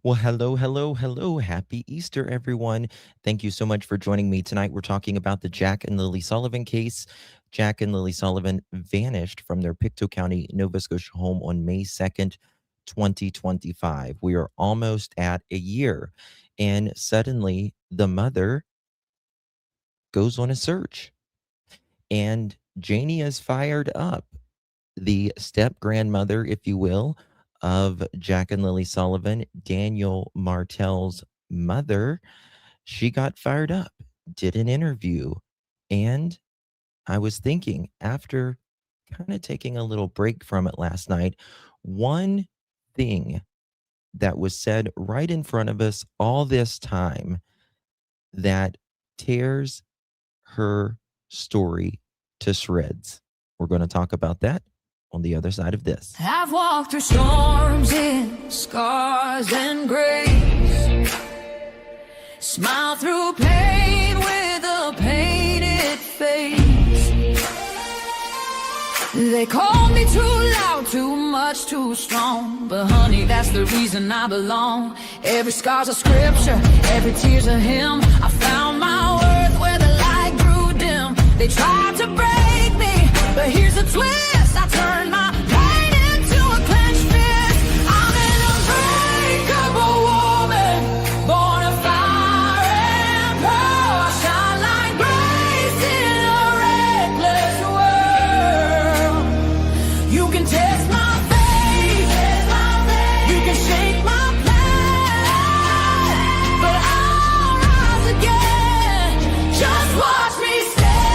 Well, hello, hello, hello. Happy Easter, everyone. Thank you so much for joining me tonight. We're talking about the Jack and Lilly Sullivan case. Jack and Lilly Sullivan vanished from their Pictou County, Nova Scotia home on May 2nd, 2025. We are almost at a year, and suddenly the mother goes on a search, and Janie is fired up. The step grandmother, if you will, of Jack and Lilly Sullivan, Daniel Martel's mother, she got fired up, did an interview. And I was thinking, after kind of taking a little break from it last night, one thing that was said right in front of us all this time that tears her story to shreds. We're going to talk about that on the other side of this. I've walked through storms in scars and grace, smile through pain with a painted face. They called me too loud, too much, too strong, but honey, that's the reason I belong. Every scar's a scripture, every tear's a hymn. I found my worth where the light grew dim. They tried to break me, but here's the twist. I turned my pain into a clenched fist. I'm an unbreakable woman, born of fire and pearl. I shine like grace in a reckless world. You can test my faith, you can shake my plan, but I'll rise again. Just watch me stand.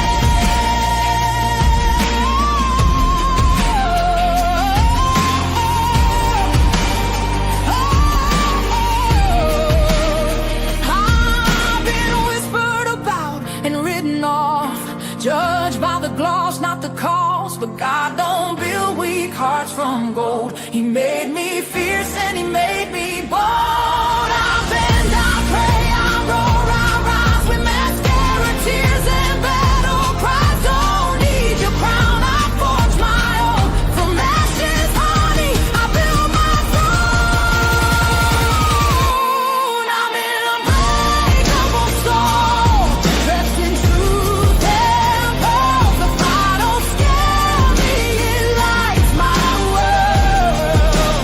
Judged by the gloss, not the cost. But God don't build weak hearts from gold. He made me fierce and he made me bold. I bend, I pray, I roar, I rise with mascara, tears and battle cries. Don't need your crown, I forge my own. From ashes, honey, I build my throne. I'm an unbreakable soul, dressed in truth and pearls. The fire don't scare me, it lights my world.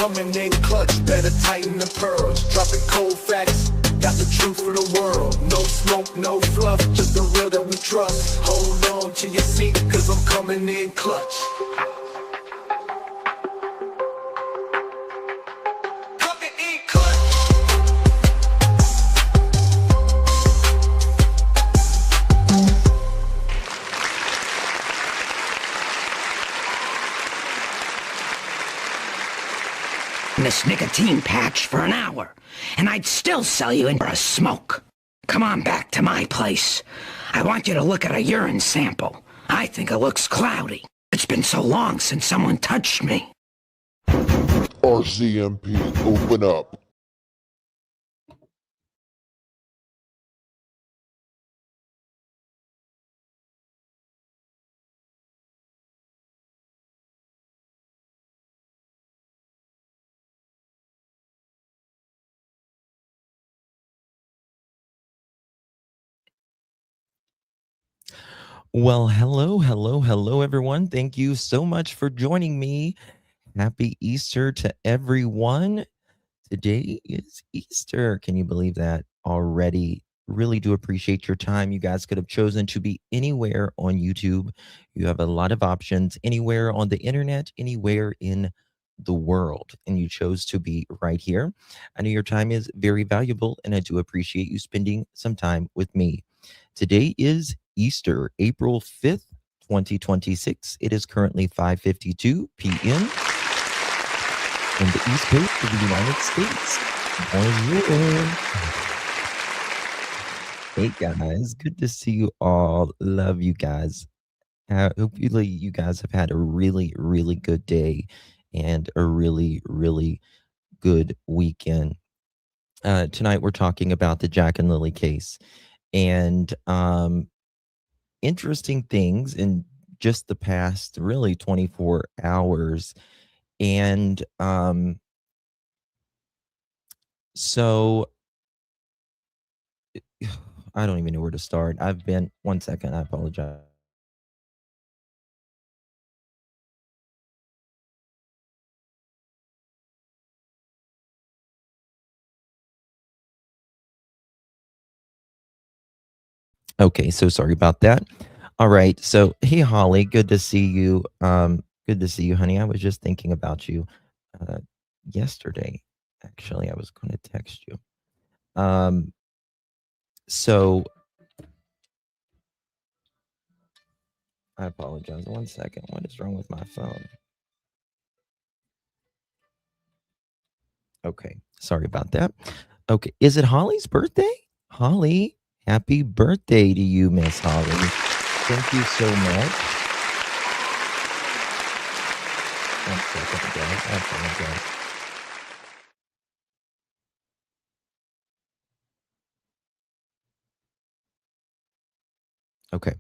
coming in clutch. Better tighten the pearls, dropping cold facts. Got the truth for the world. No smoke, no fluff, just the real that we trust. Hold on to your seat, cause I'm coming in clutch. Coming in clutch. This nicotine patch for an hour, and I'd still sell you in for a smoke. Come on back to my place. I want you to look at a urine sample. I think it looks cloudy. It's been so long since someone touched me. RCMP, open up. Well, hello, everyone. Thank you so much for joining me. Happy Easter to everyone. Today is Easter. Can you believe that already? Really do appreciate your time. You guys could have chosen to be anywhere on YouTube. You have a lot of options, anywhere on the internet, anywhere in the world, and you chose to be right here. I know your time is very valuable, and I do appreciate you spending some time with me. Today is Easter, April 5th, 2026. It is currently 5:52 p.m. on the East Coast of the United States. Bonjour. Hey guys, good to see you all. Love you guys. Hopefully, you guys have had a really, really good day and a really, really good weekend. Tonight, we're talking about the Jack and Lilly case and interesting things in just the past really 24 hours. And so I don't even know where to start. I've been, one second, I apologize. Okay, so sorry about that. All right. So, hey Holly, good to see you. Good to see you, honey. I was just thinking about you uh yesterday. Actually, I was going to text you. Um so I apologize. One second. What is wrong with my phone? Okay. Sorry about that. Okay. Is it Holly's birthday? Holly, happy birthday to you, Miss Holly. Thank you so much. One second, guys. I apologize. Okay.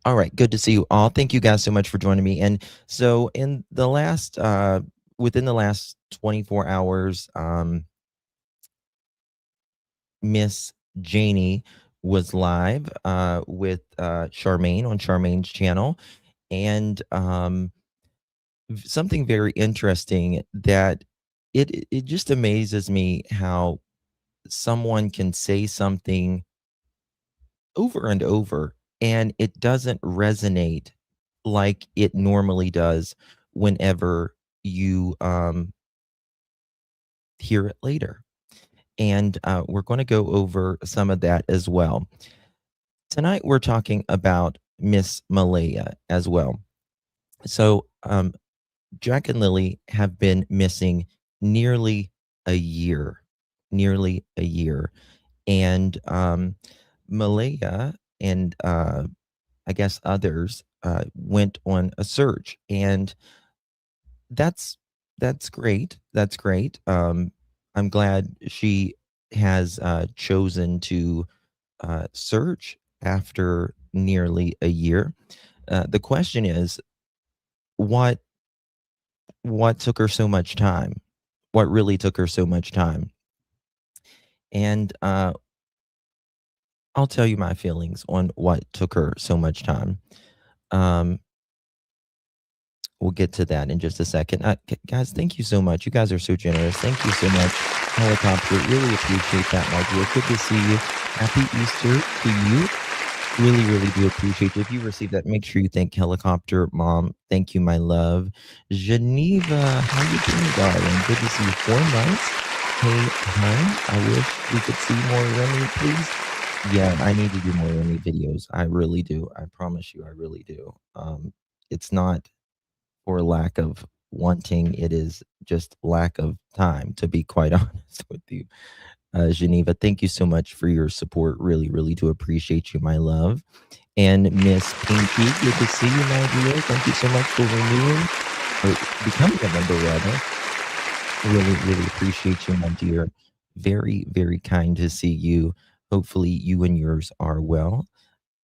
All right. Good to see you all. Thank you guys so much for joining me. And so in the last within the last 24 hours, Miss Janie was live with Charmaine on Charmaine's channel. And something very interesting that it just amazes me how someone can say something over and over and it doesn't resonate like it normally does whenever you hear it later. And we're going to go over some of that as well. Tonight, we're talking about Miss Malaya as well. So, Jack and Lilly have been missing nearly a year, nearly a year. And Malaya and I guess others went on a search, and that's that's great. That's great. I'm glad she has chosen to search after nearly a year. The question is, what what took her so much time? What really took her so much time? And I'll tell you my feelings on what took her so much time. Um, We'll get to that in just a second. Guys, thank you so much. You guys are so generous. Thank you so much, Helicopter. Really appreciate that, my dear. Good to see you. Happy Easter to you. Really, really do appreciate you. If you receive that, make sure you thank Helicopter Mom. Thank you, my love. Geneva, how you doing, darling? Good to see you. 4 months. Hey, hun, I wish we could see more Remy, please. Yeah, I need to do more Remy videos. I really do. I promise you, I really do. It's not for lack of wanting, it is just lack of time, to be quite honest with you. Geneva, thank you so much for your support. Really, really do appreciate you, my love. And Miss Pinky, good to see you, my dear. Thank you so much for renewing, or becoming a member, rather. Really, really appreciate you, my dear. Very, very kind to see you. Hopefully, you and yours are well.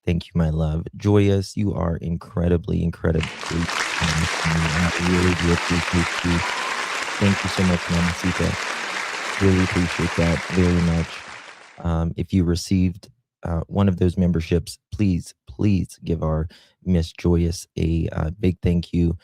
Thank you, my love. Joyous, you are incredibly, incredibly kind to me, and I really do appreciate you. Thank you so much, Mamacita. Really appreciate that very much. If you received one of those memberships, please, please give our Miss Joyous a big thank you.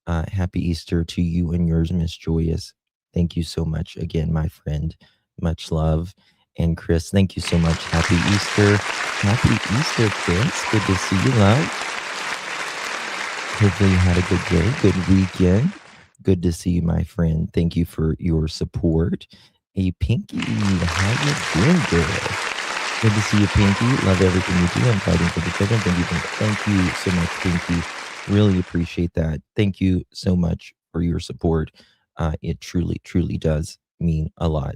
Happy Easter to you and yours, Miss Joyous. Thank you so much again, my friend. Much love. And Chris, thank you so much. Happy Easter. Happy Easter, Chris. Good to see you, love. Hopefully you had a good day, good weekend. Good to see you, my friend. Thank you for your support. Hey, Pinky, how you doing, girl? Good to see you, Pinky. Love everything you do. I'm fighting for the children. Thank you so much, Pinky. Really appreciate that. Thank you so much for your support. It truly, truly does mean a lot.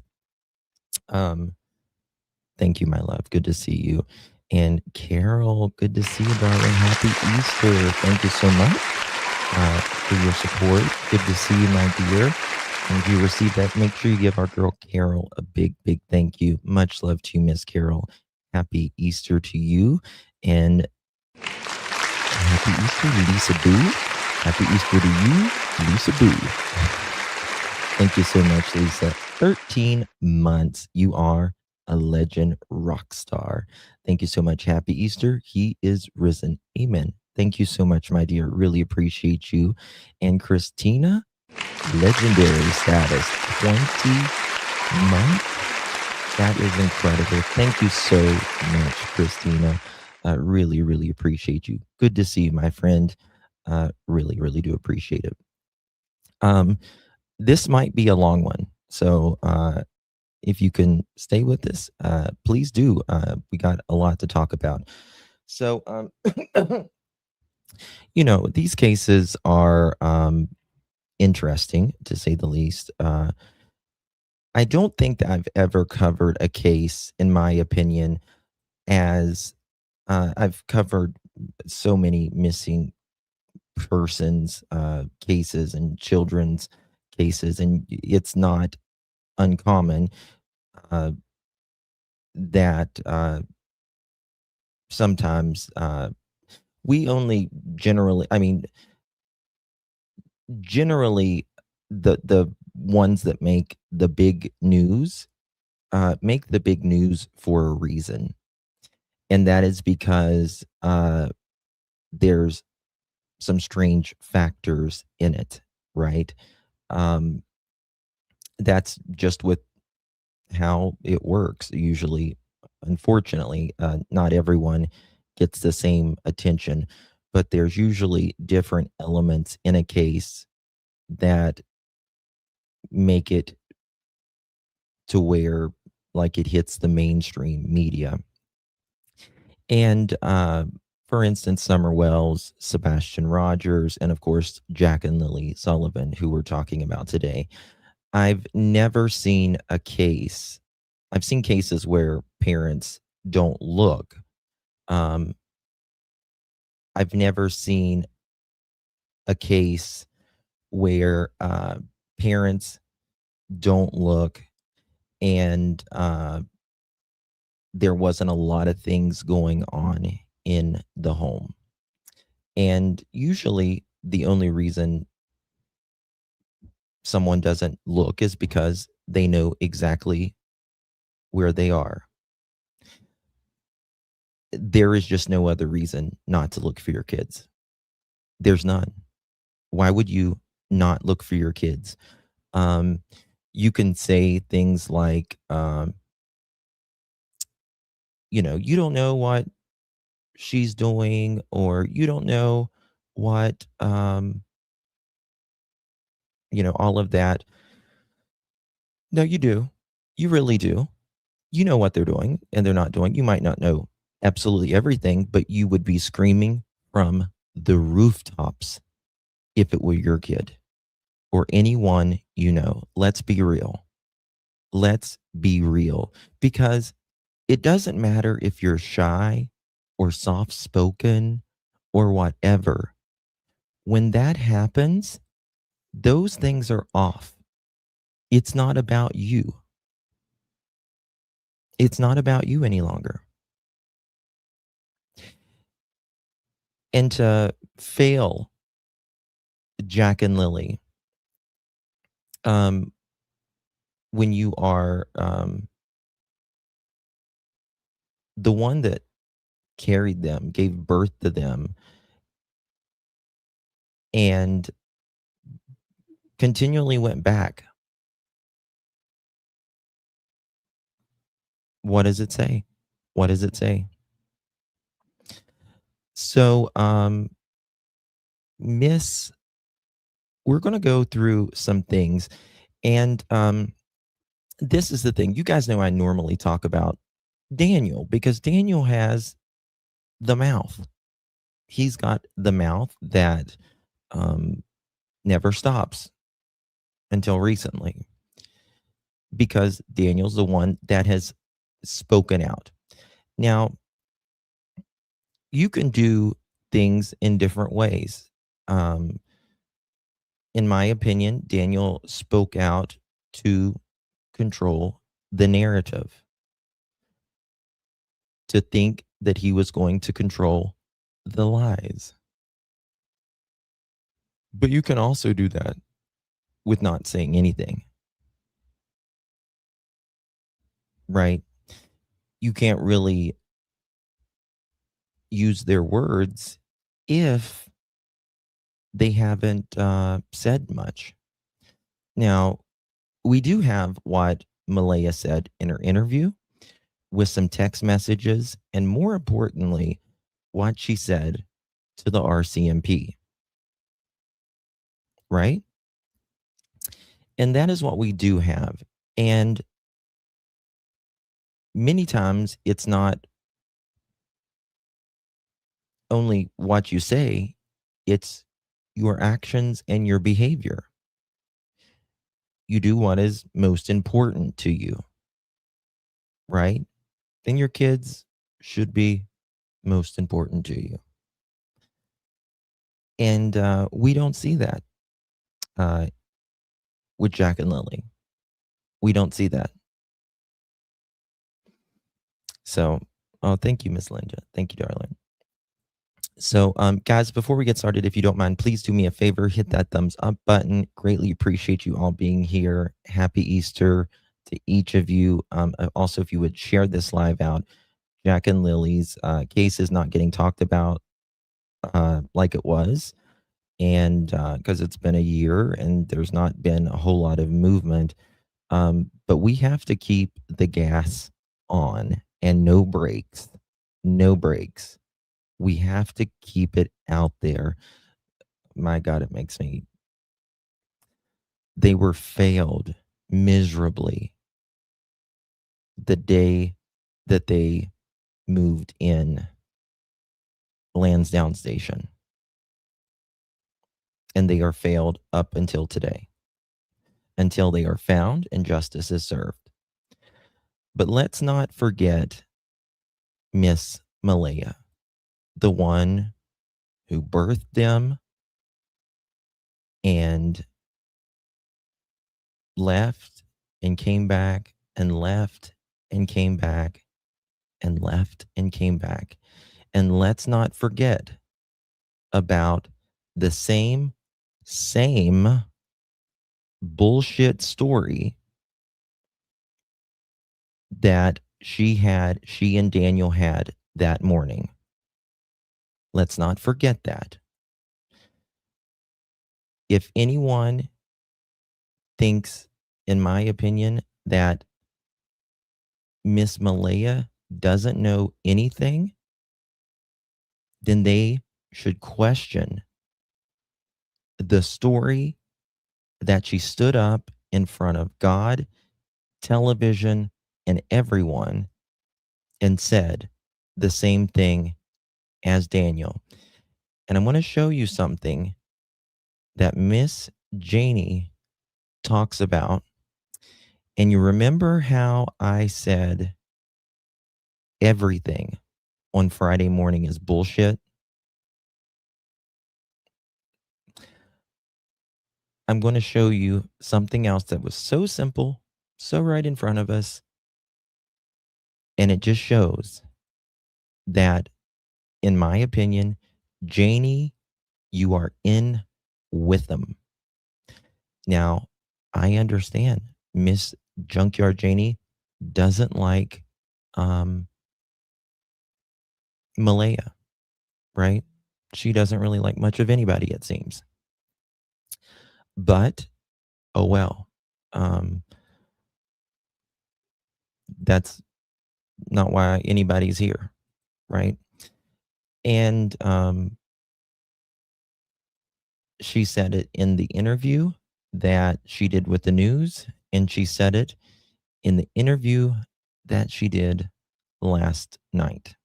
Thank you, my love. Good to see you. And Carol, good to see you, darling. Happy Easter. Thank you so much for your support. Good to see you, my dear. And if you receive that, make sure you give our girl Carol a big, big thank you. Much love to you, Miss Carol. Happy Easter to you. And happy Easter, Lisa Boo. Happy Easter to you, Lisa Boo. Thank you so much, Lisa. 13 months. You are a legend rock star. Thank you so much. Happy Easter. He is risen. Amen. Thank you so much, my dear. Really appreciate you. And Christina, legendary status. 20 months. That is incredible. Thank you so much, Christina. Really, really appreciate you. Good to see you, my friend. Really, really do appreciate it. This might be a long one. So if you can stay with this, please do. We got a lot to talk about. So, these cases are interesting, to say the least. I don't think that I've ever covered a case, in my opinion, as I've covered so many missing persons cases and children's cases, and it's not uncommon that sometimes we only generally the ones that make the big news for a reason, and that is because there's some strange factors in it, right? That's just with how it works. Usually, unfortunately, not everyone gets the same attention, but there's usually different elements in a case that make it to where, like, it hits the mainstream media. And for instance, Summer Wells, Sebastian Rogers, and of course, Jack and Lilly Sullivan, who we're talking about today. I've never seen a case. I've seen cases where parents don't look. I've never seen a case where parents don't look and there wasn't a lot of things going on in the home. And usually the only reason someone doesn't look is because they know exactly where they are. There is just no other reason not to look for your kids. There's none. Why would you not look for your kids? Um, you can say things like, you don't know what she's doing, or you don't know what, all of that. No, you do. You really do. You know what they're doing and they're not doing. You might not know absolutely everything, but you would be screaming from the rooftops if it were your kid or anyone you know. Let's be real. Let's be real, because it doesn't matter if you're shy or soft spoken or whatever. When that happens, those things are off. It's not about you. It's not about you any longer. And to fail Jack and Lilly, um, when you are the one that carried them, gave birth to them, and continually went back, what does it say? What does it say? So, Miss, we're going to go through some things. And this is the thing. You guys know I normally talk about Daniel because Daniel has the mouth. He's got the mouth that um, never stops until recently, because Daniel's the one that has spoken out. Now, you can do things in different ways. Um, in my opinion, Daniel spoke out to control the narrative, to think that he was going to control the lies. But you can also do that with not saying anything, right? You can't really use their words if they haven't said much. Now, we do have what Malaya said in her interview with some text messages, and more importantly, what she said to the RCMP, right? And that is what we do have. And many times it's not only what you say, it's your actions and your behavior. You do what is most important to you, right? Then your kids should be most important to you. And we don't see that uh, with Jack and Lilly. We don't see that. So, oh, thank you, Miss Linda. Thank you, darling. So, guys, before we get started, if you don't mind, please do me a favor, hit that thumbs up button. Greatly appreciate you all being here. Happy Easter to each of you. Also, if you would share this live out, Jack and Lily's case is not getting talked about like it was. And because it's been a year and there's not been a whole lot of movement. But we have to keep the gas on and no brakes. No brakes. We have to keep it out there. My God, it makes me. They were failed miserably the day that they moved in Lansdowne Station. And they are failed up until today, until they are found and justice is served. But let's not forget Miss Malaya, the one who birthed them and left and came back and left and came back and left and came back. And let's not forget about the same bullshit story that she and Daniel had that morning. Let's not forget that. If anyone thinks, in my opinion, that Miss Malaya doesn't know anything, then they should question the story that she stood up in front of God, television, and everyone and said the same thing as Daniel. And I want to show you something that Miss Janie talks about. And you remember how I said everything on Friday morning is bullshit? I'm going to show you something else that was so simple, so right in front of us. And it just shows that, in my opinion, Janie, you are in with them. Now, I understand Miss Junkyard Janie doesn't like Malaya, right? She doesn't really like much of anybody, it seems. But, oh well. That's not why anybody's here, right? And she said it in the interview that she did with the news, and she said it in the interview that she did last night.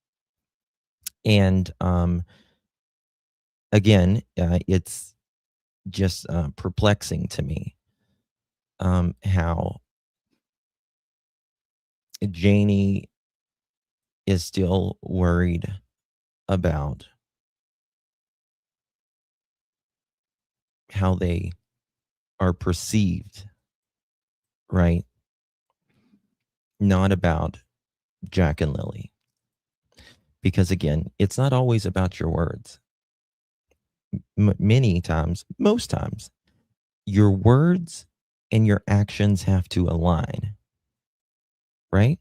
And again, it's just perplexing to me how Janie is still worried about how they are perceived, right? Not about Jack and Lilly. Because again, it's not always about your words. Many times, most times, your words and your actions have to align, right?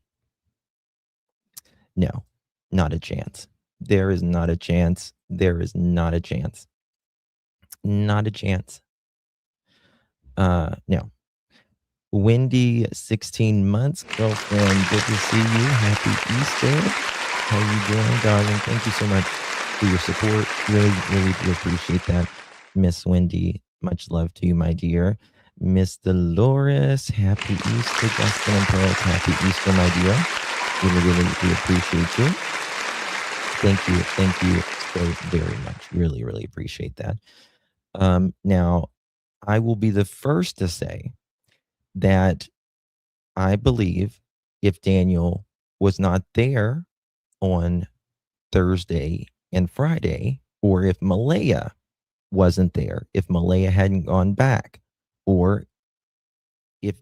No, not a chance. There is not a chance. There is not a chance. Not a chance. No. Wendy, 16 months, girlfriend. Good to see you. Happy Easter. How you doing, darling? Thank you so much for your support. Really, really do appreciate that. Miss Wendy, much love to you, my dear. Miss Dolores, happy Easter. Justin and Pearls, happy Easter, my dear. Really, really do appreciate you. Thank you. Thank you so very much. Really, really appreciate that. Now, I will be the first to say that I believe if Daniel was not there on Thursday and Friday, or if Malaya wasn't there, if Malaya hadn't gone back, or if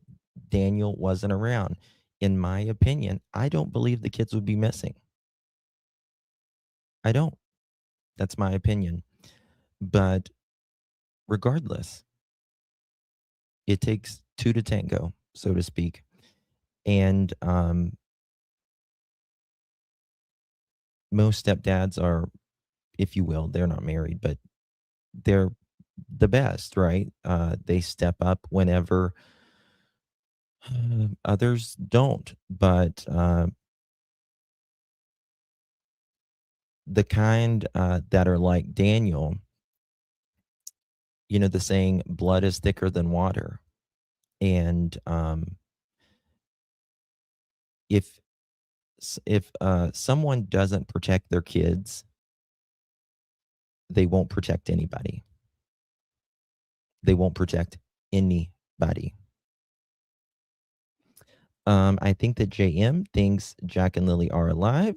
Daniel wasn't around, in my opinion, I don't believe the kids would be missing. I don't. That's my opinion. But regardless, it takes two to tango, so to speak. And most stepdads are, if you will, they're not married, but they're the best, right? They step up whenever others don't. But the kind that are like Daniel, you know, the saying, blood is thicker than water. And if someone doesn't protect their kids, they won't protect anybody. They won't protect anybody. I think that JM thinks Jack and Lily are alive.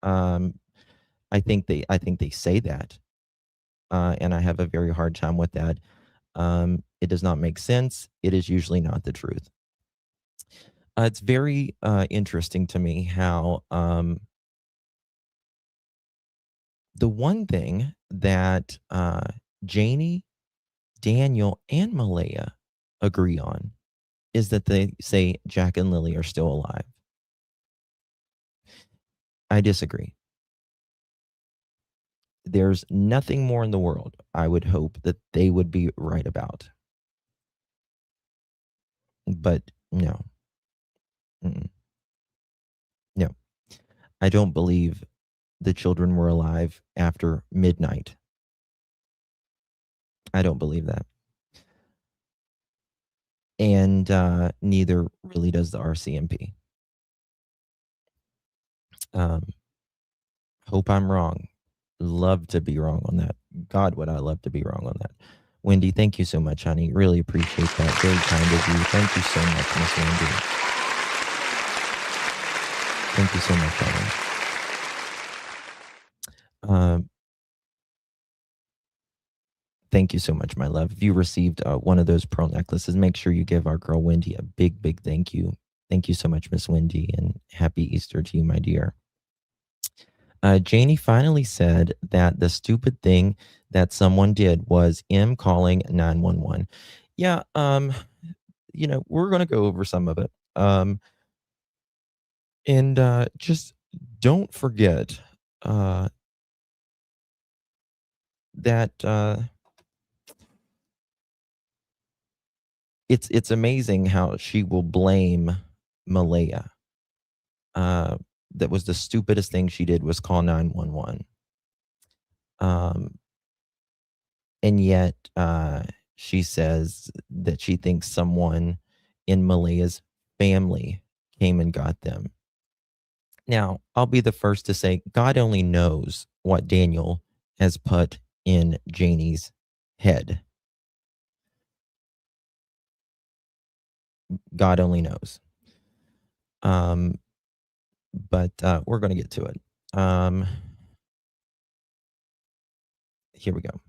I think they say that, and I have a very hard time with that. It does not make sense. It is usually not the truth. It's very interesting to me how the one thing that Janie, Daniel, and Malaya agree on is that they say Jack and Lily are still alive. I disagree. There's nothing more in the world I would hope that they would be right about. But no. Mm-mm. No. I don't believe the children were alive after midnight. I don't believe that. And neither really does the RCMP. Hope I'm wrong. Love to be wrong on that. God, would I love to be wrong on that. Wendy, thank you so much, honey. Really appreciate that. Very kind of you. Thank you so much, Miss Wendy. Thank you so much, honey. Thank you so much, my love. If you received one of those pearl necklaces, make sure you give our girl Wendy a big, big thank you. Thank you so much, Miss Wendy, and happy Easter to you, my dear. Janie finally said that the stupid thing that someone did was M calling 911. Yeah, we're going to go over some of it. And just don't forget that it's amazing how she will blame Malaya. That was the stupidest thing she did was call 911. And yet she says that she thinks someone in Malaya's family came and got them. Now, I'll be the first to say God only knows what Daniel has put in Janie's head. God only knows. But we're going to get to it. Here we go.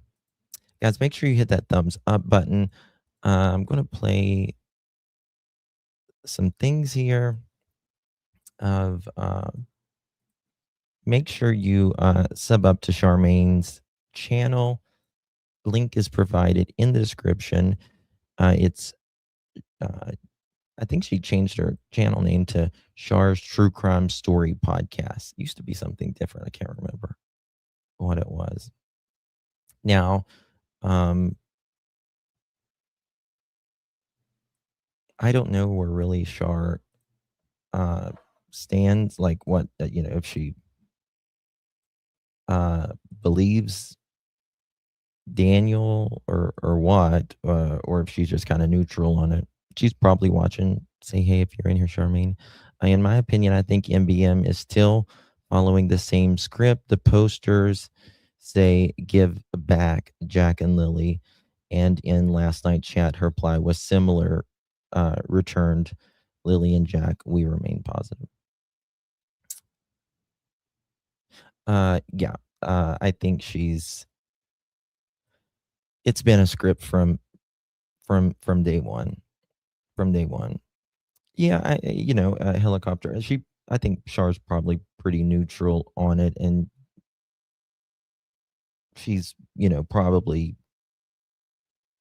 Guys, make sure you hit that thumbs up button. I'm going to play some things here of make sure you sub up to Charmaine's channel. Link is provided in the description. It's I think she changed her channel name to Char's True Crime Story Podcast. Used to be something different. I can't remember what it was. Now, I don't know where really Char stands, like what, if she believes Daniel or what, or if she's just kind of neutral on it. She's probably watching. Say hey if you're in here, Charmaine. In my opinion, I think MBM is still following the same script. The posters say give back Jack and Lilly, and in last night's chat, her reply was similar. Returned Lilly and Jack. We remain positive. Yeah. I think it's been a script from day one. From day one. Yeah, helicopter. I think Char's probably pretty neutral on it, and she's, probably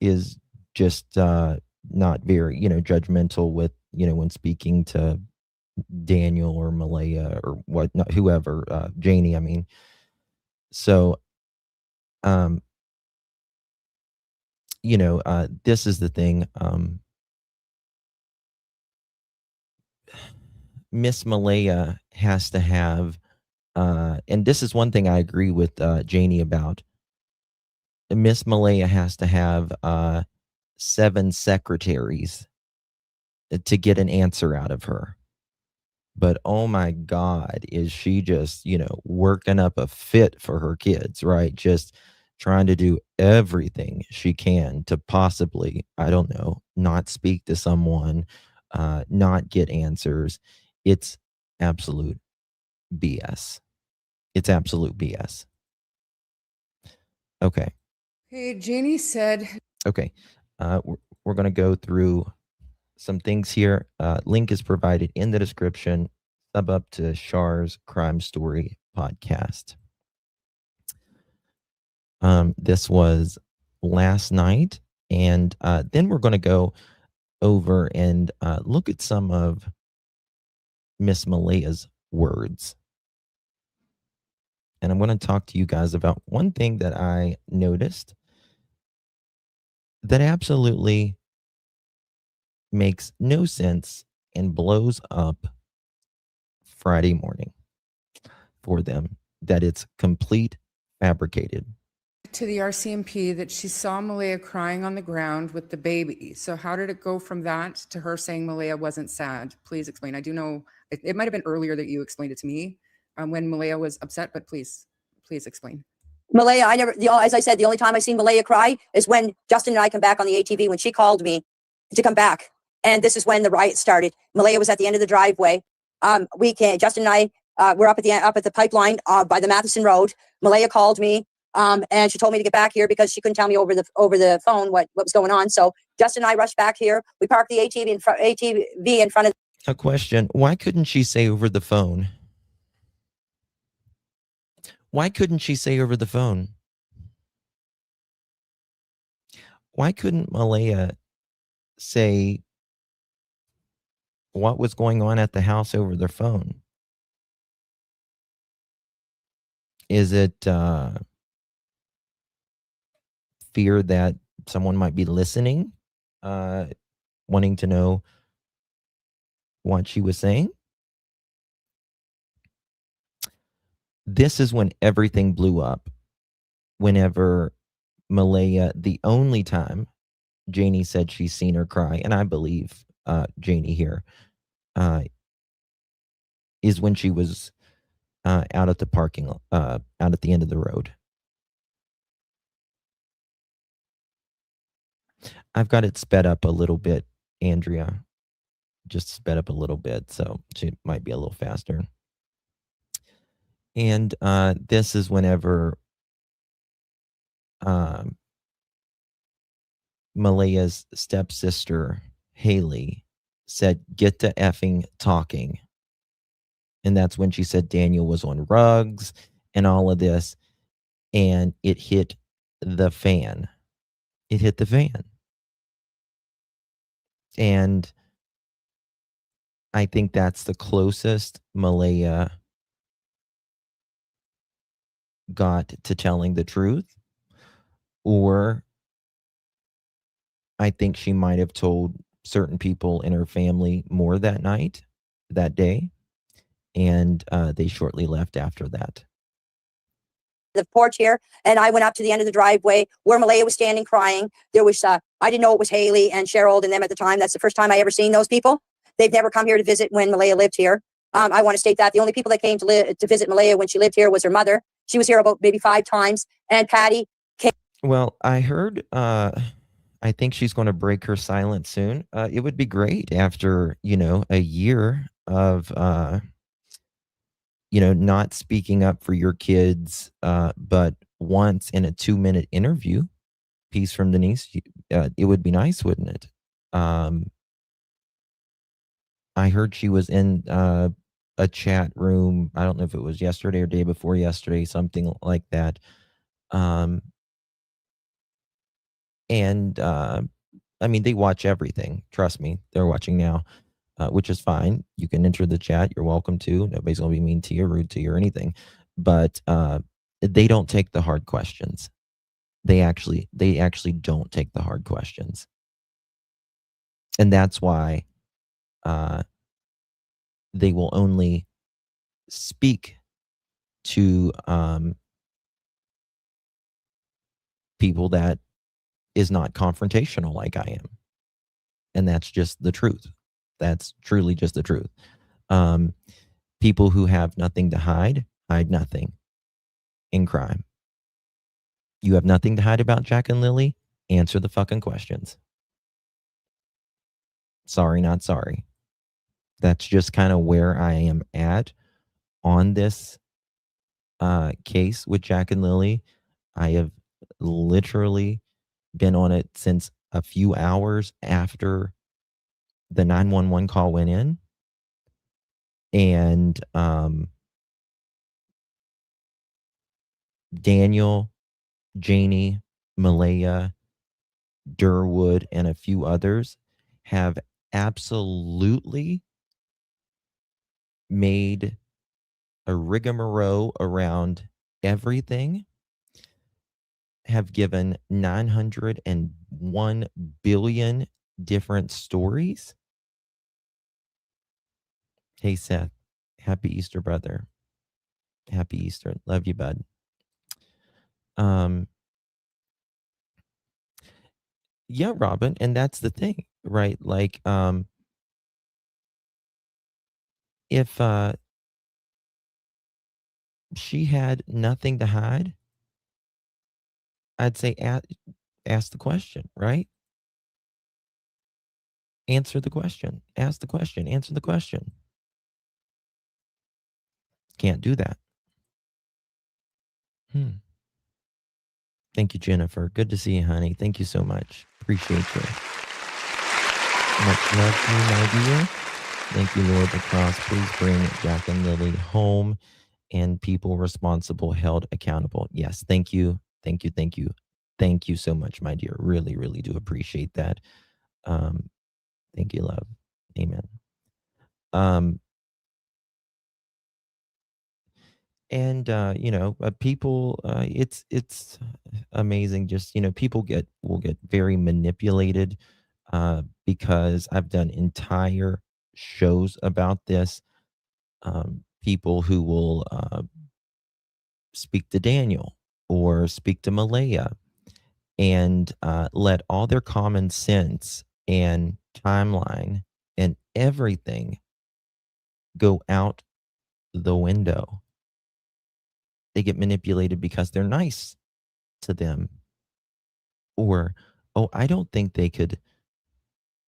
is just not very, judgmental with, when speaking to Daniel or Malaya or whatnot, whoever, Janie, I mean. So, this is the thing. Miss Malaya has to have, and this is one thing I agree with Janie about. Miss Malaya has to have 7 secretaries to get an answer out of her. But oh my God, is she just, working up a fit for her kids, right? Just trying to do everything she can to possibly, I don't know, not speak to someone, not get answers. It's absolute BS. It's absolute BS. Okay. Hey, Janie said. Okay. We're going to go through some things here. Link is provided in the description. Sub up to Char's Crime Story Podcast. This was last night. And then we're going to go over and look at some of Miss Malaya's words. And I'm going to talk to you guys about one thing that I noticed that absolutely makes no sense and blows up Friday morning for them, that it's complete fabricated. To the RCMP that she saw Malaya crying on the ground with the baby. So how did it go from that to her saying Malaya wasn't sad? Please explain. I do know it might have been earlier that you explained it to me when Malaya was upset, but please explain. Malaya, as I said, the only time I seen Malaya cry is when Justin and I come back on the ATV, when she called me to come back. And this is when the riot started. Malaya was at the end of the driveway. Justin and I were up at the pipeline by the Matheson Road. Malaya called me and she told me to get back here because she couldn't tell me over the phone what was going on. So Justin and I rushed back here. We parked the ATV in front of. A question: why couldn't she say over the phone? Why couldn't she say over the phone? Why couldn't Malaya say what was going on at the house over their phone? Is it fear that someone might be listening, wanting to know what she was saying? This is when everything blew up. Whenever Malaya, the only time Janie said she's seen her cry, and I believe Janie here, is when she was out at the parking, out at the end of the road. I've got it sped up a little bit, Andrea. Just sped up a little bit, so she might be a little faster. And this is whenever Malaya's stepsister, Haley, said, "Get to effing talking." And that's when she said Daniel was on rugs and all of this. And it hit the fan. It hit the fan. And I think that's the closest Malaya got to telling the truth. Or I think she might have told certain people in her family more that night, that day. And they shortly left after that. The porch here, and I went up to the end of the driveway where Malaya was standing crying. There was I didn't know it was Haley and Cheryl and them at the time. That's the first time I ever seen those people. They've never come here to visit when Malaya lived here. I want to state that the only people that came to visit Malaya when she lived here was her mother. She was here about maybe 5 times, and Patty came. Well, I heard I think she's going to break her silence soon. It would be great after, a year of not speaking up for your kids, but once in a 2-minute interview, piece from Denise, it would be nice, wouldn't it? I heard she was in a chat room. I don't know if it was yesterday or day before yesterday, something like that. And I mean, they watch everything. Trust me, they're watching now. Which is fine. You can enter the chat. You're welcome to. Nobody's going to be mean to you, rude to you, or anything. But they don't take the hard questions. They actually don't take the hard questions. And that's why they will only speak to people that is not confrontational like I am. And that's just the truth. That's truly just the truth. People who have nothing to hide nothing in crime. You have nothing to hide about Jack and Lilly? Answer the fucking questions. Sorry, not sorry. That's just kind of where I am at on this case with Jack and Lilly. I have literally been on it since a few hours after the 911 call went in. And Daniel, Janie, Malaya, Durwood, and a few others have absolutely made a rigmarole around everything have given 901 billion different stories. Hey, Seth. Happy Easter, brother. Happy Easter. Love you, bud. Yeah, Robin, and that's the thing, right? Like, if she had nothing to hide, I'd say ask the question, right? Answer the question. Ask the question. Answer the question. Can't do that. Thank you, Jennifer. Good to see you, honey. Thank you so much. Appreciate you. Much love to you, my dear. Thank you, Lord. The cross. Please bring Jack and Lily home and people responsible held accountable. Yes, thank you. Thank you. Thank you. Thank you so much, my dear. Really, really do appreciate that. Thank you, love. Amen. And people, it's amazing. Just people will get very manipulated, because I've done entire shows about this. People who will speak to Daniel or speak to Malaya and let all their common sense and timeline and everything go out the window. They get manipulated because they're nice to them. Or, oh, I don't think they could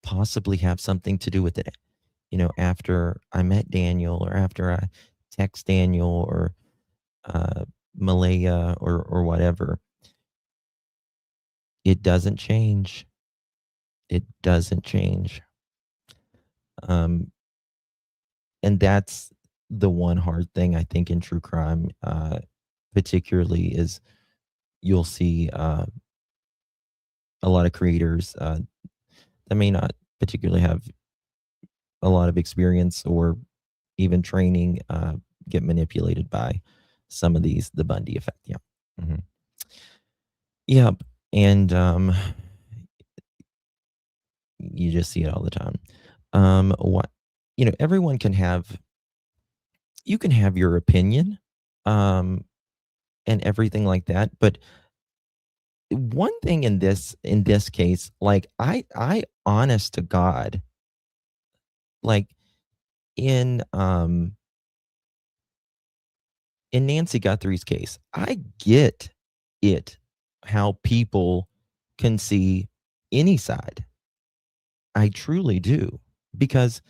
possibly have something to do with it. After I met Daniel or after I text Daniel or Malaya or whatever, it doesn't change. It doesn't change. And that's the one hard thing I think in true crime, particularly, is you'll see a lot of creators that may not particularly have a lot of experience or even training get manipulated by some of the Bundy effect. Yeah. Yep. And you just see it all the time. Everyone can have, you can have your opinion, and everything like that. But one thing in this case, like I honest to God, like in Nancy Guthrie's case, I get it, how people can see any side. I truly do, because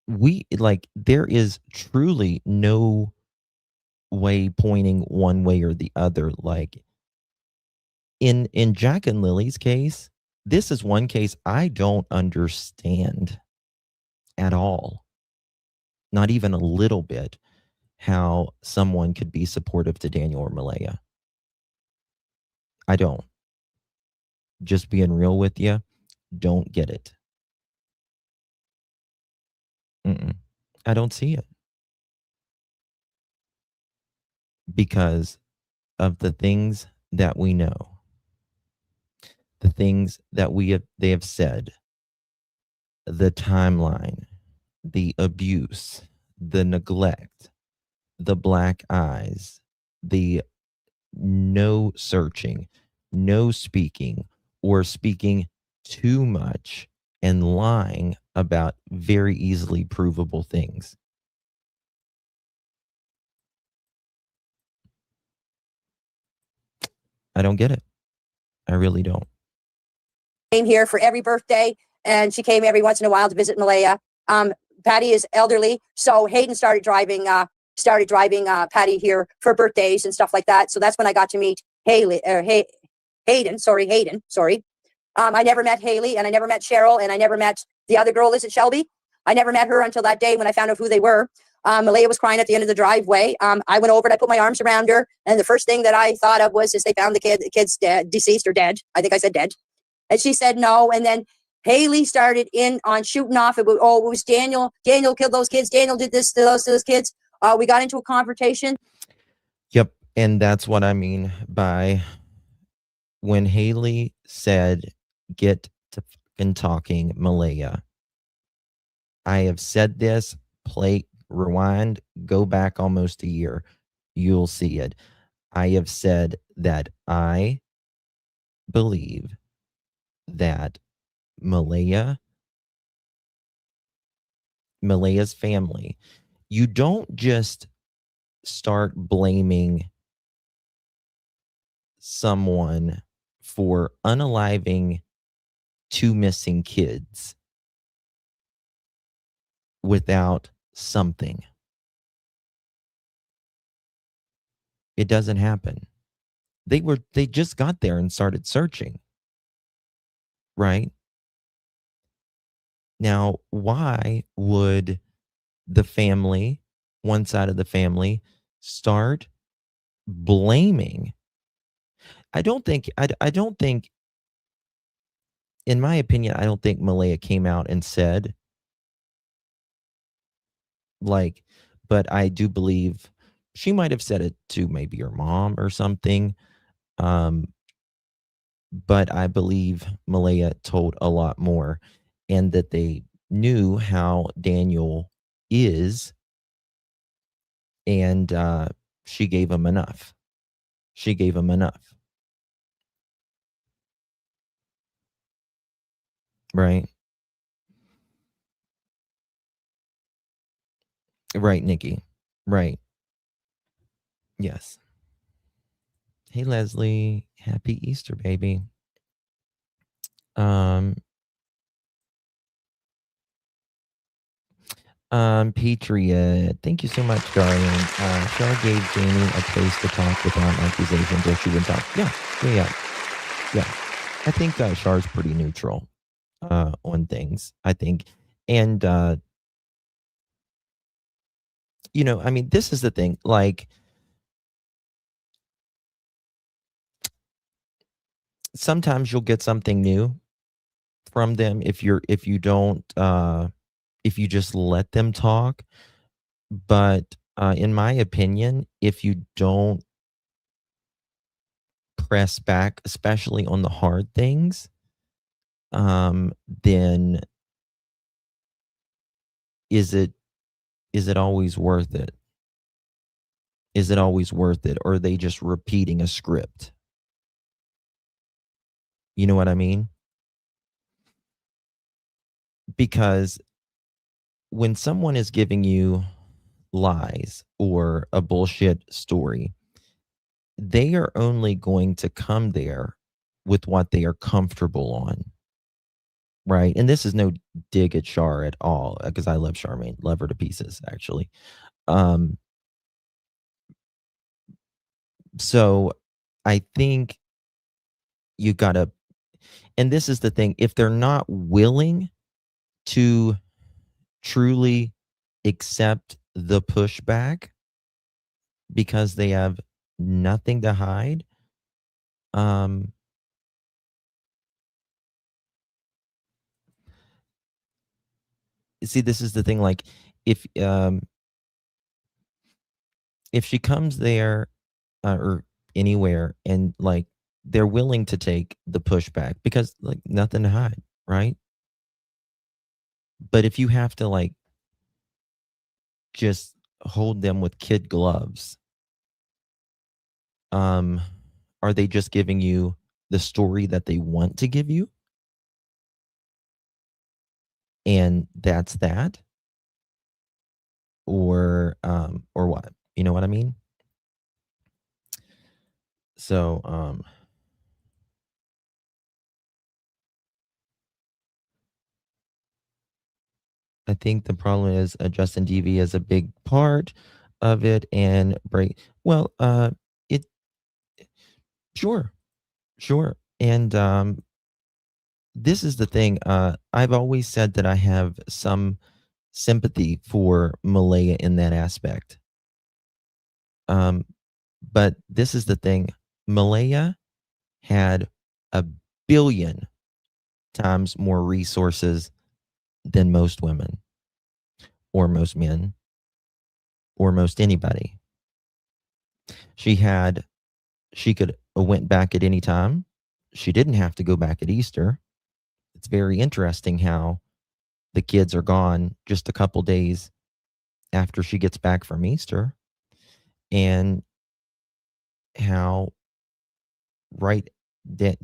there is truly no way pointing one way or the other. Like in Jack and Lily's case, this is one case I don't understand at all, not even a little bit, how someone could be supportive to Daniel or Malaya. I don't. Just being real with you, don't get it. I don't see it. Because of the things that we know, the things that they have said, the timeline, the abuse, the neglect, the black eyes, the no searching, no speaking, or speaking too much and lying about very easily provable things. I don't get it. I really don't. Came here for every birthday, and she came every once in a while to visit Malaya. Patty is elderly, so Hayden started driving Patty here for birthdays and stuff like that. So that's when I got to meet Hayden. I never met Haley, and I never met Cheryl, and I never met the other girl. Is it Shelby? I never met her until that day when I found out who they were. Malaya was crying at the end of the driveway. I went over and I put my arms around her, and the first thing that I thought of was, they found the kid's dead, deceased or dead. I think I said dead. And she said no. And then Haley started in on shooting off about, it was Daniel. Daniel killed those kids. Daniel did this to those kids. We got into a confrontation. Yep. And that's what I mean by when Haley said, get to fucking talking, Malaya. I have said this, play, rewind, go back almost a year. You'll see it. I have said that I believe that Malaya's family, you don't just start blaming someone for unaliving 2 missing kids without something. It doesn't happen. They just got there and started searching, right? Now, why would the family, one side of the family, start blaming? I don't think, in my opinion, I don't think Malaya came out and said, like, but I do believe she might have said it to maybe her mom or something. Um, but I believe Malaya told a lot more, and that they knew how Daniel is, and she gave him enough. She gave him enough. Right? Right, Nikki. Right. Yes. Hey, Leslie. Happy Easter, baby. Patriot. Thank you so much, darling. Shar gave Jamie a place to talk without accusations, or she would talk. Yeah. I think Char's pretty neutral on things, I think. And, I mean, this is the thing. Like, sometimes you'll get something new from them if you don't, if you just let them talk. But in my opinion, if you don't press back, especially on the hard things, then is it always worth it? Is it always worth it? Or are they just repeating a script? You know what I mean? Because when someone is giving you lies or a bullshit story, they are only going to come there with what they are comfortable on. Right. And this is no dig at Char at all, because I love Charmaine, love her to pieces, actually. So I think you gotta, and this is the thing, if they're not willing to truly accept the pushback because they have nothing to hide, see, this is the thing, like, if she comes there or anywhere, and like they're willing to take the pushback because like nothing to hide, right? But if you have to like just hold them with kid gloves, are they just giving you the story that they want to give you? And that's that? Or what? You know what I mean? So, I think the problem is Justin DV is a big part of it, and break. Well, it sure, sure, and this is the thing. I've always said that I have some sympathy for Malaya in that aspect. But this is the thing. Malaya had a billion times more resources than most women, or most men, or most anybody. She could have went back at any time. She didn't have to go back at Easter. It's very interesting how the kids are gone just a couple days after she gets back from Easter, and how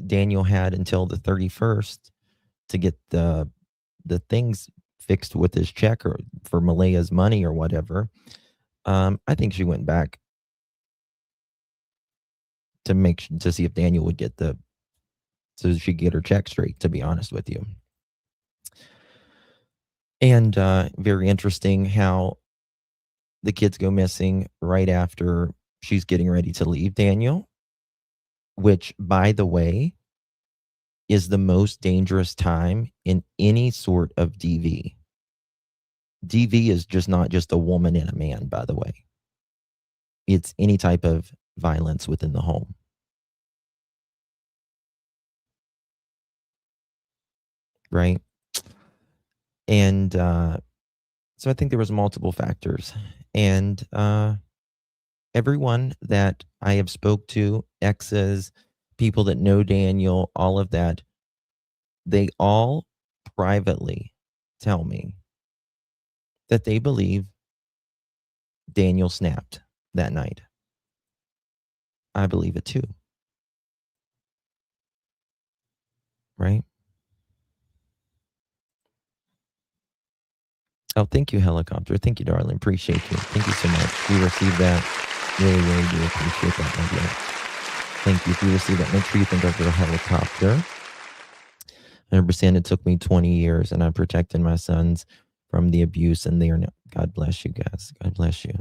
Daniel had until the 31st to get the things fixed with his check or for Maleha's money or whatever. I think she went back to see if Daniel would get so she could get her check straight, to be honest with you. And very interesting how the kids go missing right after she's getting ready to leave Daniel, which, by the way, is the most dangerous time in any sort of DV. DV is just not just a woman and a man, by the way. It's any type of violence within the home. Right? And so I think there was multiple factors. And everyone that I have spoke to, exes, people that know Daniel, all of that, they all privately tell me that they believe Daniel snapped that night. I believe it too. Right? Oh, thank you, helicopter. Thank you, darling. Appreciate you. Thank you so much. We received that. Really, really do appreciate that, my dear. Thank you. If you received that, make sure you think of the helicopter. 100%. It took me 20 years, and I protected my sons from the abuse, and they are now. God bless you guys. God bless you.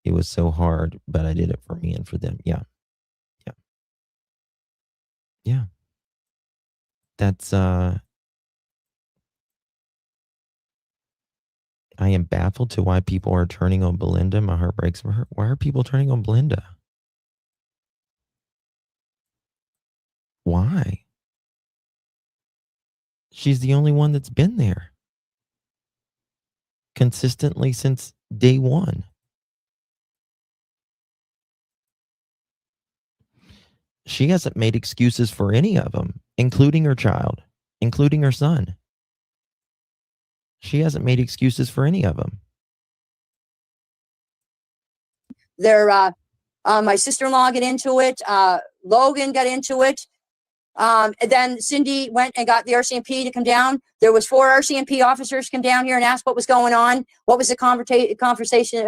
It was so hard, but I did it for me and for them. Yeah. Yeah. Yeah. That's I am baffled to why people are turning on Belinda. My heart breaks for her. Why are people turning on Belinda? Why? She's the only one that's been there consistently since day one. She hasn't made excuses for any of them, including her child, including her son. She hasn't made excuses for any of them. My sister-in-law got into it. Logan got into it. And then Cindy went and got the RCMP to come down. There was 4 RCMP officers come down here and asked what was going on. What was the conversation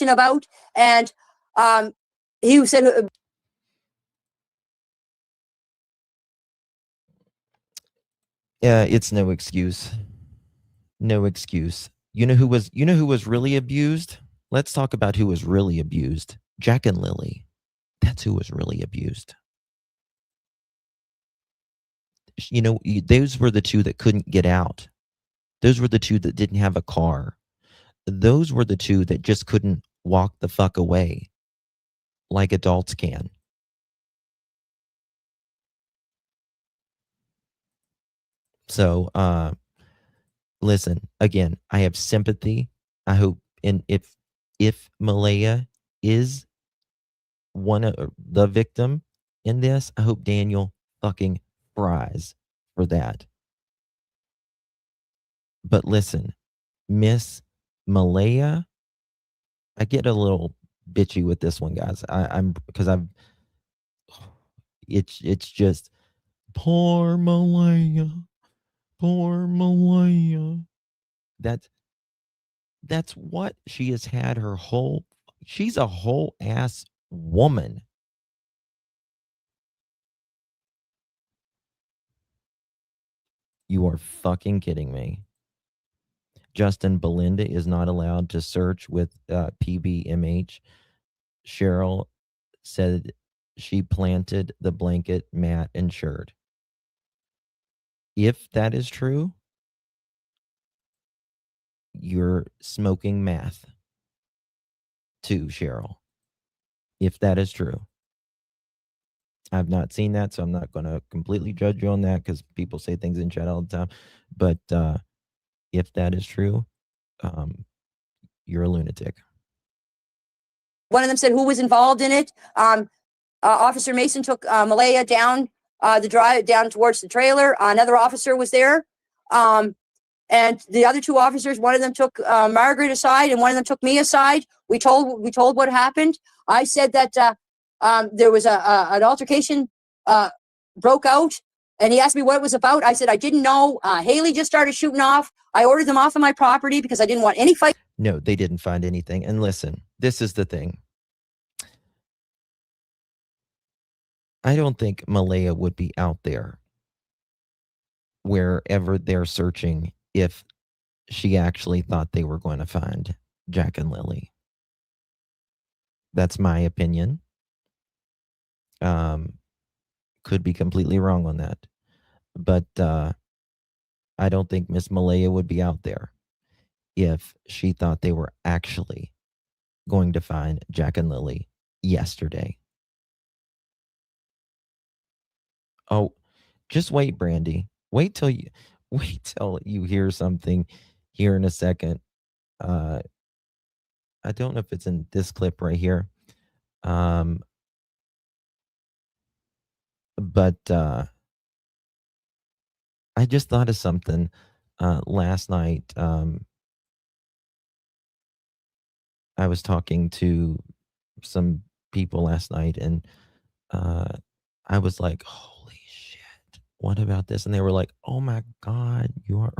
about? And he said, it's no excuse. No excuse. You know who was really abused? Let's talk about who was really abused. Jack and Lilly. That's who was really abused. You know, those were the two that couldn't get out. Those were the two that didn't have a car. Those were the two that just couldn't walk the fuck away like adults can. So, listen, again, I have sympathy. I hope, and if Malaya is one of the victim in this, I hope Daniel fucking fries for that. But listen, Miss Malaya, I get a little bitchy with this one, guys. It's just poor Malaya, poor Malaya. That's what she has had her whole. She's a whole ass woman. You are fucking kidding me. Justin, Belinda is not allowed to search with PBMH. Cheryl said she planted the blanket Matt insured. If that is true, you're smoking meth too, Cheryl. If that is true. I've not seen that, so I'm not going to completely judge you on that because people say things in chat all the time. But if that is true, You're a lunatic. One of them said who was involved in it. Officer Mason took Malaya down the drive down towards the trailer. Another officer was there. And the other two officers, one of them took Margaret aside and one of them took me aside. We told what happened. I said that there was an altercation broke out, and he asked me what it was about. I said I didn't know. Haley just started shooting off. I ordered them off of my property because I didn't want any fight. No, they didn't find anything. And listen, this is the thing. I don't think Malaya would be out there wherever they're searching if she actually thought they were going to find Jack and Lilly. That's my opinion. Could be completely wrong on that. But I don't think Miss Malaya would be out there if she thought they were actually going to find Jack and Lilly yesterday. Oh, just wait, Brandy. Wait till you hear something here in a second. I don't know if it's in this clip right here. But I just thought of something last night. I was talking to some people last night, and I was like, holy shit, what about this? And they were like, oh my God, you are.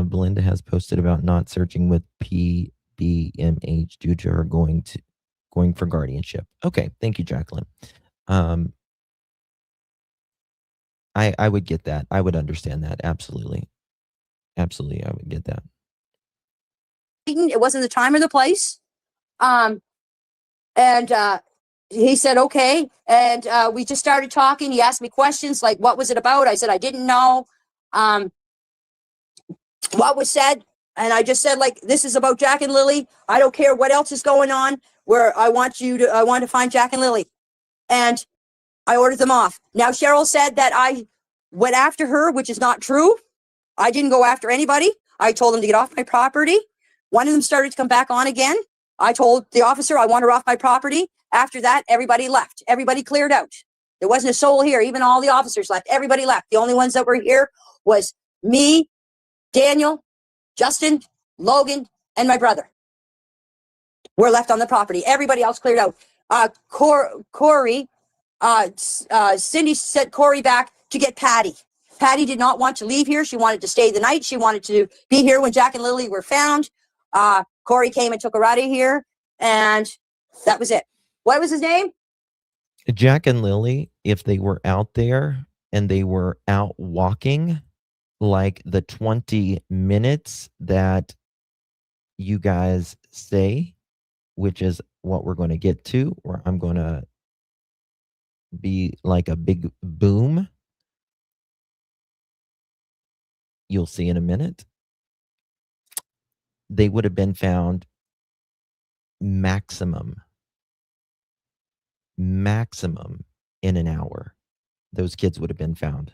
Belinda has posted about not searching with PBMH due to her going for guardianship. Okay, thank you, Jacqueline. I would get that. I would understand that. Absolutely. Absolutely, I would get that. It wasn't the time or the place. And he said, okay. And we just started talking. He asked me questions like, what was it about? I said, I didn't know what was said. And I just said, like, this is about Jack and Lilly. I don't care what else is going on, where I want to find Jack and Lilly. And I ordered them off. Now, Cheryl said that I went after her, which is not true. I didn't go after anybody. I told them to get off my property. One of them started to come back on again. I told the officer I want her off my property. After that, everybody left. Everybody cleared out. There wasn't a soul here. Even all the officers left. Everybody left. The only ones that were here was me, Daniel, Justin, Logan, and my brother. We're left on the property. Everybody else cleared out. Corey, Cindy sent Corey back to get Patty. Patty did not want to leave here. She wanted to stay the night. She wanted to be here when Jack and Lilly were found. Corey came and took her out of here, and that was it. What was his name? Jack and Lilly, if they were out there and they were out walking, like the 20 minutes that you guys say, which is what we're going to get to, where I'm going to be like a big boom. You'll see in a minute. They would have been found maximum in an hour. Those kids would have been found.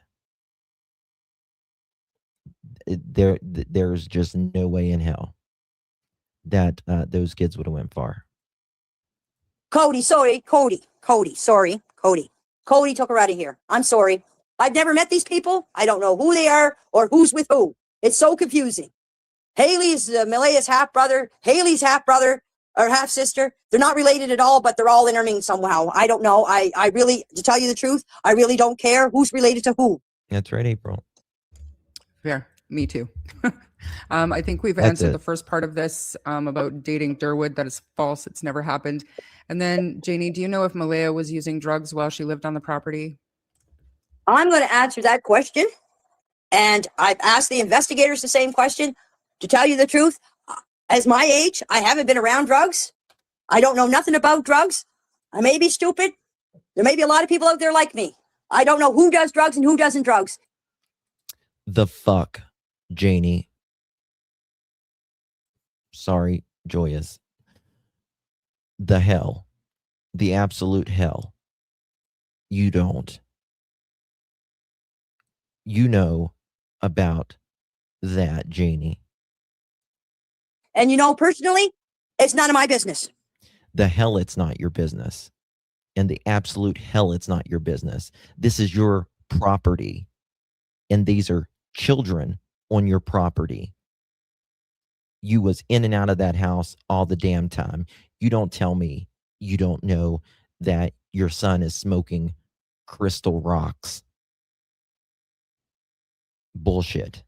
There's just no way in hell that those kids would have went far. Cody took her out of here. I'm sorry. I've never met these people. I don't know who they are or who's with who. It's so confusing. Haley's Malaya's half brother. Haley's half brother or half sister. They're not related at all, but they're all intermingling somehow. I don't know. I really, to tell you the truth, I really don't care who's related to who. That's right, April. Fair. Me too. I think we've answered the first part of this about dating Durwood. That is false. It's never happened. And then, Janie, do you know if Malaya was using drugs while she lived on the property? I'm going to answer that question. And I've asked the investigators the same question. To tell you the truth, as my age, I haven't been around drugs. I don't know nothing about drugs. I may be stupid. There may be a lot of people out there like me. I don't know who does drugs and who doesn't drugs. The fuck, Janie. Sorry, Joyous. The hell. The absolute hell. You don't. You know about that, Janie. And personally, it's none of my business. The hell it's not your business. And the absolute hell it's not your business. This is your property. And these are children on your property. You was in and out of that house all the damn time. You don't tell me you don't know that your son is smoking crystal rocks. Bullshit.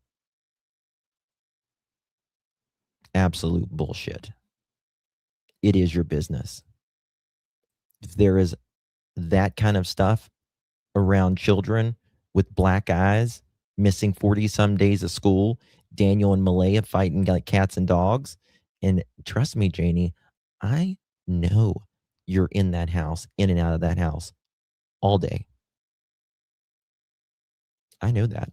Absolute bullshit. It is your business. If there is that kind of stuff around children with black eyes, missing 40 some days of school, Daniel and Malaya fighting like cats and dogs. And trust me, Janie, I know you're in that house, in and out of that house all day. I know that.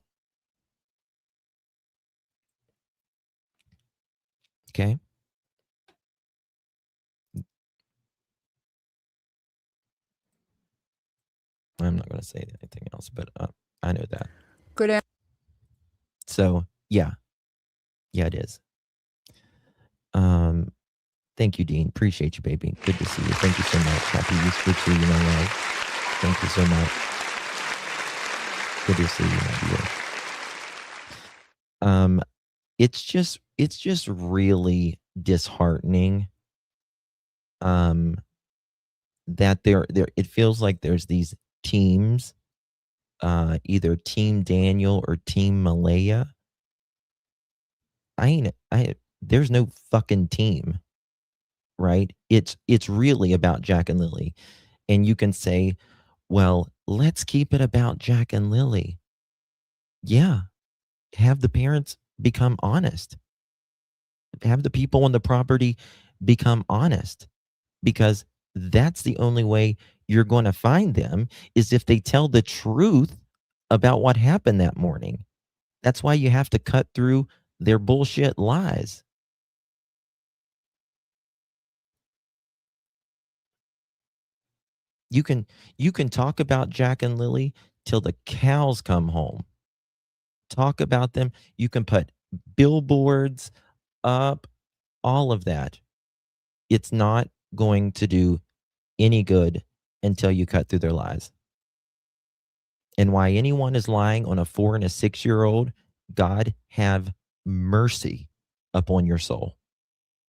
Okay. I'm not going to say anything else, but I know that. Good. So yeah, it is. Thank you, Dean. Appreciate you, baby. Good to see you. Thank you so much. Happy Easter to you, my love. Thank you so much. Good to see you, my dear. It's just really disheartening. That there it feels like there's these teams, either Team Daniel or Team Malaya. There's no fucking team, right? It's really about Jack and Lilly. And you can say, well, let's keep it about Jack and Lilly. Yeah. Have the parents become honest. Have the people on the property become honest, because that's the only way you're going to find them, is if they tell the truth about what happened that morning. That's why you have to cut through their bullshit lies. You can talk about Jack and Lilly till the cows come home. Talk about them. You can put billboards up, all of that. It's not going to do any good until you cut through their lies. And why anyone is lying on a 4 and a 6-year-old, God have mercy upon your soul.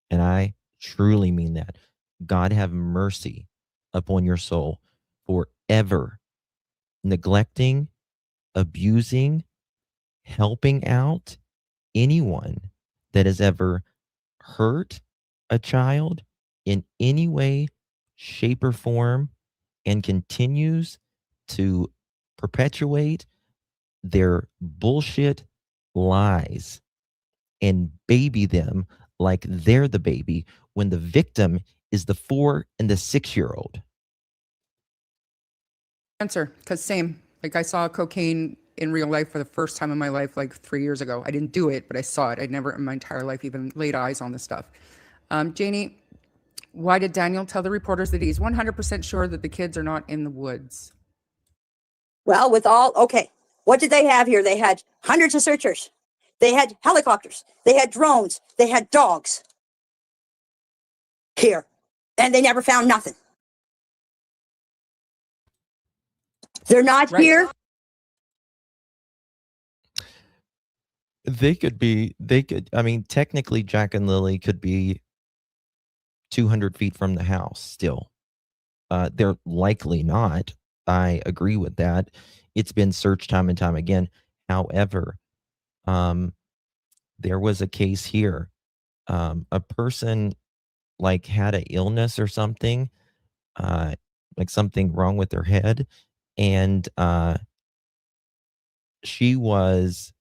And I truly mean that. God have mercy upon your soul for ever neglecting, abusing, helping out anyone that has ever hurt a child in any way, shape, or form, and continues to perpetuate their bullshit lies and baby them like they're the baby when the victim is the 4 and the 6-year-old. Answer, because same. Like, I saw cocaine in real life for the first time in my life like 3 years ago. I didn't do it, but I saw it. I'd never in my entire life even laid eyes on this stuff. Janie, why did Daniel tell the reporters that he's 100% sure that the kids are not in the woods? Well, okay. What did they have here? They had hundreds of searchers. They had helicopters. They had drones. They had dogs here. And they never found nothing. They're not here. They could, I mean, technically Jack and Lilly could be 200 feet from the house still. They're likely not. I agree with that. It's been searched time and time again. However, there was a case here. A person like had an illness or something, like something wrong with their head. And she was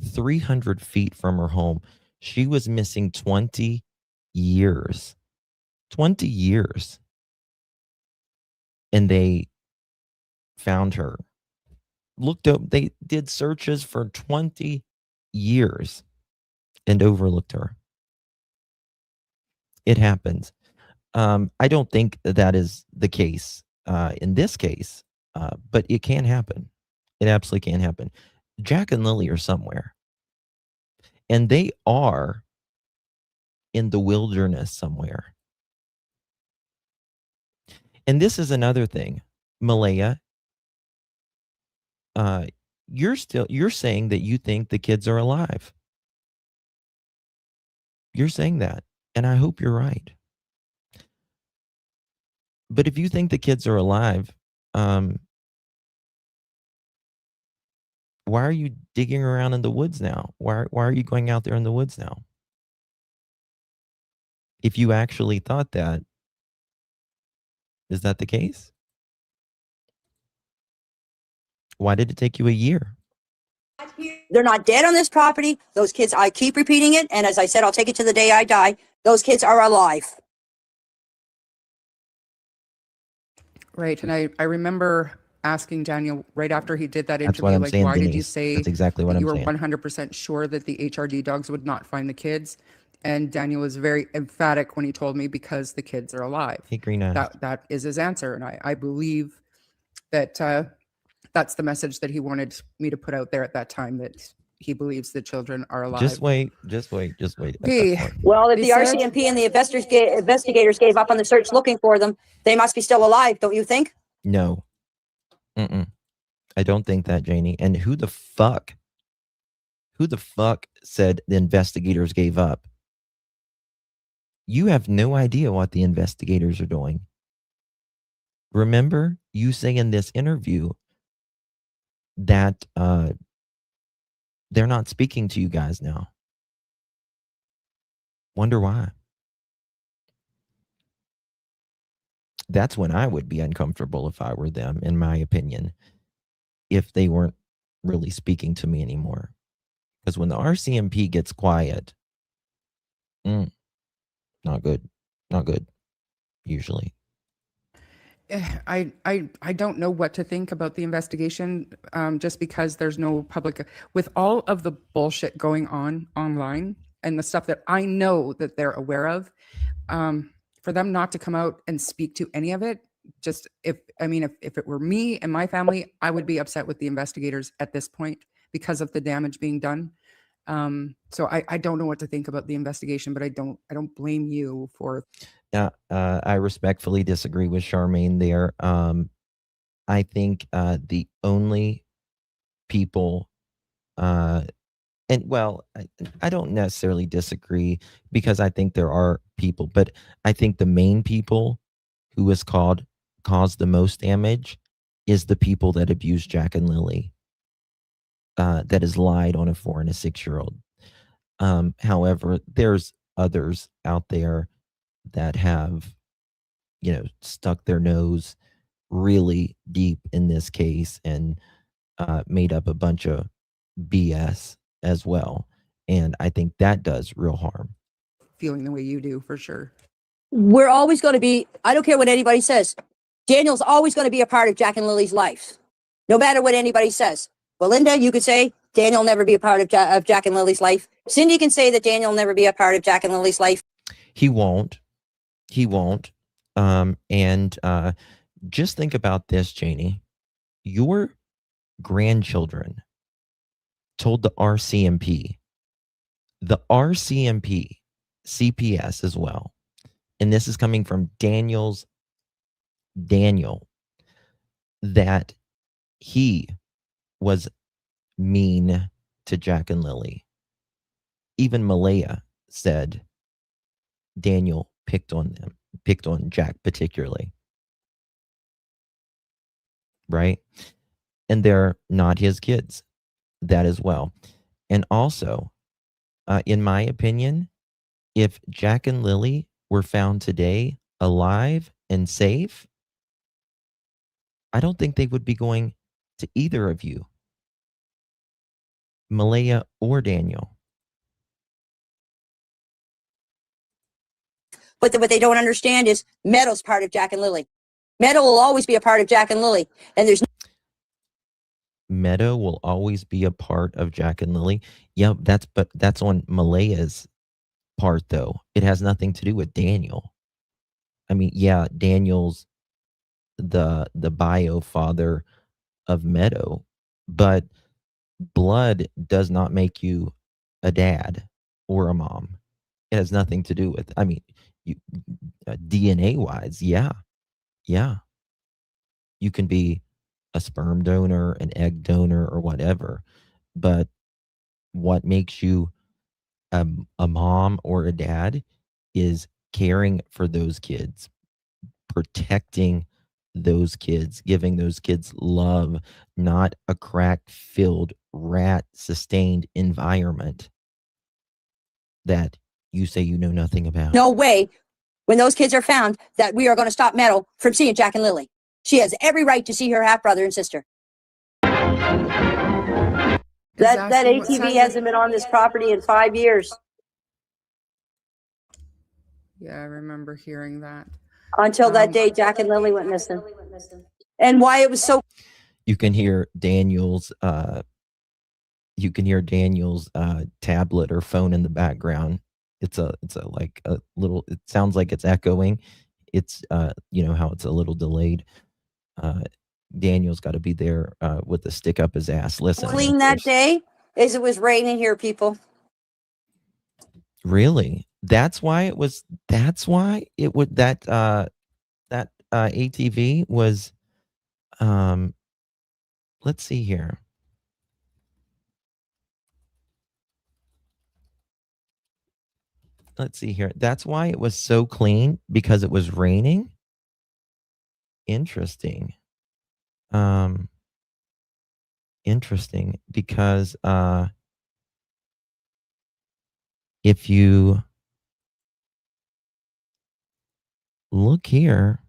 300 feet from her home. She was missing 20 years. 20 years. And they found her. Looked up, they did searches for 20 years and overlooked her. It happens. I don't think that is the case in this case, but it can happen. It absolutely can happen. Jack and Lilly are somewhere. And they are in the wilderness somewhere. And this is another thing, Malaya. You're saying that you think the kids are alive. You're saying that, and I hope you're right. But if you think the kids are alive, why are you digging around in the woods now? Why are you going out there in the woods now? If you actually thought that, is that the case? Why did it take you a year? They're not dead on this property. Those kids, I keep repeating it. And as I said, I'll take it to the day I die. Those kids are alive. Right. And I remember asking Daniel right after he did that That's what interview, I'm like, saying, why did you Denise. say That's exactly what that I'm you were saying. 100% sure that the HRD dogs would not find the kids? And Daniel was very emphatic when he told me, because the kids are alive. Hey, green eyes. That is his answer. And I believe that that's the message that he wanted me to put out there at that time, that he believes the children are alive. Just wait at that Okay. point. Well, if They the said- RCMP and the investigators gave up on the search looking for them, they must be still alive, don't you think? No. I don't think that, Janie. And who the fuck said the investigators gave up? You have no idea what the investigators are doing. Remember, you say in this interview that they're not speaking to you guys now. Wonder why. That's when I would be uncomfortable if I were them, in my opinion, if they weren't really speaking to me anymore. Because when the RCMP gets quiet, not good. Not good, usually. I don't know what to think about the investigation, just because there's no public, with all of the bullshit going on online and the stuff that I know that they're aware of, for them not to come out and speak to any of it, just if it were me and my family, I would be upset with the investigators at this point because of the damage being done. So I don't know what to think about the investigation, but I don't blame you for. Yeah, I respectfully disagree with Charmaine there. I think the only people, and well, I don't necessarily disagree, because I think there are people, but I think the main people who has caused the most damage is the people that abused Jack and Lilly, that has lied on a 4 and a 6-year-old. However, there's others out there that have, stuck their nose really deep in this case and made up a bunch of BS as well. And I think that does real harm. Feeling the way you do, for sure. We're always going to be, I don't care what anybody says. Daniel's always going to be a part of Jack and Lily's life, no matter what anybody says. Belinda, you could say Daniel will never be a part of Jack and Lily's life. Cindy can say that Daniel will never be a part of Jack and Lily's life. He won't. And just think about this, Janie. Your grandchildren told the RCMP, CPS as well, and this is coming from Daniel, that he was mean to Jack and Lilly. Even Malaya said Daniel picked on Jack particularly. Right? And they're not his kids. That as well. And also, in my opinion, if Jack and Lilly were found today alive and safe, I don't think they would be going to either of you, Malaya or Daniel. But what they don't understand is Meadow's part of Jack and Lilly. Meadow will always be a part of Jack and Lilly. And there's Meadow will always be a part of Jack and Lilly. Yeah, that's on Malaya's part, though. It has nothing to do with Daniel. I mean, yeah, Daniel's the bio father of Meadow, but blood does not make you a dad or a mom. has nothing to do with, I mean, you, DNA wise, yeah. You can be a sperm donor, an egg donor, or whatever, but what makes you a mom or a dad is caring for those kids, protecting those kids, giving those kids love, not a crack-filled, rat-sustained environment that you say you know nothing about. No way, when those kids are found, that we are going to stop Meadow from seeing Jack and Lily. She has every right to see her half brother and sister. That ATV hasn't been on this property in 5 years. Yeah, I remember hearing that. Until that day Jack and Lily went missing. And why it was so. You can hear Daniel's tablet or phone in the background. It's a like a little, it sounds like it's echoing. It's you know how it's a little delayed. Daniel's got to be there with the stick up his ass. Listen. Clean that day is it was raining here, people. Really? That's why it was, that ATV was, let's see here. Let's see here. That's why it was so clean, because it was raining. Interesting. Interesting, because if you look here,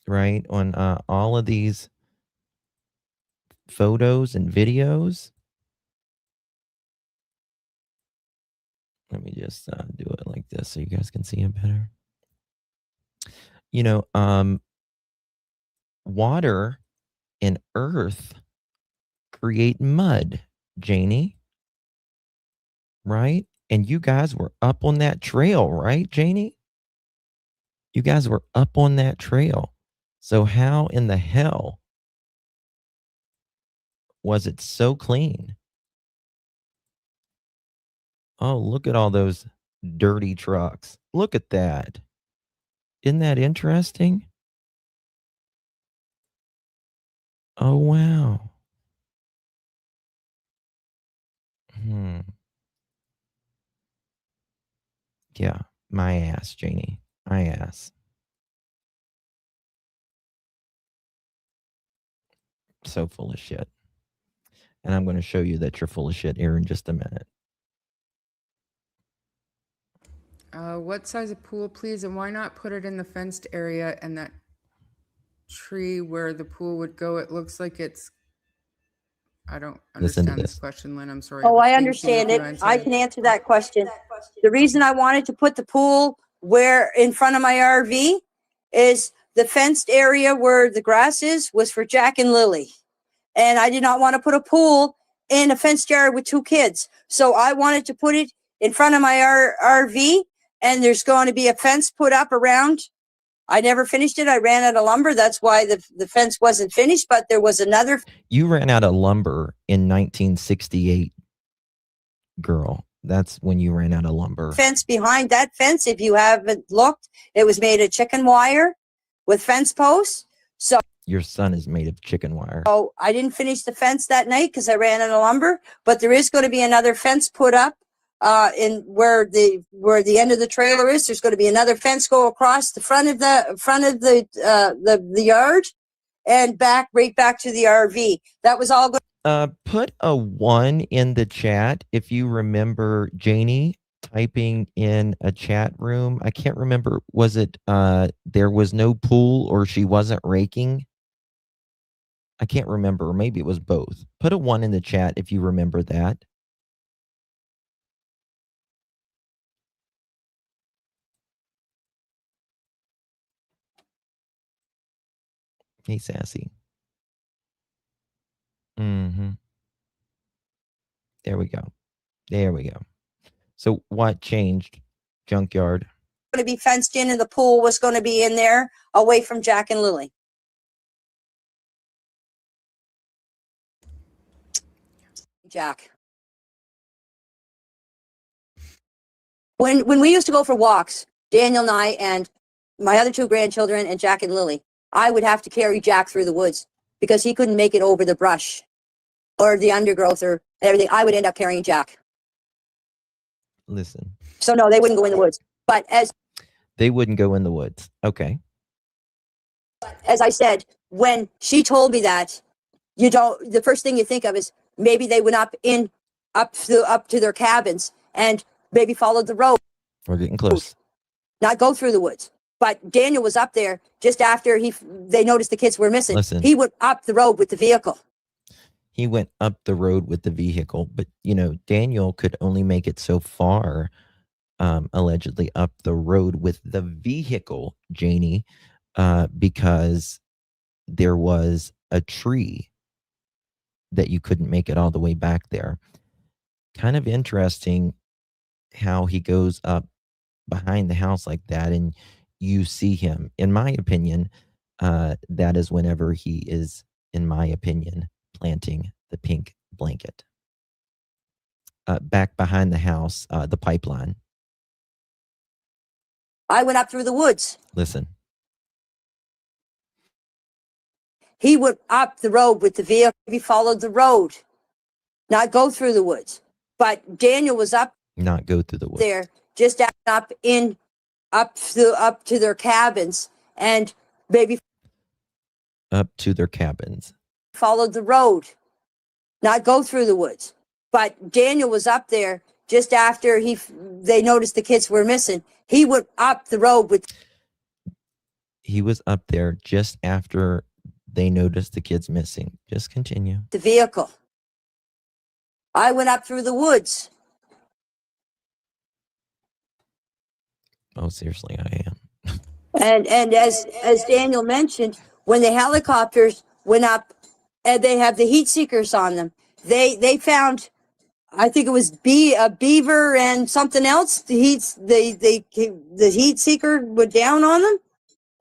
right, on all of these photos and videos, let me just do it like this so you guys can see it better. You know, water and earth create mud, Janie, right? And you guys were up on that trail, right, Janie? You guys were up on that trail. So how in the hell was it so clean? Oh, look at all those dirty trucks. Look at that. Isn't that interesting? Oh, wow. Yeah, my ass, Janie. My ass. So full of shit. And I'm going to show you that you're full of shit here in just a minute. What size of pool, please? And why not put it in the fenced area and that tree where the pool would go? It looks like it's, I don't understand this question, Lynn. I'm sorry. Oh, I understand it. I can answer that question. The reason I wanted to put the pool where in front of my RV is the fenced area where the grass is was for Jack and Lily. And I did not want to put a pool in a fenced yard with 2 kids. So I wanted to put it in front of my RV, and there's going to be a fence put up around. I never finished it. I ran out of lumber. That's why the fence wasn't finished, but there was another. You ran out of lumber in 1968, girl. That's when you ran out of lumber. Fence behind that fence, if you haven't looked, it was made of chicken wire with fence posts. So your son is made of chicken wire. Oh, I didn't finish the fence that night because I ran out of lumber, but there is going to be another fence put up in where the end of the trailer is. There's going to be another fence go across the front of the yard and right back to the RV. That was all good. Put a 1 in the chat if you remember Janie typing in a chat room. I can't remember. Was it there was no pool or she wasn't raking? I can't remember. Or maybe it was both. Put a 1 in the chat if you remember that. Hey, Sassy. There we go. There we go. So what changed, Junkyard? Going to be fenced in, and the pool was going to be in there away from Jack and Lily. Jack. When we used to go for walks, Daniel and I and my other two grandchildren and Jack and Lily, I would have to carry Jack through the woods because he couldn't make it over the brush or the undergrowth or everything. I would end up carrying Jack. Listen. So no, they wouldn't go in the woods. But they wouldn't go in the woods. Okay. As I said, when she told me that, the first thing you think of is maybe they went up to their cabins and maybe followed the road. We're getting close. Not go through the woods. But Daniel was up there just after they noticed the kids were missing. Listen. He went up the road with the vehicle. He went up the road with the vehicle, but Daniel could only make it so far, allegedly up the road with the vehicle, Janie, because there was a tree that you couldn't make it all the way back there. Kind of interesting how he goes up behind the house like that and you see him. In my opinion, that is whenever he is, in my opinion, planting the pink blanket. Back behind the house, the pipeline. I went up through the woods. Listen. He went up the road with the vehicle. He followed the road, not go through the woods. But Daniel was up. Not go through the woods. There, just up to their cabins and maybe up to their cabins. Followed the road, not go through the woods. But Daniel was up there just after they noticed the kids were missing. He went up the road with. He was up there just after they noticed the kids missing. Just continue. The vehicle. I went up through the woods. Oh, seriously, I am. And as Daniel mentioned, when the helicopters went up and they have the heat seekers on them, they found, I think it was a beaver and something else. The heat seeker went down on them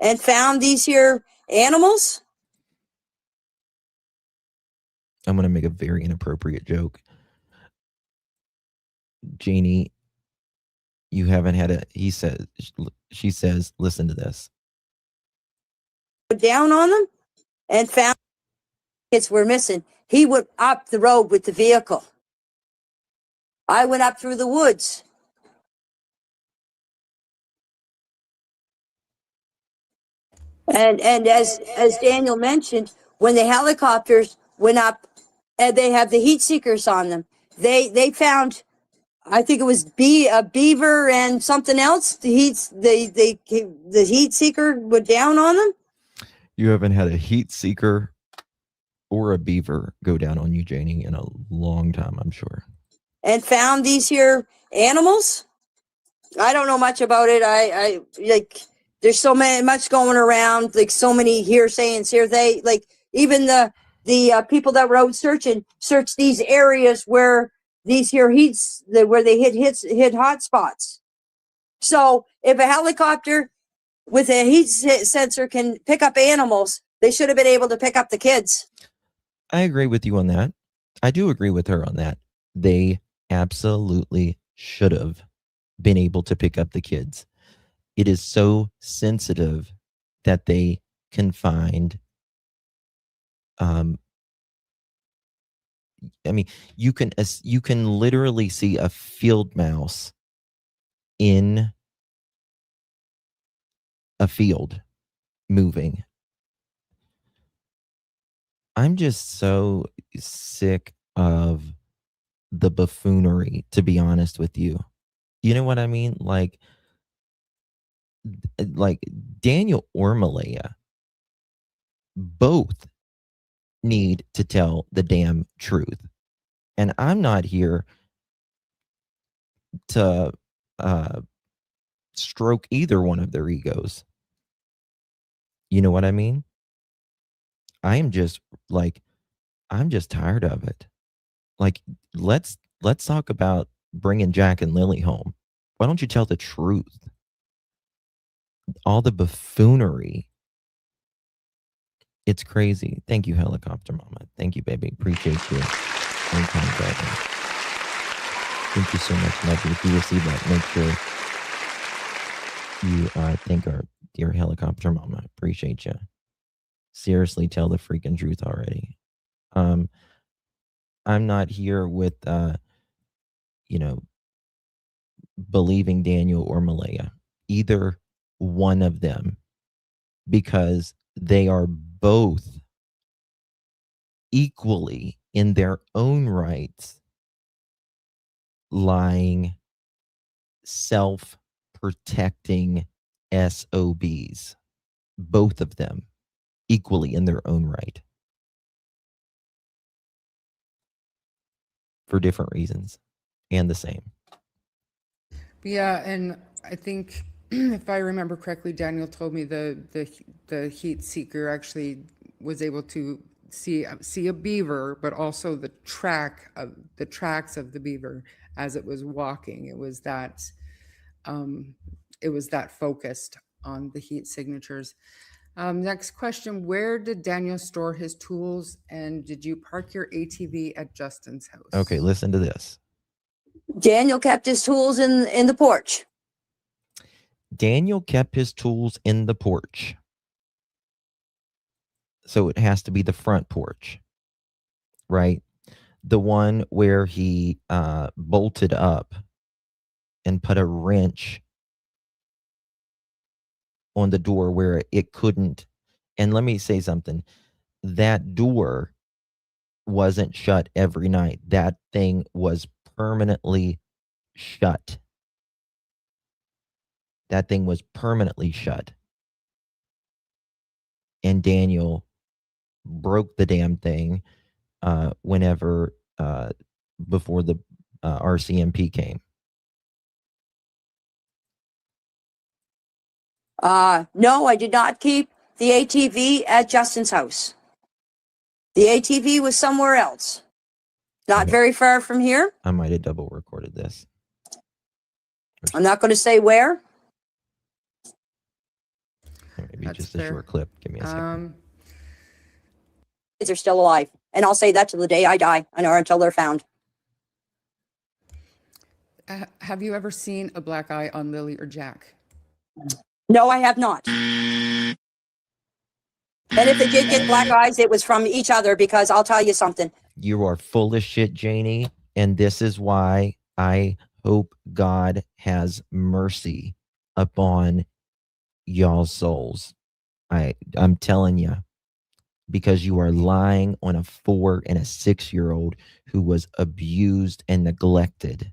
and found these here animals. I'm going to make a very inappropriate joke. Janie, you haven't had she says, listen to this. Down on them and found kids were missing. He went up the road with the vehicle. I went up through the woods. And as Daniel mentioned, when the helicopters went up and they have the heat seekers on them, they found, I think it was a beaver and something else. The heat seeker went down on them. You haven't had a heat seeker or a beaver go down on you, Janie, in a long time, I'm sure. And found these here animals. I don't know much about it. I like, there's so much going around, like so many hearsayings here. They like even the people that were out searched these areas where these here where they hit hot spots. So if a helicopter with a heat sensor can pick up animals, they should have been able to pick up the kids. I agree with you on that. I do agree with her on that. They absolutely should have been able to pick up the kids. It is so sensitive that they can find, I mean, you can literally see a field mouse in a field moving. I'm just so sick of the buffoonery, to be honest with you. You know what I mean? Like Daniel or Malaya both need to tell the damn truth. And I'm not here to stroke either one of their egos. You know what I mean? I'm just tired of it. Like, let's talk about bringing Jack and Lily home. Why don't you tell the truth? All the buffoonery. It's crazy. Thank you, Helicopter Mama. Thank you, baby. Appreciate you. Anytime, baby. Thank you so much, love you. If you receive that, make sure You, I think, are dear helicopter mama. Appreciate you. Seriously, tell the freaking truth already. I'm not here with, you know, believing Daniel or Malaya, either one of them, because they are both equally in their own rights lying, self-protecting SOBs. Both of them equally in their own right. For different reasons and the same. Yeah, and I think if I remember correctly, Daniel told me the heat seeker actually was able to see a beaver, but also the tracks of the beaver as it was walking. It was that focused on the heat signatures. Next question: where did Daniel store his tools, and did you park your ATV at Justin's house? Okay, listen to this. Daniel kept his tools in the porch. Daniel kept his tools in the porch. So it has to be the front porch, right? The one where he bolted up and put a wrench on the door where it couldn't. And let me say something. That door wasn't shut every night. That thing was permanently shut. That thing was permanently shut. And Daniel broke the damn thing whenever before the RCMP came. No, I did not keep the ATV at Justin's house. The ATV was somewhere else, not very far from here. I might have double recorded this. I'm not going to say where. Maybe That's just fair. a short clip. Give me a second. Kids are still alive, and I'll say that to the day I die, or until they're found. Have you ever seen a black eye on Lily or Jack? No, I have not. And if they did get black eyes, it was from each other, because I'll tell you something. You are full of shit, Janie, and this is why I hope God has mercy upon y'all's souls. I'm telling you, because you are lying on a 4 and a 6-year-old who was abused and neglected.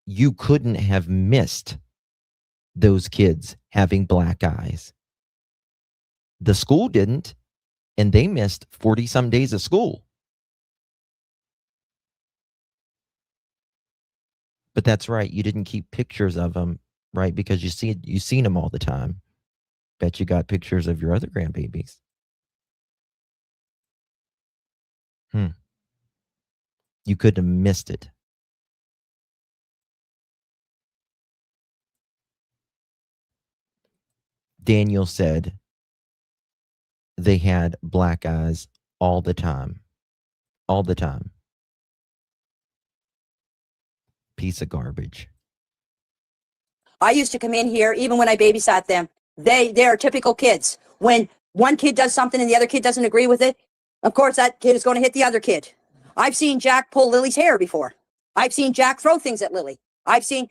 You couldn't have missed those kids having black eyes. The school didn't, and they missed 40 some days of school. But that's right, you didn't keep pictures of them, right? Because you've seen them all the time. Bet you got pictures of your other grandbabies. You couldn't have missed it. Daniel said they had black eyes all the time. All the time. Piece of garbage. I used to come in here, even when I babysat them. They're typical kids. When one kid does something and the other kid doesn't agree with it, of course that kid is going to hit the other kid. I've seen Jack pull Lily's hair before. I've seen Jack throw things at Lily. I've seen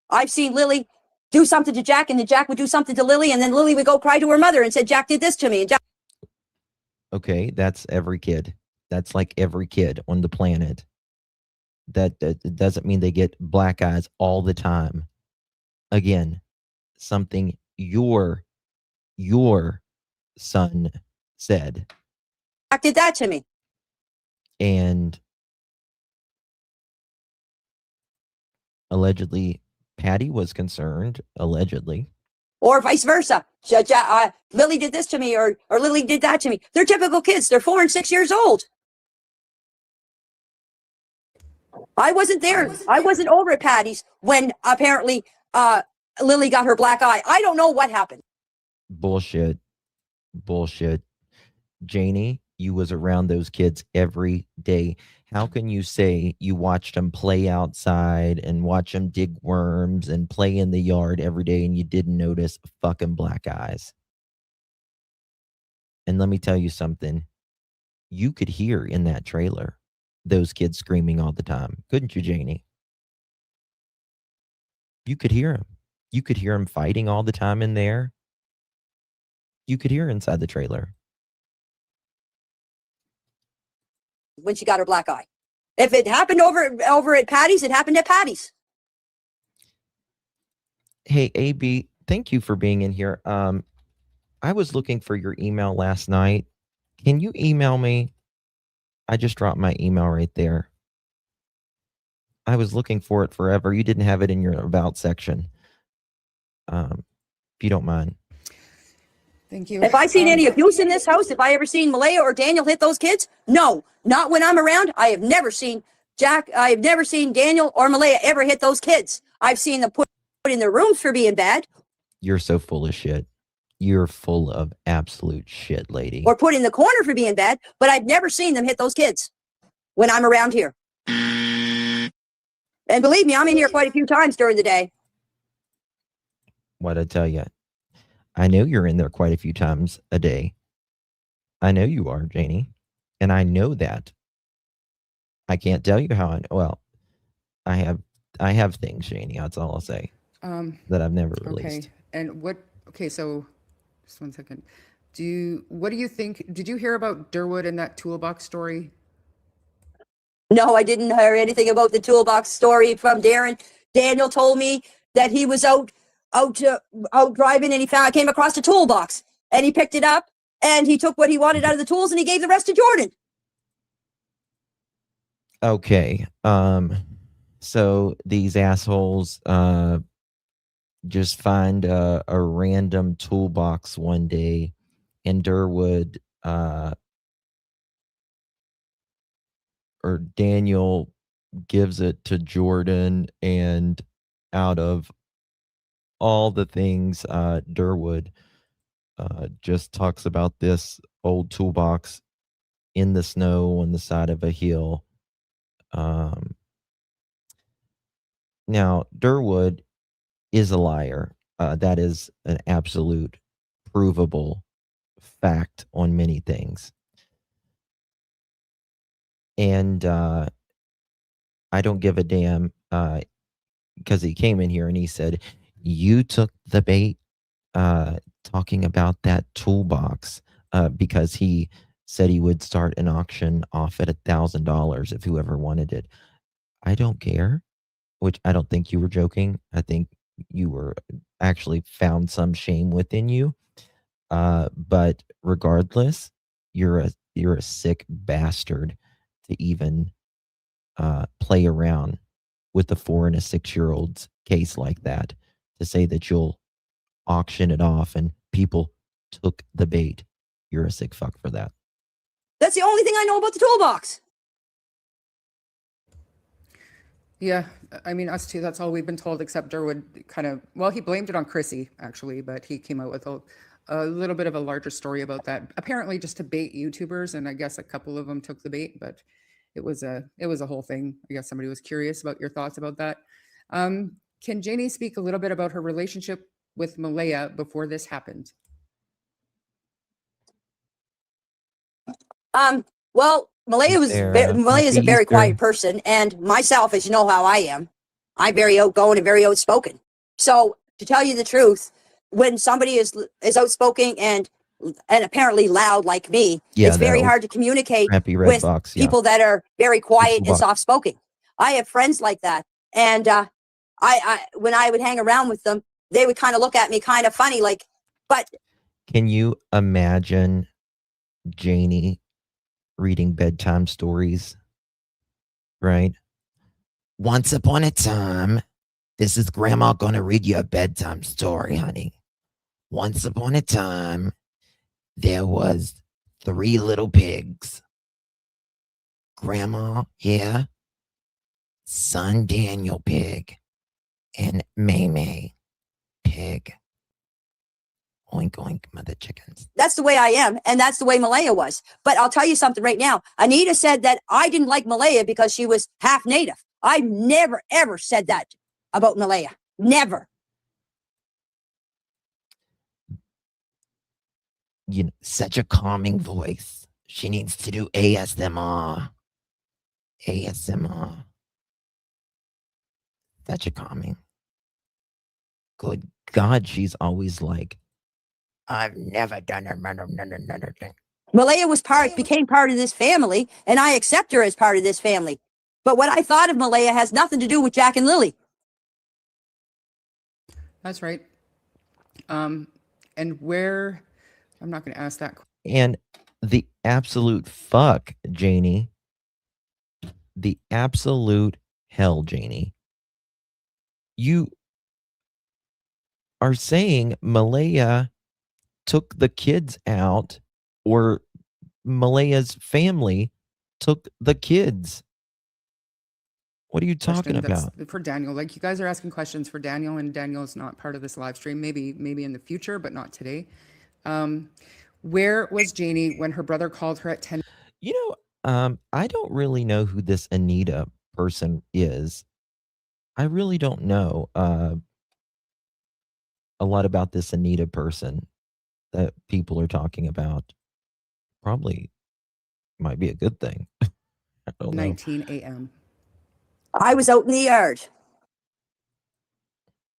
Lily do something to Jack, and then Jack would do something to Lily, and then Lily would go cry to her mother and said, Jack did this to me. And Jack. Okay, that's every kid. That's like every kid on the planet. That doesn't mean they get black eyes all the time. Again, something your son said. Jack did that to me. And allegedly, Patty was concerned, allegedly. Or vice versa. Lily did this to me, or Lily did that to me. They're typical kids. They're 4 and 6 years old. I wasn't there. I wasn't over at Patty's when apparently Lily got her black eye. I don't know what happened. Bullshit. Janie, you was around those kids every day. How can you say you watched them play outside and watch them dig worms and play in the yard every day and you didn't notice fucking black eyes? And let me tell you something. You could hear in that trailer those kids screaming all the time. Couldn't you, Janie? You could hear them. You could hear them fighting all the time in there. You could hear inside the trailer. When she got her black eye. If it happened over at Patty's, it happened at Patty's. Hey, AB, thank you for being in here. I was looking for your email last night. Can you email me? I just dropped my email right there. I was looking for it forever. You didn't have it in your about section. If you don't mind. Thank you. If I seen any abuse in this house, if I ever seen Malaya or Daniel hit those kids, no, not when I'm around. I have never seen Jack. I have never seen Daniel or Malaya ever hit those kids. I've seen them put in their rooms for being bad. You're so full of shit. You're full of absolute shit, lady. Or put in the corner for being bad, but I've never seen them hit those kids when I'm around here. And believe me, I'm in here quite a few times during the day. What I tell you, I know you're in there quite a few times a day. I know you are, Janie, and I know that. I can't tell you how I know. Well, I have things, Janie. That's all I'll say. That I've never released. Okay, and what? Okay, so just one second. What do you think? Did you hear about Durwood and that toolbox story? No, I didn't hear anything about the toolbox story from Darren. Daniel told me that he was out driving and I came across a toolbox and he picked it up and he took what he wanted out of the tools and he gave the rest to Jordan. Okay. So these assholes just find a random toolbox one day in Durwood, or Daniel gives it to Jordan, and out of all the things, Durwood just talks about this old toolbox in the snow on the side of a hill. Now, Durwood is a liar. That is an absolute provable fact on many things. And I don't give a damn, because he came in here and he said, you took the bait talking about that toolbox, because he said he would start an auction off at $1,000 if whoever wanted it. I don't care, which I don't think you were joking. I think you were actually found some shame within you. But regardless, you're a sick bastard to even play around with a 4 and a 6-year-old's case like that, to say that you'll auction it off and people took the bait. You're a sick fuck for that. That's the only thing I know about the toolbox. Yeah, I mean, us too, that's all we've been told, except Durwood he blamed it on Chrissy, actually, but he came out with a little bit of a larger story about that, apparently just to bait YouTubers, and I guess a couple of them took the bait, but it was a whole thing. I guess somebody was curious about your thoughts about that. Can Janie speak a little bit about her relationship with Malaya before this happened? Well, Malaya is a very quiet person, and myself, as you know how I am, I'm very outgoing and very outspoken. So, to tell you the truth, when somebody is outspoken and apparently loud like me, it's very hard to communicate with people that are very quiet and soft-spoken. I have friends like that, and I when I would hang around with them, they would kind of look at me kind of funny, like, but... Can you imagine Janie reading bedtime stories, right? Once upon a time, this is Grandma gonna read you a bedtime story, honey. Once upon a time, there was 3 little pigs. Grandma here, son Daniel Pig, and May May Pig. Oink, oink, mother chickens. That's the way I am, and that's the way Malaya was. But I'll tell you something right now. Anita said that I didn't like Malaya because she was half native. I never, ever said that about Malaya. Never. You know, such a calming voice. She needs to do ASMR. ASMR. Such a calming. Good God, she's always like, I've never done another thing. Malaya became part of this family, and I accept her as part of this family. But what I thought of Malaya has nothing to do with Jack and Lilly. That's right. And where, I'm not going to ask that. And the absolute fuck, Janie. The absolute hell, Janie. You are saying Malaya took the kids out, or Malaya's family took the kids. What are you talking about? For Daniel, like you guys are asking questions for Daniel, and Daniel is not part of this live stream. Maybe in the future, but not today. Where was Janie when her brother called her at 10? You know, I don't really know who this Anita person is. I really don't know a lot about this Anita person that people are talking about. Probably might be a good thing. I don't know. 19 a.m. I was out in the yard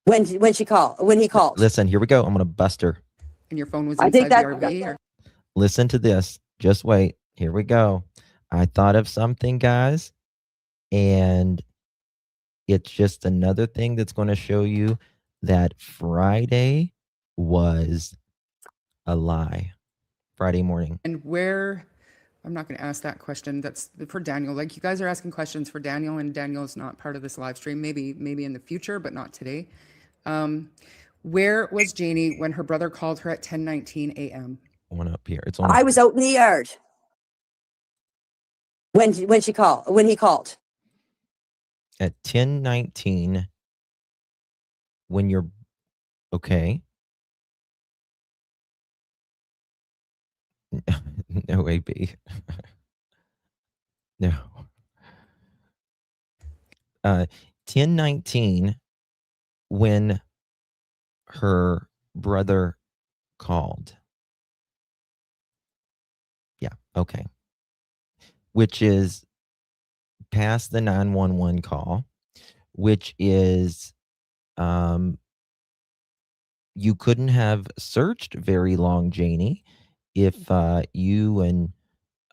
when he called. Listen, here we go. I'm gonna bust her. And your phone was I inside think the that- RV? Or? Listen to this. Just wait. Here we go. I thought of something, guys, and it's just another thing that's going to show you that Friday was a lie. Friday morning. And where, I'm not going to ask that question. That's for Daniel. Like you guys are asking questions for Daniel, and Daniel is not part of this live stream. Maybe in the future, but not today. Where was Janie when her brother called her at 10:19 a.m.? One up here. It's on. I was out in the yard when he called. At 10:19 when you're okay. No, AB. No. 10:19 when her brother called. Yeah, okay. Which is past the 911 call, which is you couldn't have searched very long, Janie, if you and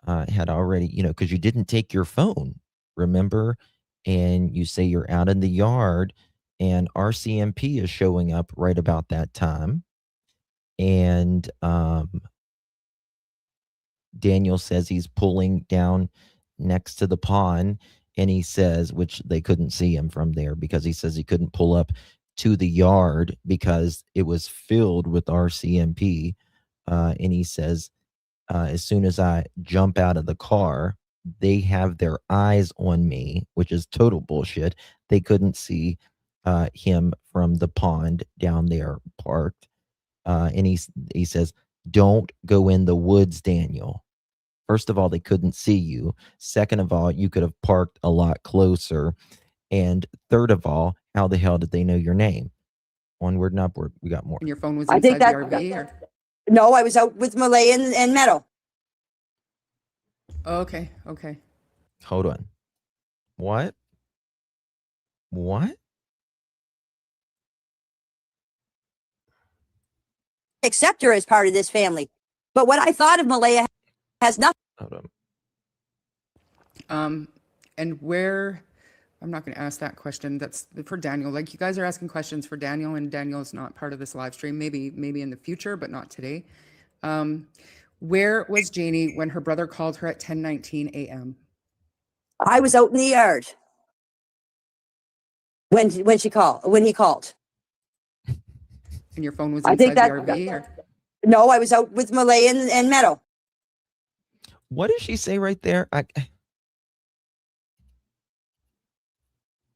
had already, because you didn't take your phone, remember? And you say you're out in the yard, and RCMP is showing up right about that time. And Daniel says he's pulling down next to the pond, and he says, which they couldn't see him from there because he says he couldn't pull up to the yard because it was filled with RCMP. And he says, as soon as I jump out of the car, they have their eyes on me, which is total bullshit. They couldn't see him from the pond down there parked. And he says, don't go in the woods, Daniel. First of all, they couldn't see you. Second of all, you could have parked a lot closer. And third of all, how the hell did they know your name? Onward and upward. We got more. And your phone was I think inside the that- RV? Or? No, I was out with Malaya and Meadow. Oh, okay. Hold on. What? Accept her as part of this family. But what I thought of Malaya has nothing. Hold on. And where, I'm not going to ask that question. That's for Daniel. Like you guys are asking questions for Daniel, and Daniel is not part of this live stream. Maybe in the future, but not today. Where was Janie when her brother called her at 10:19 a.m.? I was out in the yard when he called. And your phone was I inside think the that- RV? Or? No, I was out with Malaya and Meadow. What did she say right there?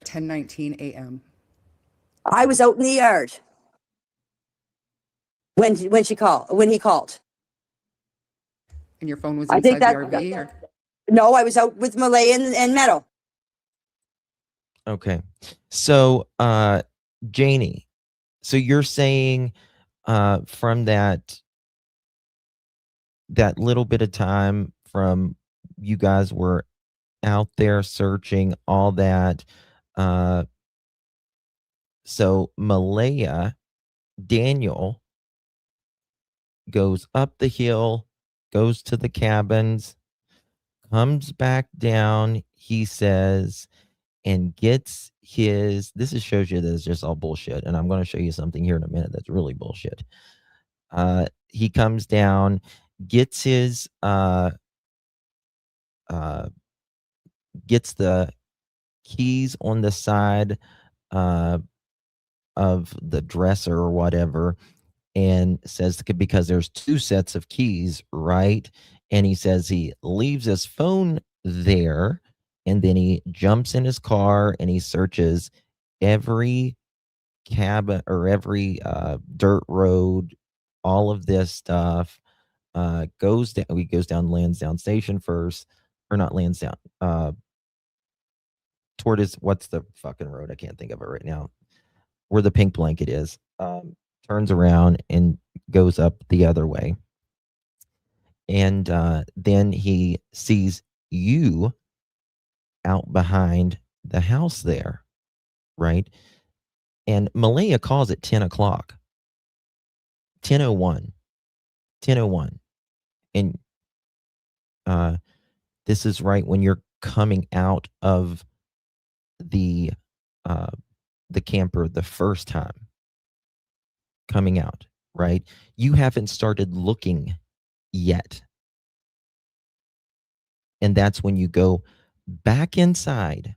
10:19 a.m. I was out in the yard when he called. And your phone was I think inside the that RV? Or? no, I was out with Malaya and Meadow. Okay. So, Janie, so you're saying from that little bit of time from you guys were out there searching all that, so Malaya, Daniel goes up the hill, goes to the cabins, comes back down, he says, and gets his, this is, shows you that it's just all bullshit. And I'm going to show you something here in a minute that's really bullshit. He comes down, gets his, gets the keys on the side of the dresser or whatever, and says, because there's two sets of keys, right? And he says he leaves his phone there, and then he jumps in his car and he searches every cabin or every dirt road, all of this stuff. Goes down. He goes down Lansdowne Station first, or not Lansdowne. Toward his, what's the fucking road? I can't think of it right now. Where the pink blanket is. Turns around and goes up the other way. And then he sees you out behind the house there, right? And Malaya calls at 10 o'clock. 10:01. 10:01. And this is right when you're coming out of the camper the first time. Coming out, right? You haven't started looking yet. And that's when you go back inside,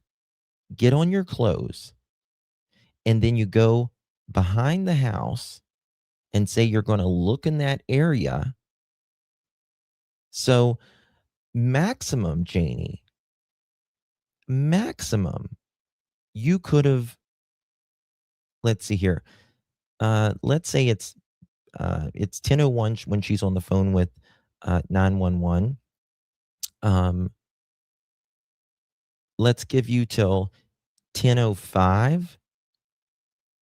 get on your clothes, and then you go behind the house and say you're going to look in that area. So maximum, Janie, maximum, you could have, let's see here. Let's say it's 10:01 when she's on the phone with 911. Let's give you till 10:05,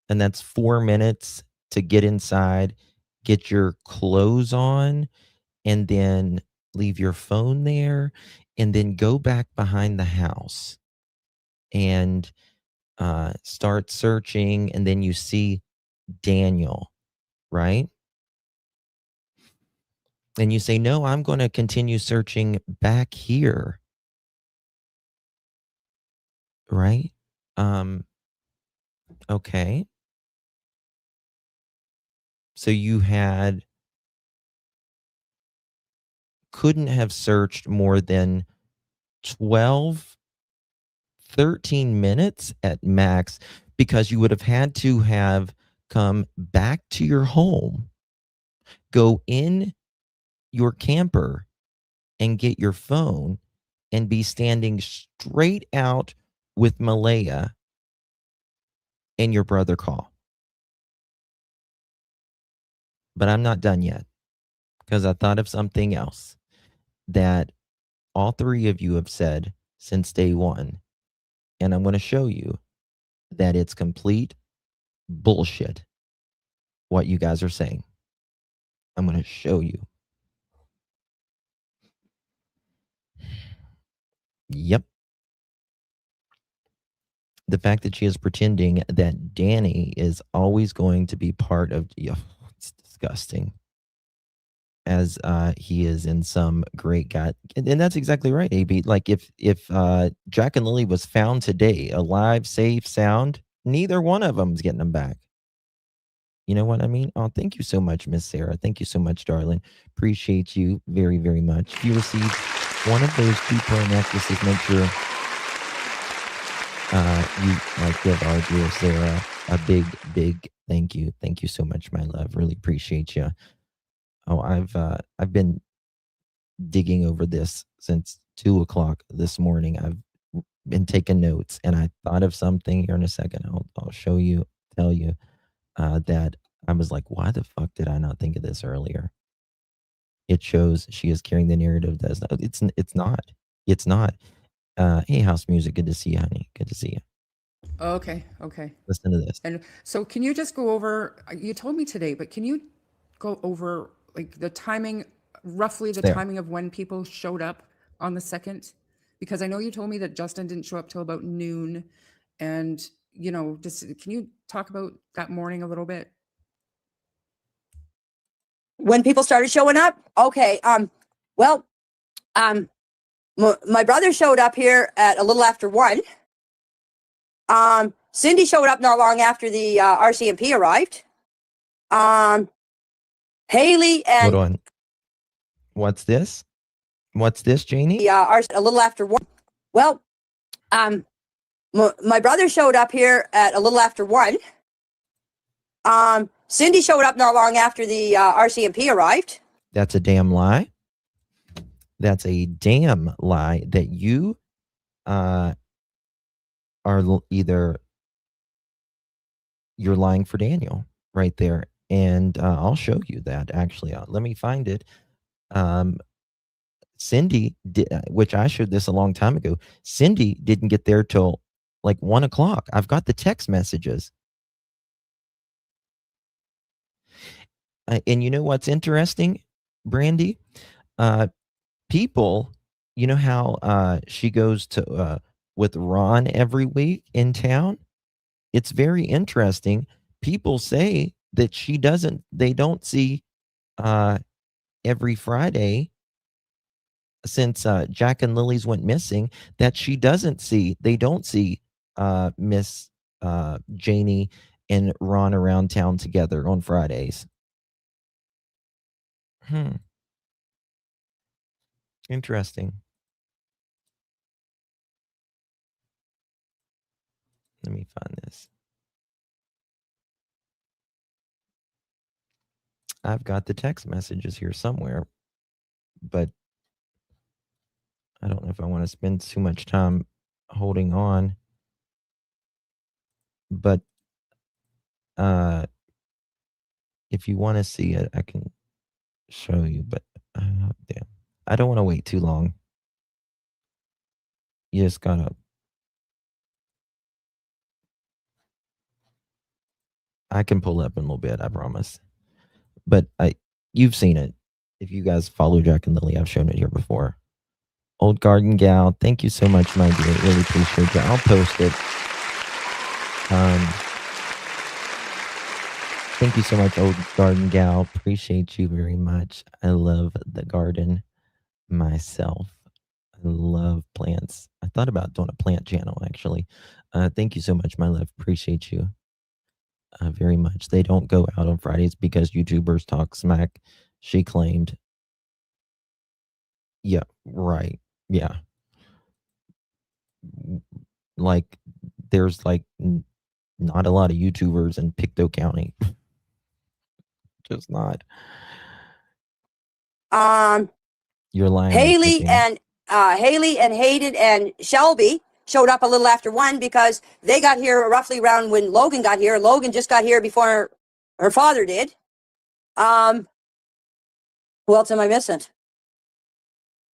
and that's 4 minutes to get inside, get your clothes on, and then leave your phone there, and then go back behind the house and start searching, and then you see Daniel, right? And you say, no, I'm going to continue searching back here, right? Okay. So you couldn't have searched more than 12, 13 minutes at max, because you would have had to have come back to your home, go in your camper and get your phone, and be standing straight out with Malaya, and your brother call. But I'm not done yet, because I thought of something else that all three of you have said since day one. And I'm going to show you that it's complete bullshit what you guys are saying. I'm going to show you. Yep. The fact that she is pretending that Danny is always going to be part of, it's disgusting. As he is in some great guy. And that's exactly right, AB. Like if Jack and Lilly was found today, alive, safe, sound, neither one of them's getting them back. You know what I mean? Oh, thank you so much, Miss Sarah. Thank you so much, darling. Appreciate you very, very much. If you received one of those 2 pearl necklaces, make sure you give our dear Sarah a big, big thank you. Thank you so much, my love. Really appreciate you. Oh, I've been digging over this since 2 o'clock this morning. I've been taking notes, and I thought of something here in a second. I'll show you, tell you that I was like, why the fuck did I not think of this earlier? It shows she is carrying the narrative. That's not, it's not. It's not. Hey, house music. Good to see you, honey. Good to see you. Okay. Okay. Listen to this. And so can you just go over, you told me today, but can you go over like the timing, roughly the There. timing of when people showed up on the 2nd? Because I know you told me that Justin didn't show up till about noon. And, you know, just can you talk about that morning a little bit? When people started showing up, okay. Well, my brother showed up here at a little after 1. Cindy showed up not long after the RCMP arrived. Haley and Hold on. What's this? What's this, Janie? a little after 1. Well, my brother showed up here at a little after 1. Cindy showed up not long after the RCMP arrived. That's a damn lie. That's a damn lie that you are either you're lying for Daniel right there. And I'll show you that actually. Let me find it. Cindy, which I showed this a long time ago. Cindy didn't get there till like 1 o'clock. I've got the text messages. And you know what's interesting, Brandy? People, you know how she goes to with Ron every week in town? It's very interesting. People say that they don't see every Friday since Jack and Lily's went missing, that they don't see Miss Janie and Ron around town together on Fridays. Interesting. Let me find this. I've got the text messages here somewhere, but I don't know if I want to spend too much time holding on. But if you want to see it, I can show you, but damn, I don't want to wait too long. You just gotta. I can pull up in a little bit, I promise. But you've seen it. If you guys follow Jack and Lily, I've shown it here before. Old Garden Gal, thank you so much, my dear. Really appreciate you. I'll post it. Thank you so much, Old Garden Gal. Appreciate you very much. I love the garden myself. I love plants. I thought about doing a plant channel, actually. Thank you so much, my love. Appreciate you very much. They don't go out on Fridays because YouTubers talk smack, she claimed. Yeah, right. Yeah. Like, there's like not a lot of YouTubers in Pictou County. Just not. You're lying. Haley and Hayden and Shelby showed up a little after 1 because they got here roughly around when Logan got here. Logan just got here before her father did. Who else am I missing?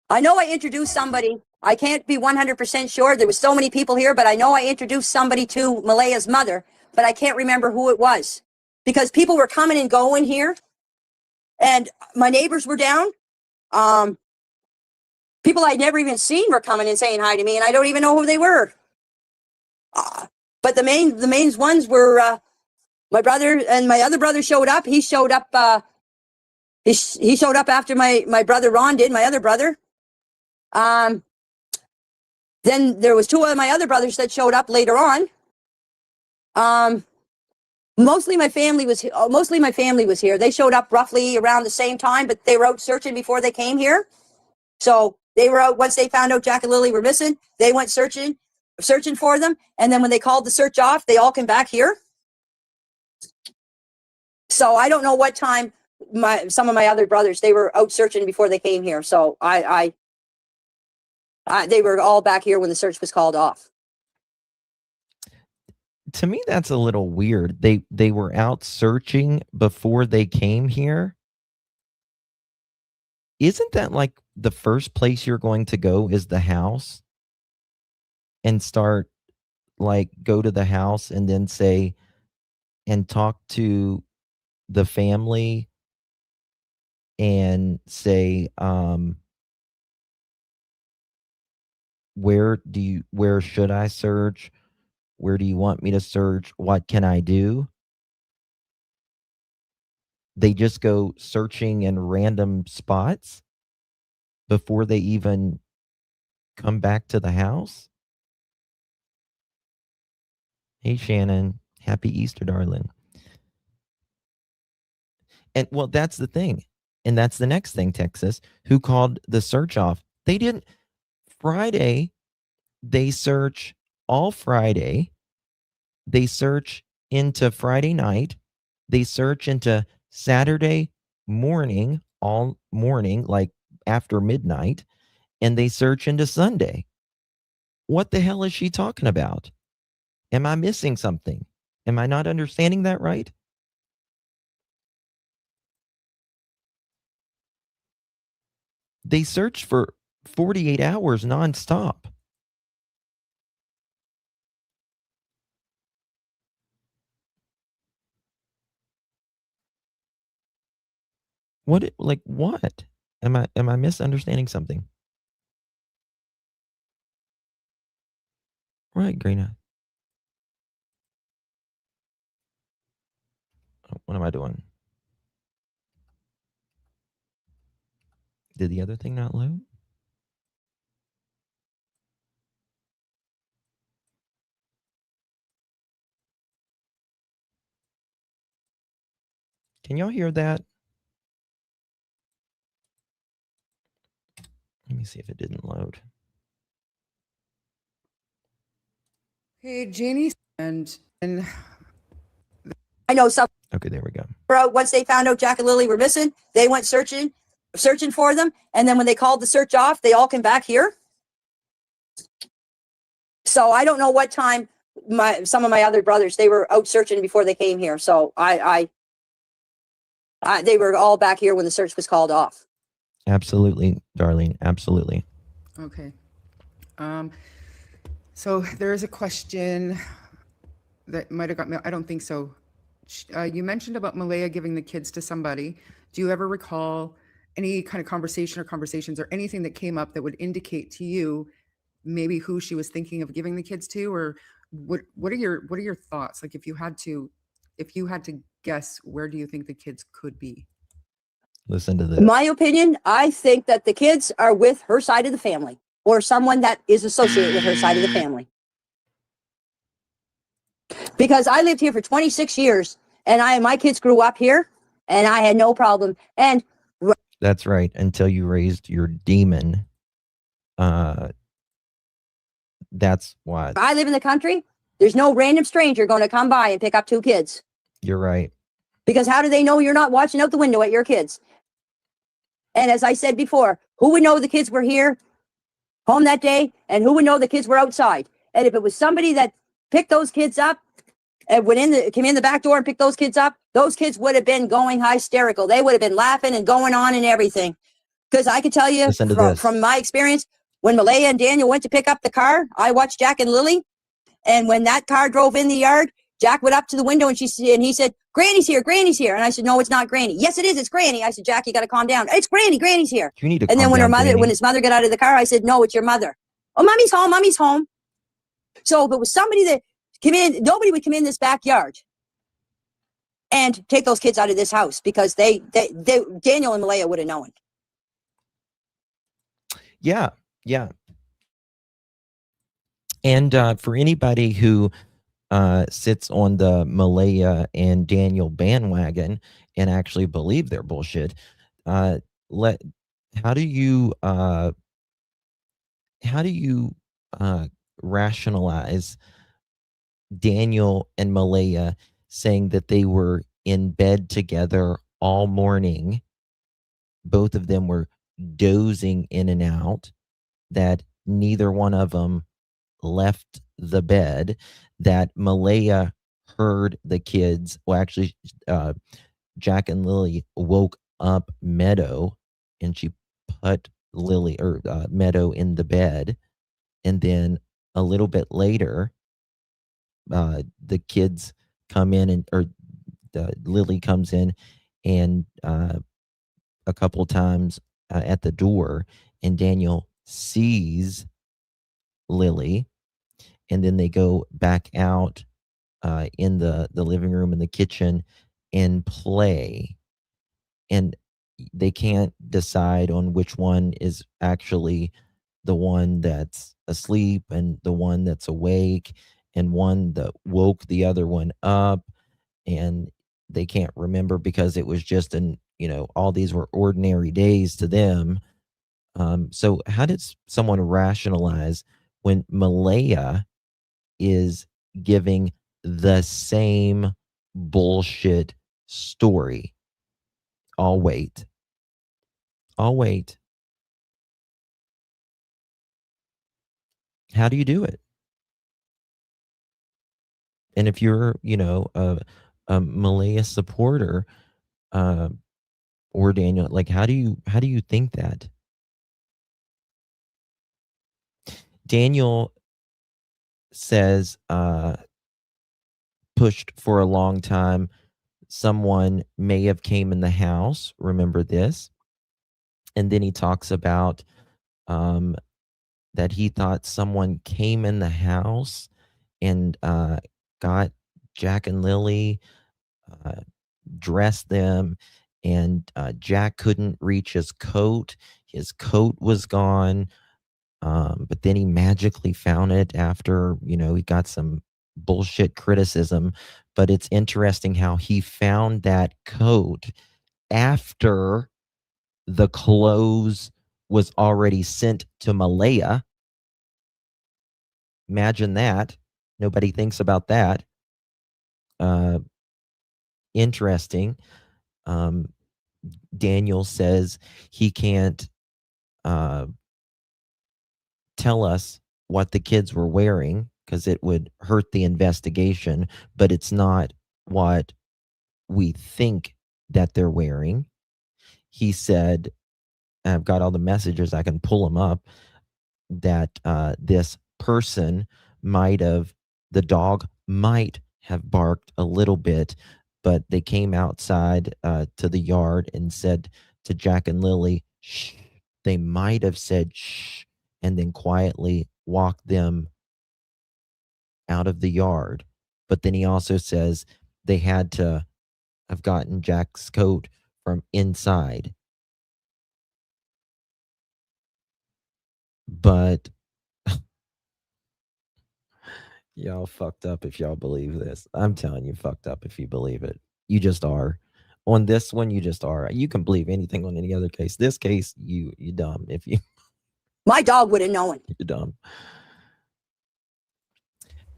I know I introduced somebody. I can't be 100% sure. There was so many people here, but I know I introduced somebody to Maleha's mother, but I can't remember who it was because people were coming and going here, and my neighbors were down. People I'd never even seen were coming and saying hi to me, and I don't even know who they were. But the main ones were my brother, and my other brother showed up. He showed up. He showed up after my brother Ron did. My other brother. Then there was 2 of my other brothers that showed up later on. Mostly my family was here. They showed up roughly around the same time, but they were out searching before they came here. So they were out once they found out Jack and Lily were missing. They went searching for them, and then when they called the search off, they all came back here. So I don't know what time some of my other brothers, they were out searching before they came here. So they were all back here when the search was called off. To me, that's a little weird. They were out searching before they came here. Isn't that like the first place you're going to go is the house? And start, like, go to the house and then say and talk to the family and say, where should I search? Where do you want me to search? What can I do? They just go searching in random spots before they even come back to the house. Hey, Shannon. Happy Easter, darling. And well, that's the thing. And that's the next thing, Texas, who called the search off. They didn't. Friday, they search all Friday. They search into Friday night. They search into Saturday morning, all morning, like after midnight. And they search into Sunday. What the hell is she talking about? Am I missing something? Am I not understanding that right? They searched for 48 hours nonstop. What? Am I misunderstanding something? Right, Greener. What am I doing? Did the other thing not load? Can y'all hear that? Let me see if it didn't load. Hey, Janie, and I know some Okay, there we go. once they found out Jack and Lily were missing, they went searching for them. And then when they called the search off, they all came back here. So I don't know what time some of my other brothers, they were out searching before they came here. So they were all back here when the search was called off. Absolutely, Darlene. Absolutely. okay. So there is a question that might have got me. I don't think so. You mentioned about Malaya giving the kids to somebody. Do you ever recall any kind of conversation or conversations or anything that came up that would indicate to you maybe who she was thinking of giving the kids to, or what are your thoughts? Like if you had to guess, where do you think the kids could be? Listen to this. In my opinion, I think that the kids are with her side of the family or someone that is associated with her side of the family. Because I lived here for 26 years and my kids grew up here and I had no problem. And that's right. Until you raised your demon. That's why. I live in the country. There's no random stranger going to come by and pick up two kids. You're right. Because how do they know you're not watching out the window at your kids? And as I said before, who would know the kids were here home that day? And who would know the kids were outside? And if it was somebody that picked those kids up and came in the back door and picked those kids up, those kids would have been going hysterical. They would have been laughing and going on and everything. Because I can tell you from my experience, when Malaya and Daniel went to pick up the car, I watched Jack and Lily. And when that car drove in the yard, Jack went up to the window and he said, Granny's here, Granny's here. And I said, no, it's not Granny. Yes, it is, it's Granny. I said, Jack, you got to calm down. It's Granny, Granny's here. You need to and then when his mother got out of the car, I said, no, it's your mother. Oh, Mommy's home, Mommy's home. So if it was somebody that came in, nobody would come in this backyard and take those kids out of this house because Daniel and Malaya would have known. Yeah. And for anybody who sits on the Malaya and Daniel bandwagon and actually believe their bullshit, how do you rationalize Daniel and Malaya saying that they were in bed together all morning? Both of them were dozing in and out, that neither one of them left the bed, that Malaya heard the kids. Well, actually, Jack and Lilly woke up Meadow, and she put Lily or Meadow in the bed, and then a little bit later, the kids come in, and or Lily comes in, and a couple times at the door, and Daniel sees Lily, and then they go back out in the living room and the kitchen and play, and they can't decide on which one is actually the one that's asleep and the one that's awake, and one that woke the other one up, and they can't remember because it was just all these were ordinary days to them. So how does someone rationalize when Malaya is giving the same bullshit story? I'll wait. I'll wait. How do you do it? And if you're, a Malaya supporter, uh, or Daniel, like, how do you think that? Daniel says, pushed for a long time. Someone may have came in the house. Remember this? And then he talks about that he thought someone came in the house and got Jack and Lily, dressed them, and Jack couldn't reach his coat. His coat was gone. But then he magically found it after, he got some bullshit criticism. But it's interesting how he found that coat after the clothes was already sent to Malaya. Imagine that. Nobody thinks about that. Interesting. Daniel says he can't tell us what the kids were wearing because it would hurt the investigation, but it's not what we think that they're wearing. He said, I've got all the messages, I can pull them up, that this person the dog might have barked a little bit, but they came outside to the yard and said to Jack and Lily, shh. They might have said shh, and then quietly walked them out of the yard. But then he also says they had to have gotten Jack's coat from inside. But y'all fucked up if y'all believe this. I'm telling you, fucked up if you believe it. You just are. On this one, you just are. You can believe anything on any other case. This case, you dumb. If you My dog would have known. You're dumb.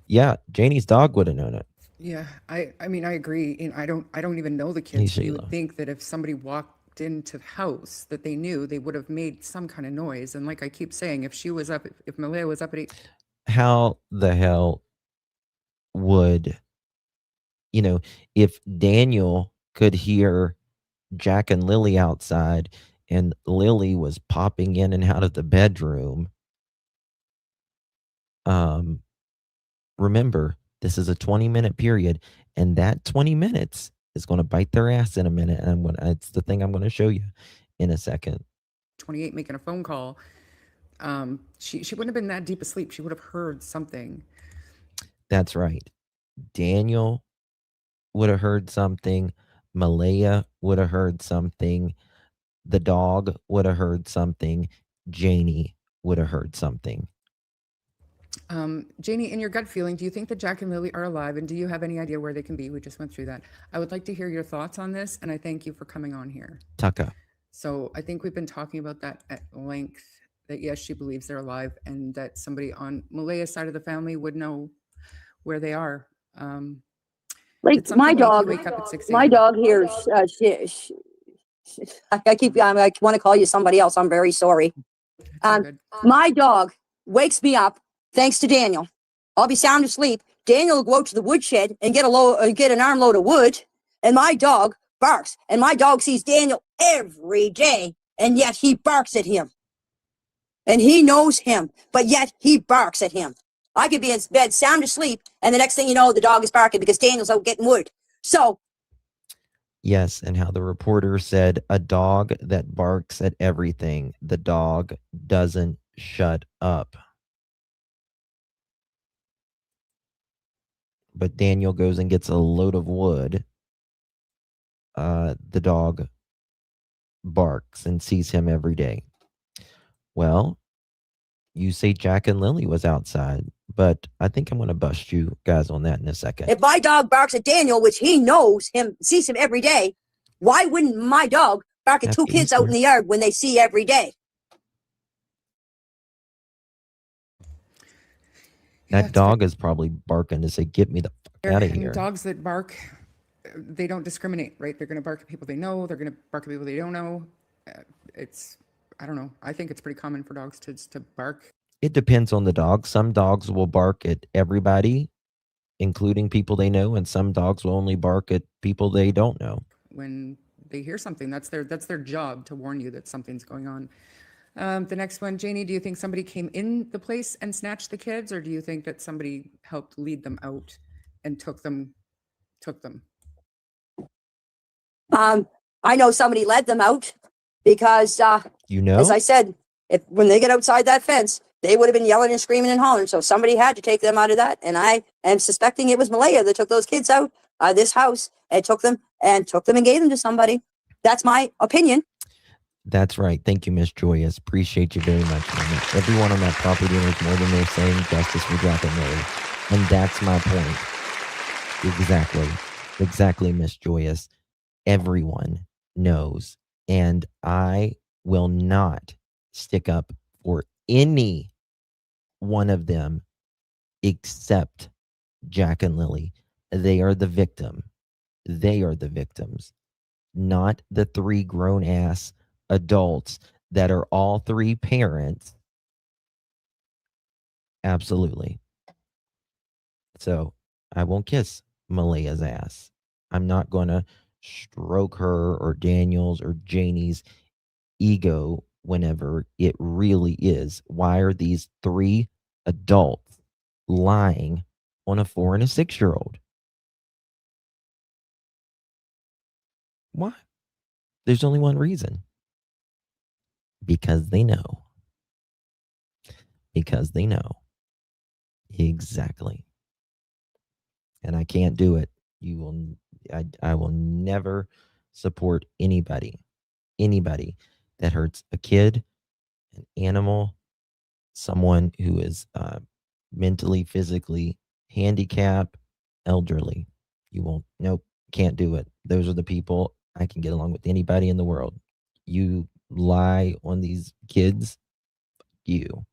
Yeah, Janie's dog would have known it. Yeah, I mean, I agree. And I don't even know the Hey, kids. You Sheila. would think that if somebody walked into the house that they knew, they would have made some kind of noise. And like I keep saying, if she was up, if Malaya was up at 8, How the hell would, if Daniel could hear Jack and Lily outside and Lily was popping in and out of the bedroom, remember, this is a 20-minute period, and that 20 minutes is going to bite their ass in a minute. And it's the thing I'm going to show you in a second. 28 making a phone call, she wouldn't have been that deep asleep. She would have heard something. That's right. Daniel would have heard something. Malaya would have heard something. The dog would have heard something. Janie would have heard something. Janie, in your gut feeling, do you think that Jack and Lily are alive? And do you have any idea where they can be? We just went through that. I would like to hear your thoughts on this. And I thank you for coming on here. Tucka. So I think we've been talking about that at length, that yes, she believes they're alive, and that somebody on Malaya's side of the family would know where they are. Like It's something my like dog, you wake up at 6 my a.m. dog hears, I want to call you somebody else. I'm very sorry. It's all good. My dog wakes me up, thanks to Daniel. I'll be sound asleep. Daniel will go out to the woodshed and get an armload of wood, and my dog barks, and my dog sees Daniel every day, and yet he barks at him. And he knows him, but yet he barks at him. I could be in bed sound asleep, and the next thing you know, the dog is barking because Daniel's out getting wood. So Yes, and how the reporter said, a dog that barks at everything. The dog doesn't shut up. But Daniel goes and gets a load of wood. The dog barks and sees him every day. Well, you say Jack and Lilly was outside, but I think I'm going to bust you guys on that in a second. if my dog barks at Daniel, which he knows him, sees him every day, why wouldn't my dog bark at Happy two kids out in Easter. the yard when they see every day? That dog is probably barking to say, get me the fuck out of And here. dogs that bark, they don't discriminate, right? They're going to bark at people they know. They're going to bark at people they don't know. I don't know. I think it's pretty common for dogs to bark. It depends on the dog. Some dogs will bark at everybody, including people they know, and some dogs will only bark at people they don't know. When they hear something, that's their job to warn you that something's going on. The next one, Janie, do you think somebody came in the place and snatched the kids, or do you think that somebody helped lead them out and took them? I know somebody led them out because, You know? as I said, when they get outside that fence, they would have been yelling and screaming and hollering. So somebody had to take them out of that. And I am suspecting it was Malaya that took those kids out of this house and took them and gave them to somebody. That's my opinion. That's right. Thank you, Miss Joyous. Appreciate you very much. Mama. Everyone on that property knows more than they're saying. Justice for Jack and Lilly. And that's my point. Exactly, Miss Joyous. Everyone knows. And I will not stick up for any one of them except Jack and Lilly. They are the victim. They are the victims, not the three grown-ass adults that are all three parents. Absolutely. So I won't kiss Malaya's ass. I'm not going to stroke her or Daniel's or Janie's ego whenever it really is. Why are these three adults lying on a 4 and a 6-year-old? Why? There's only one reason. Because they know. Because they know. Exactly. And I can't do it. I will never support anybody that hurts a kid, an animal, someone who is mentally, physically handicapped, elderly. You won't. Nope. Can't do it. Those are the people I can get along with anybody in the world. You lie on these kids, you.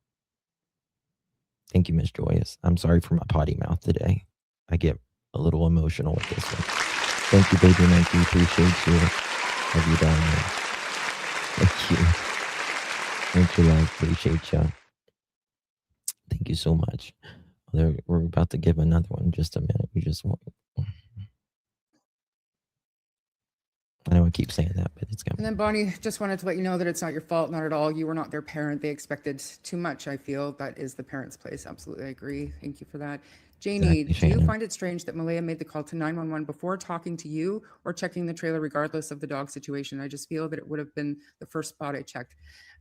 Thank you, Miss Joyous. I'm sorry for my potty mouth today. I get a little emotional with this one. Thank you, baby Nike. Appreciate you. Love you down there. Thank you. Thank you, love. Appreciate you. Thank you so much. We're about to give another one in just a minute. We just want. I know I keep saying that, but it's coming. And then Bonnie, just wanted to let you know that it's not your fault, not at all. You were not their parent. They expected too much, I feel. That is the parent's place. Absolutely, I agree. Thank you for that. Janie, Exactly, do you Shannon. find it strange that Malaya made the call to 911 before talking to you or checking the trailer regardless of the dog situation? I just feel that it would have been the first spot I checked.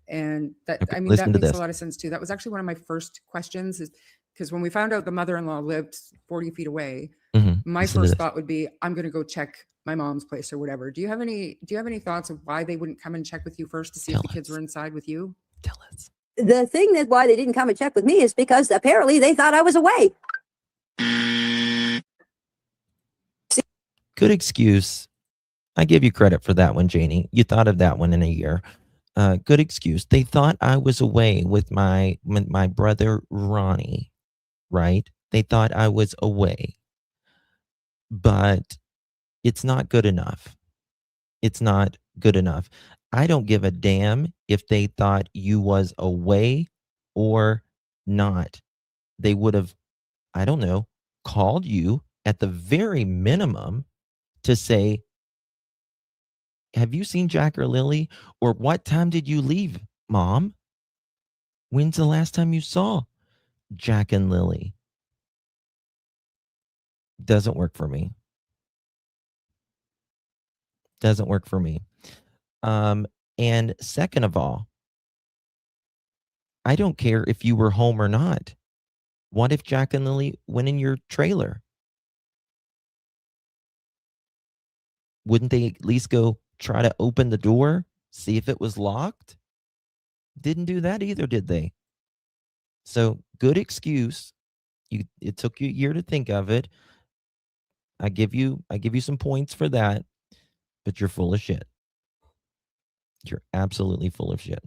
And that, Okay, I mean, listen that to makes this. a lot of sense too. That was actually one of my first questions, is because when we found out the mother-in-law lived 40 feet away, my Listen to first this. thought would be, I'm going to go check my mom's place or whatever. Do you have any thoughts of why they wouldn't come and check with you first to see if the kids were inside with you? Tell us. The thing that why they didn't come and check with me is because apparently they thought I was away. Good excuse. I give you credit for that one, Janie. You thought of that one in a year. Good excuse. They thought I was away with my brother Ronnie, right? They thought I was away. But it's not good enough. It's not good enough. I don't give a damn if they thought you was away or not. They would have, I don't know, called you at the very minimum to say, have you seen Jack or Lily? Or what time did you leave, Mom? When's the last time you saw Jack and Lily? Doesn't work for me. Doesn't work for me. And second of all, I don't care if you were home or not. What if Jack and Lily went in your trailer? Wouldn't they at least go try to open the door, see if it was locked? Didn't do that either, did they? So good excuse. It took you a year to think of it. I give you some points for that, but you're full of shit. You're absolutely full of shit.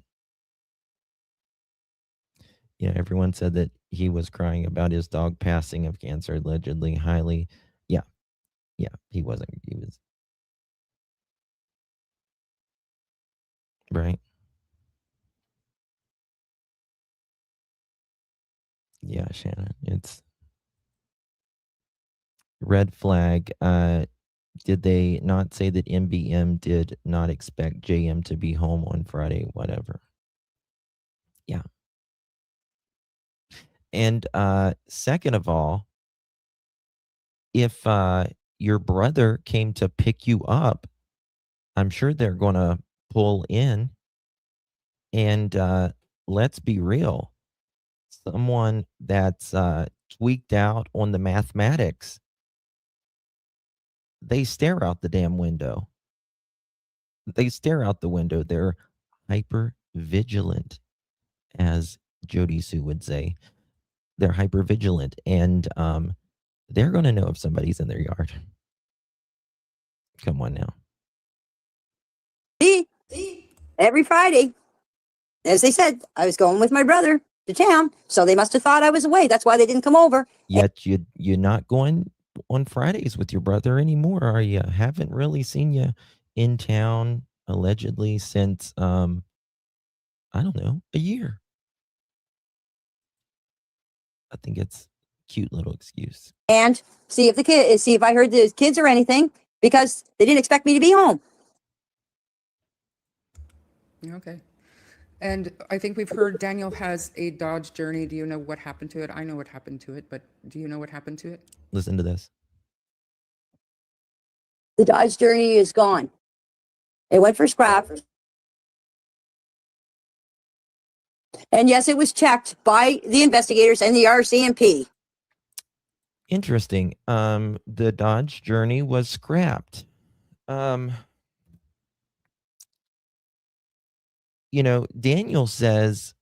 Yeah, everyone said that he was crying about his dog passing of cancer, allegedly, highly. Yeah, he wasn't. He was. Right? Yeah, Shannon. It's red flag. Did they not say that MBM did not expect JM to be home on Friday? Whatever. Yeah. And second of all, if your brother came to pick you up, I'm sure they're going to pull in. And let's be real. Someone that's tweaked out on the mathematics, they stare out the damn window. They stare out the window. They're hyper vigilant, as Jody Sue would say. They're hyper vigilant, and they're going to know if somebody's in their yard. Come on now. Every Friday, as they said, I was going with my brother to town, so they must have thought I was away. That's why they didn't come over. Yet you're not going on Fridays with your brother anymore, are you? Haven't really seen you in town allegedly since I don't know, a year. I think it's a cute little excuse. And see if I heard the kids or anything, because they didn't expect me to be home. Okay. And I think we've heard Daniel has a Dodge Journey. Do you know what happened to it? I know what happened to it, but do you know what happened to it? Listen to this. The Dodge Journey is gone. It went for scrap. And yes, it was checked by the investigators and the RCMP. Interesting. The Dodge Journey was scrapped. Daniel says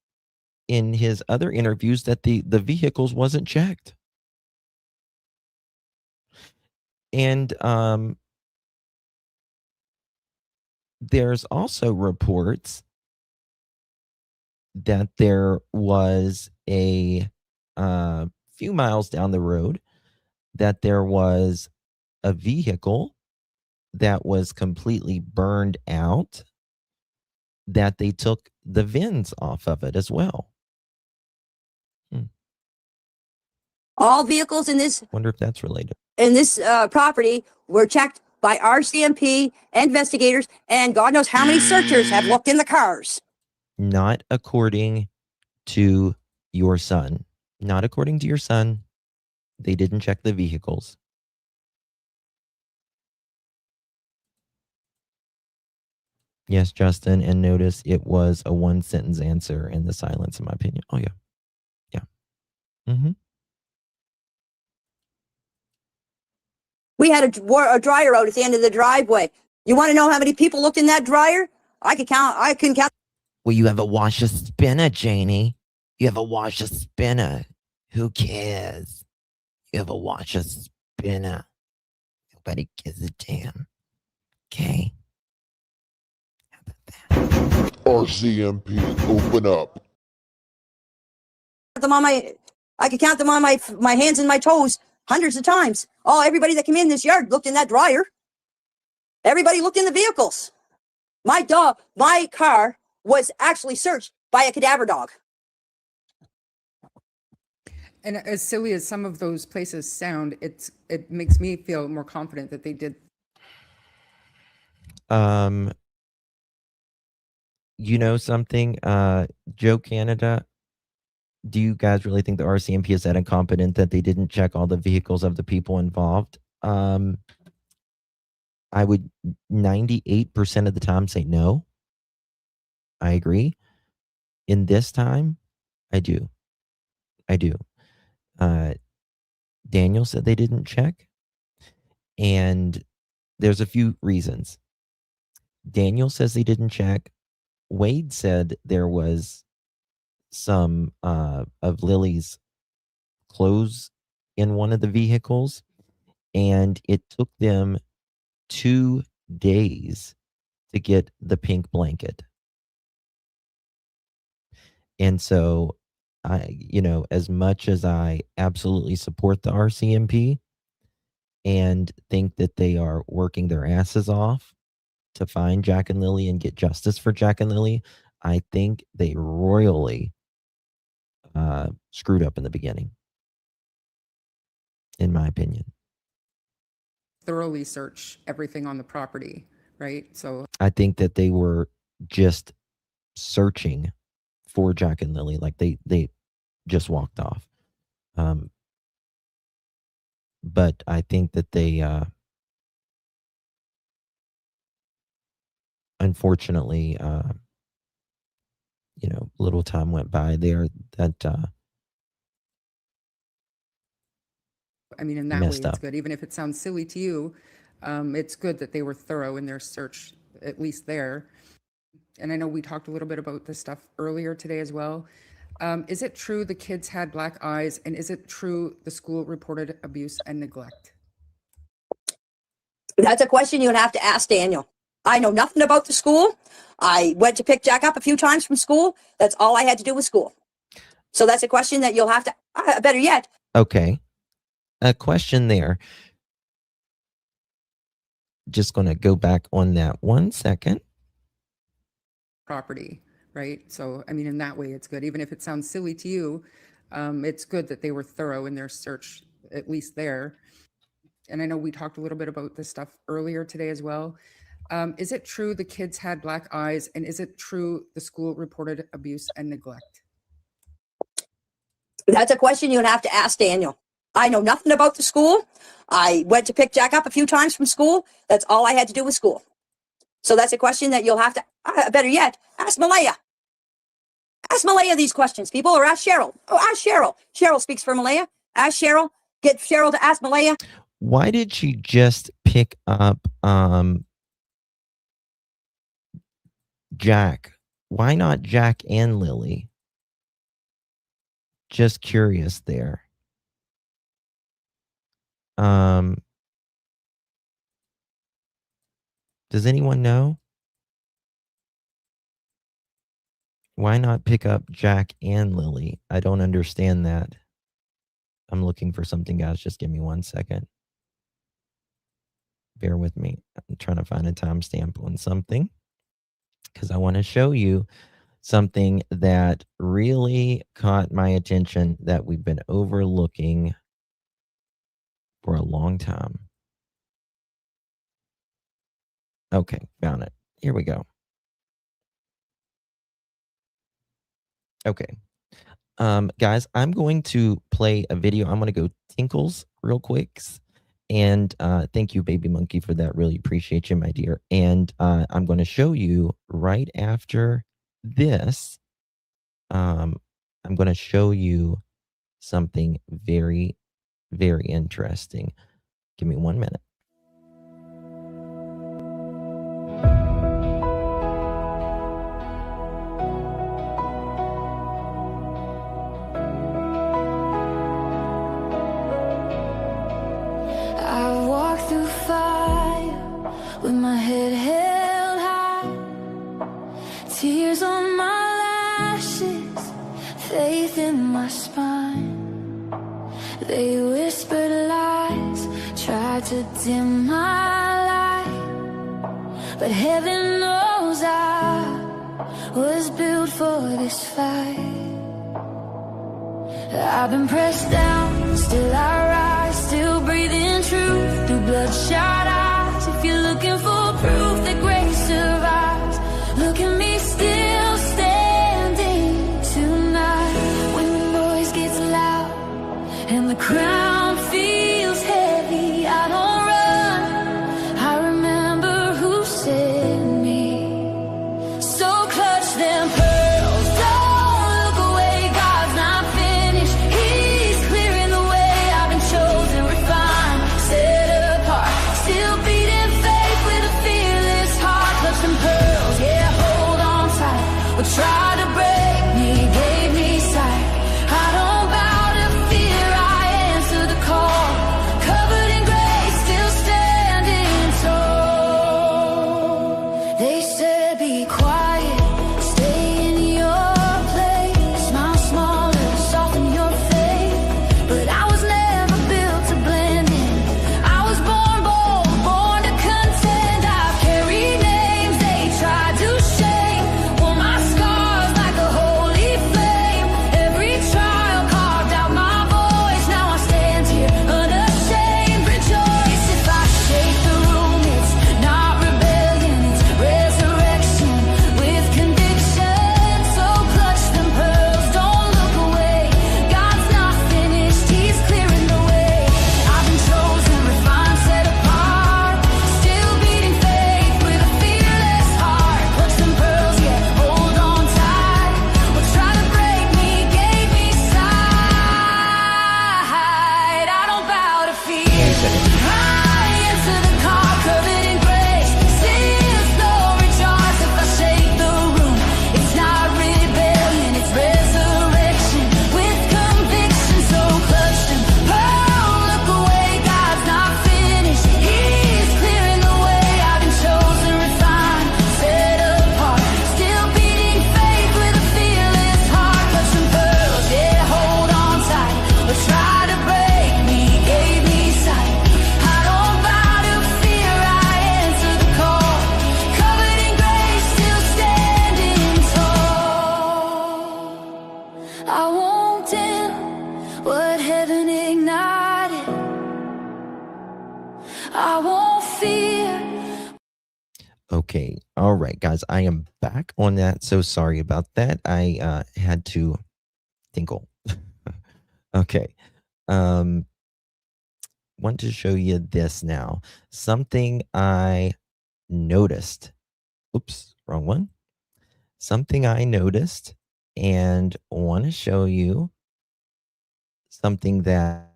in his other interviews that the vehicles wasn't checked. And there's also reports that there was a few miles down the road that there was a vehicle that was completely burned out, that they took the VINs off of it as well. All vehicles in this Wonder if that's related. Property were checked by RCMP investigators, and God knows how many searchers have looked in the cars. Not according to your son. Not according to your son. They didn't check the vehicles. Yes, Justin, and notice it was a one-sentence answer in the silence, in my opinion. Oh, yeah. Yeah. Mm-hmm. We had a dryer out at the end of the driveway. You want to know how many people looked in that dryer? I couldn't count. Well, you have a washer spinner, Janie. You have a washer spinner. Who cares? You have a washer spinner. Nobody gives a damn. Okay? How about that? RCMP, open up. I could count them on my hands and my toes hundreds of times. Oh, everybody that came in this yard looked in that dryer. Everybody looked in the vehicles. My car was actually searched by a cadaver dog. And as silly as some of those places sound, it makes me feel more confident that they did. You know something, Joe Canada, do you guys really think the RCMP is that incompetent that they didn't check all the vehicles of the people involved? I would 98% of the time say no. I agree. In this time, I do. I do. Daniel said they didn't check, and there's a few reasons. Daniel says they didn't check. Wade said there was some of Lily's clothes in one of the vehicles, and it took them 2 days to get the pink blanket. And so, as much as I absolutely support the RCMP and think that they are working their asses off to find Jack and Lilly and get justice for Jack and Lilly, I think they royally screwed up in the beginning, in my opinion. Thoroughly search everything on the property, right? So I think that they were just searching for Jack and Lilly, like they just walked off. But I think that they unfortunately, little time went by there that I mean, in that way, messed it's up. good. Even if it sounds silly to you, it's good that they were thorough in their search, at least there. And I know we talked a little bit about this stuff earlier today as well. Is it true the kids had black eyes? And is it true the school reported abuse and neglect? That's a question you would have to ask Daniel. I know nothing about the school. I went to pick Jack up a few times from school. That's all I had to do with school. So that's a question that you'll have to, better yet. Okay. A question there. Just going to go back on that 1 second. Property, right? So, I mean, in that way, it's good. Even if it sounds silly to you, it's good that they were thorough in their search, at least there. And I know we talked a little bit about this stuff earlier today as well. Is it true the kids had black eyes? And is it true the school reported abuse and neglect? That's a question you would have to ask Daniel. I know nothing about the school. I went to pick Jack up a few times from school. That's all I had to do with school. So that's a question that you'll have to, better yet, ask Malaya. Ask Malaya these questions, people, or ask Cheryl. Oh, ask Cheryl. Cheryl speaks for Malaya. Ask Cheryl. Get Cheryl to ask Malaya. Why did she just pick up Jack? Why not Jack and Lilly? Just curious there. Does anyone know? Why not pick up Jack and Lilly? I don't understand that. I'm looking for something, guys. Just give me 1 second. Bear with me. I'm trying to find a timestamp on something because I want to show you something that really caught my attention that we've been overlooking for a long time. Okay, found it. Here we go. Okay. Guys, I'm going to play a video. I'm going to go tinkles real quick. And thank you, Baby Monkey, for that. Really appreciate you, my dear. And I'm going to show you right after this. I'm going to show you something very, very interesting. Give me 1 minute. I walk through fire with my head held high, tears on my lashes, faith in my spine. They whispered lies, tried to dim my light, but heaven knows I was built for this fight. I've been pressed down, still I rise, still breathing truth through bloodshot eyes. If you're looking for proof that grace survives, look at me still standing tonight. When the noise gets loud and the crown feels heavy, I don't run, I remember who sent me. So clutch them pearls, don't look away, God's not finished, He's clearing the way. I've been chosen, refined, set apart, still beating faith with a fearless heart. Clutch them pearls, yeah, hold on tight. What tried to break me gave me sight. I don't bow to fear, I answer the call. Covered in grace, still standing tall. They said be quiet, stay in your place, smile smaller, soften your faith. But I was never built to blend in. I was born bold, born to contend. I've carried names they tried to shame. Wore my scars like a holy flame. Every trial carved out my voice. Now I stand here unashamed. Rejoice if I shake the room. It's not rebellion, it's resurrection with conviction. So clutch them pearls, don't look away. God's not finished, He's clearing the way. I've been chosen, refined, set apart, still beating faith with a fearless heart. Clutch them pearls, yeah, hold on tight. What tried to break me gave me sight. I don't bow to fear, I answer the call, covered in grace. Still slow, rejoice if I shake the room. It's not rebellion, it's resurrection with conviction. So clutch them pearls, look away, God's not finished, He's clearing the way. I've been chosen, refined, set apart, still beating faith with a fearless heart. Clutch them pearls, yeah, hold on tight. What tried to break me gave me sight. I don't bow to fear, I answer the call. Covered in grace, still standing tall. I won't dim what heaven ignited. I won't fear. Okay. All right, guys. I am back on that. So sorry about that. I had to tinkle. Okay. Want to show you this now. Something I noticed. Oops, wrong one. Something I noticed and want to show you something that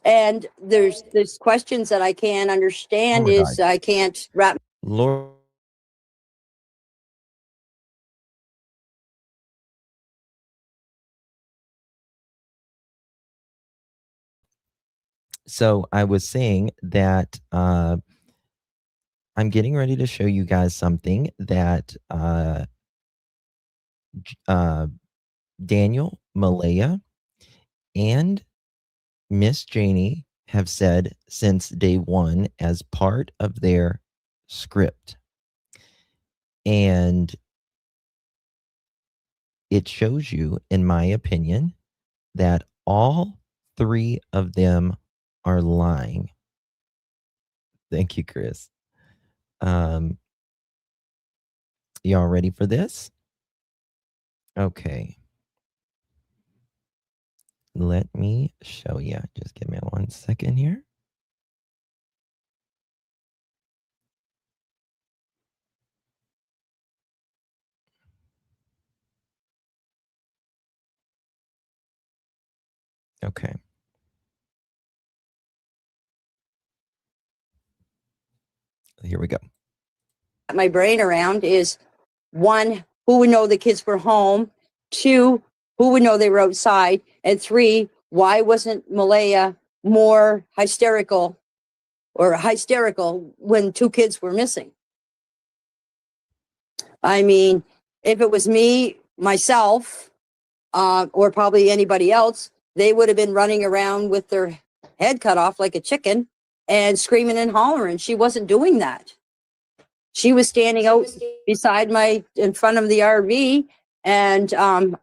And there's questions that I can't understand. my Is God. I can't wrap. Lord. So I was saying that I'm getting ready to show you guys something that Daniel, Malaya, and Miss Janie have said since day one as part of their script. And it shows you, in my opinion, that all three of them are lying. Thank you, Chris. Y'all ready for this? Okay. Let me show you. Just give me 1 second here. Okay. Here we go. My brain around is one, who would know the kids were home? Two, who would know they were outside? And three, why wasn't Malaya more hysterical when two kids were missing? I mean, if it was me, myself, or probably anybody else, they would have been running around with their head cut off like a chicken and screaming and hollering. She wasn't doing that. She was standing out in front of the RV, and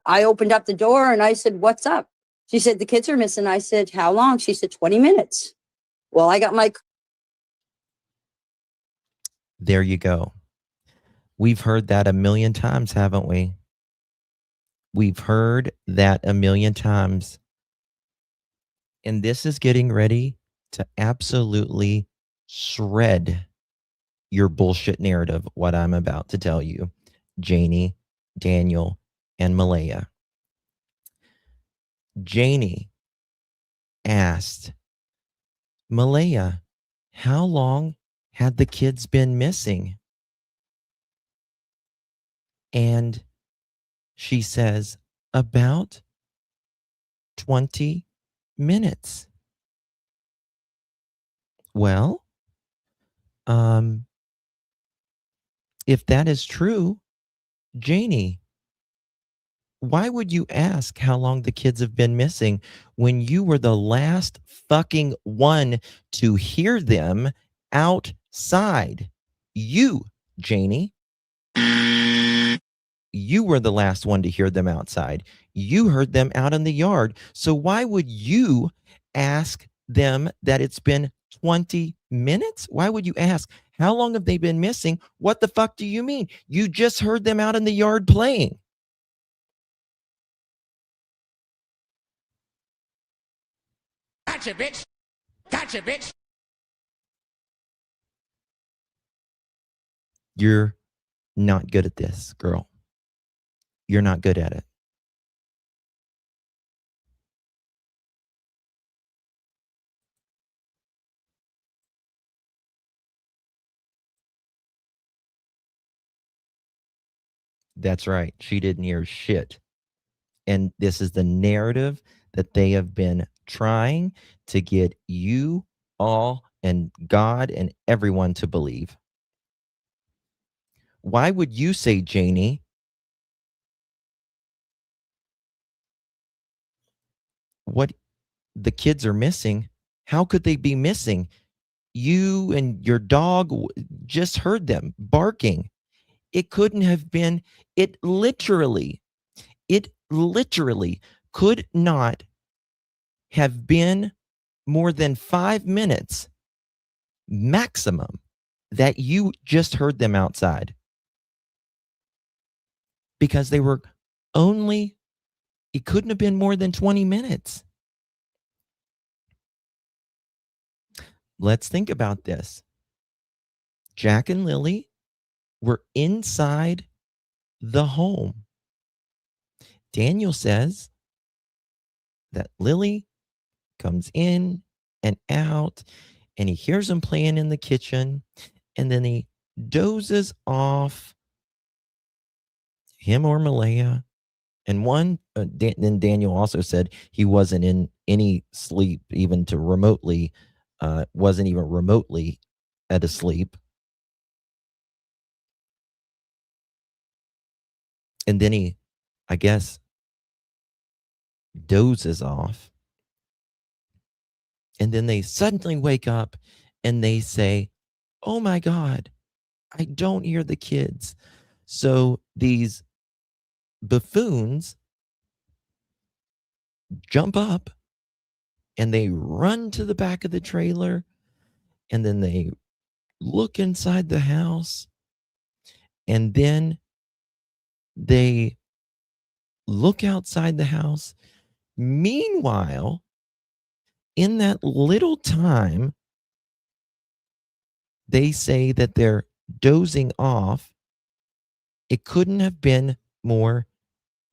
I opened up the door and I said, "What's up?" She said, "The kids are missing." I said, "How long?" She said, 20 minutes. Well, I got my... There you go. We've heard that a million times, haven't we? We've heard that a million times. And this is getting ready to absolutely shred your bullshit narrative, what I'm about to tell you, Janie, Daniel, and Malaya. Janie asked, Malaya, how long had the kids been missing? And she says, about 20 minutes. Well, if that is true, Janie, why would you ask how long the kids have been missing when you were the last fucking one to hear them outside? You, Janie, you were the last one to hear them outside. You heard them out in the yard. So why would you ask them that it's been 20 minutes? Why would you ask, how long have they been missing? What the fuck do you mean? You just heard them out in the yard playing. Gotcha, bitch. Gotcha, bitch. You're not good at this, girl. You're not good at it. That's right. She didn't hear shit. And this is the narrative that they have been trying to get you all and God and everyone to believe. Why would you say, Janie, what the kids are missing? How could they be missing? You and your dog just heard them barking. It couldn't have been, it literally could not have been more than 5 minutes maximum that you just heard them outside, because they were only, it couldn't have been more than 20 minutes. Let's think about this. Jack and Lily were inside the home. Daniel says that Lily comes in and out, and he hears them playing in the kitchen, and then he dozes off, him or Malaya. And then Daniel also said he wasn't in any sleep, even to remotely, wasn't even remotely at a sleep. And then he, I guess, dozes off. And then they suddenly wake up and they say, oh my God, I don't hear the kids. So these buffoons jump up and they run to the back of the trailer, and then they look inside the house, and then they look outside the house. Meanwhile, in that little time, they say that they're dozing off. It couldn't have been more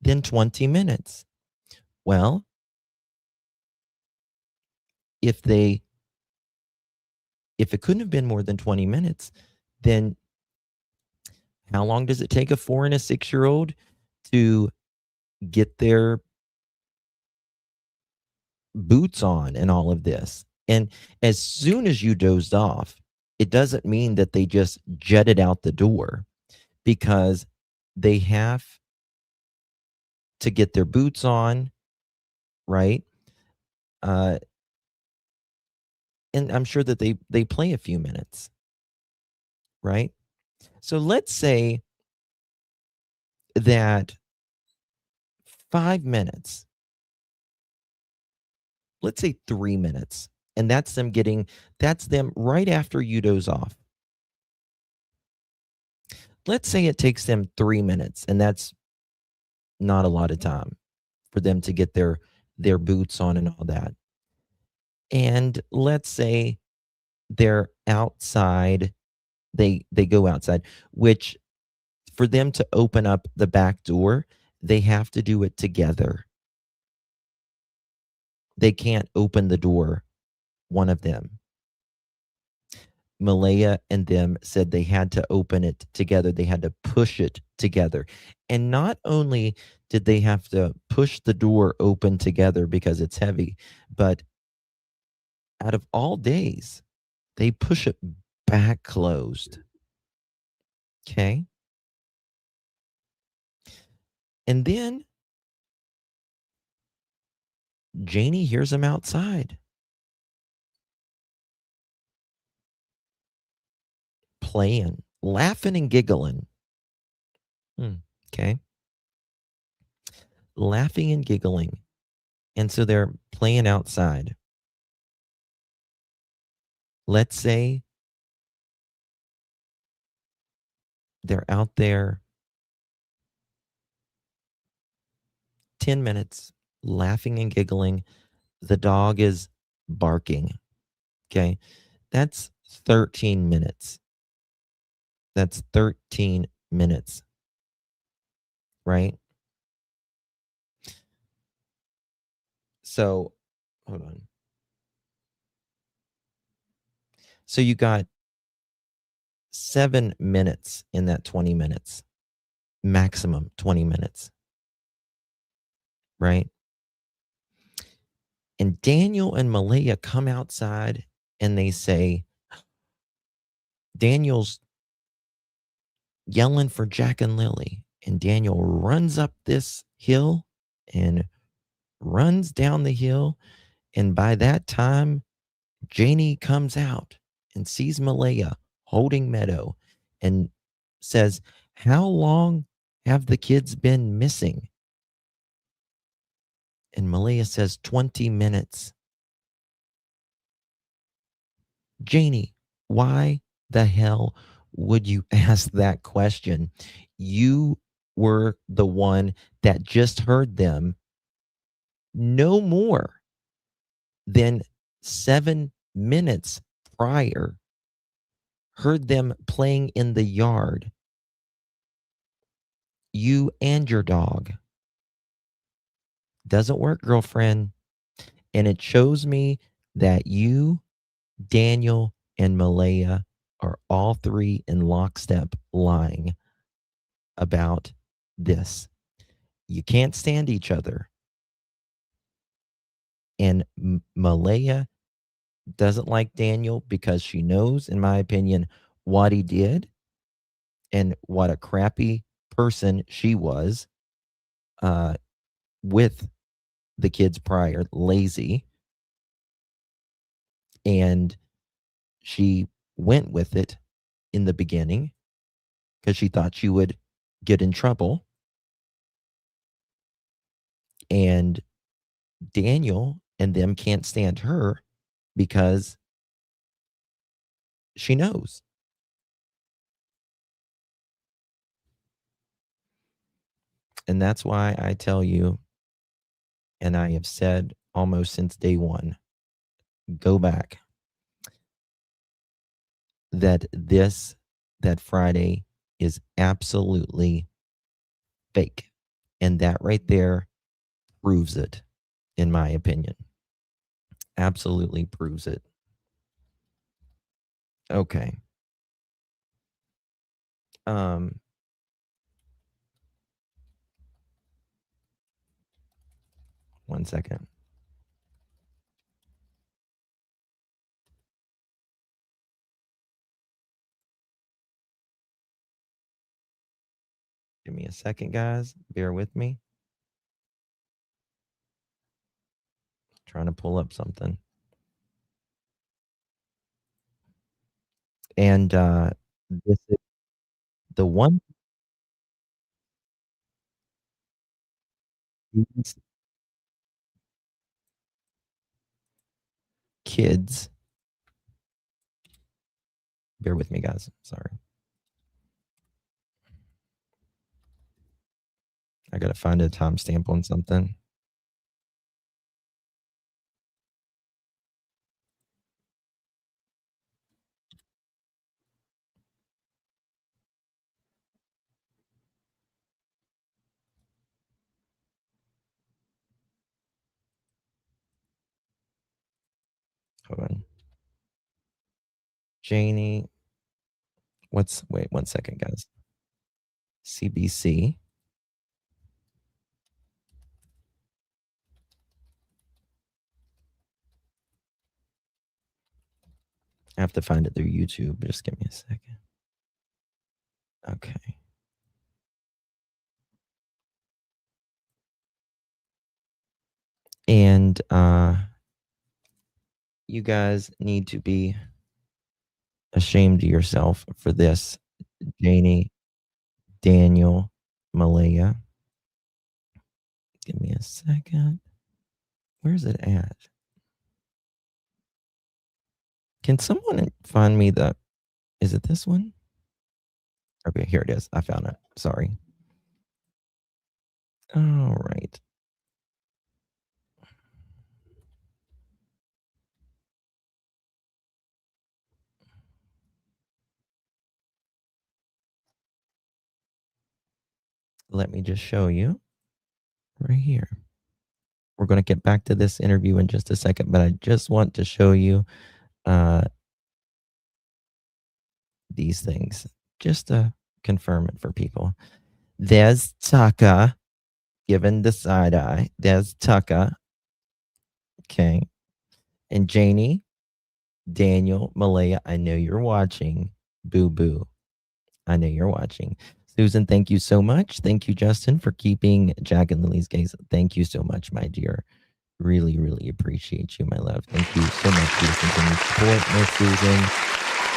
than 20 minutes. Well, if it couldn't have been more than 20 minutes, then How long does it take a 4 and a 6-year-old to get their boots on and all of this? And as soon as you dozed off, it doesn't mean that they just jetted out the door, because they have to get their boots on, right? Uh, and I'm sure that they play a few minutes, right? So let's say that 5 minutes, let's say 3 minutes, and that's them right after you doze off. Let's say it takes them 3 minutes, and that's not a lot of time for them to get their boots on and all that. And let's say they're outside, they go outside, which for them to open up the back door, they have to do it together. They can't open the door, one of them. Malaya and them said they had to open it together. They had to push it together. And not only did they have to push the door open together because it's heavy, but out of all days, they push it back closed. Okay. And then Janie hears them outside playing, laughing and giggling. Okay. Laughing and giggling. And so they're playing outside. Let's say they're out there 10 minutes, laughing and giggling. The dog is barking. Okay. That's 13 minutes. That's 13 minutes. Right? So, hold on. So you got 7 minutes in that 20 minutes, maximum 20 minutes. Right? And Daniel and Malaya come outside and they say, Daniel's yelling for Jack and Lilly. And Daniel runs up this hill and runs down the hill. And by that time, Janie comes out and sees Malaya holding Meadow and says, how long have the kids been missing? And Malaya says, 20 minutes. Janie, why the hell would you ask that question? You were the one that just heard them no more than 7 minutes prior, heard them playing in the yard. You and your dog. Doesn't work, girlfriend. And it shows me that you, Daniel, and Malaya are all three in lockstep lying about this. You can't stand each other. And Malaya doesn't like Daniel because she knows, in my opinion, what he did and what a crappy person she was with the kids prior, lazy. And she went with it in the beginning because she thought she would get in trouble. And Daniel and them can't stand her because she knows. And that's why I tell you, and I have said almost since day one, go back, that that Friday is absolutely fake. And that right there proves it, in my opinion. Absolutely proves it. Okay. 1 second. Give me a second, guys. Bear with me. Trying to pull up something. And this is the one these kids. Bear with me, guys. Sorry. I gotta find a timestamp on something. Hold on. Janie. Wait 1 second, guys. CBC. I have to find it through YouTube. Just give me a second. Okay. And you guys need to be ashamed of yourself for this. Janie, Daniel, Malaya. Give me a second. Where's it at? Can someone find me the, is it this one? Okay, here it is. I found it. Sorry. All right. Let me just show you right here. We're going to get back to this interview in just a second, but I just want to show you these things just to confirm it for people. There's Tucker giving the side eye. There's Tucker. Okay. And Janie, Daniel, Malaya, I know you're watching. Boo boo. I know you're watching. Susan, thank you so much. Thank you, Justin, for keeping Jack and Lily's case. Thank you so much, my dear. Really, really appreciate you, my love. Thank you so much for your continued support, Miss Susan.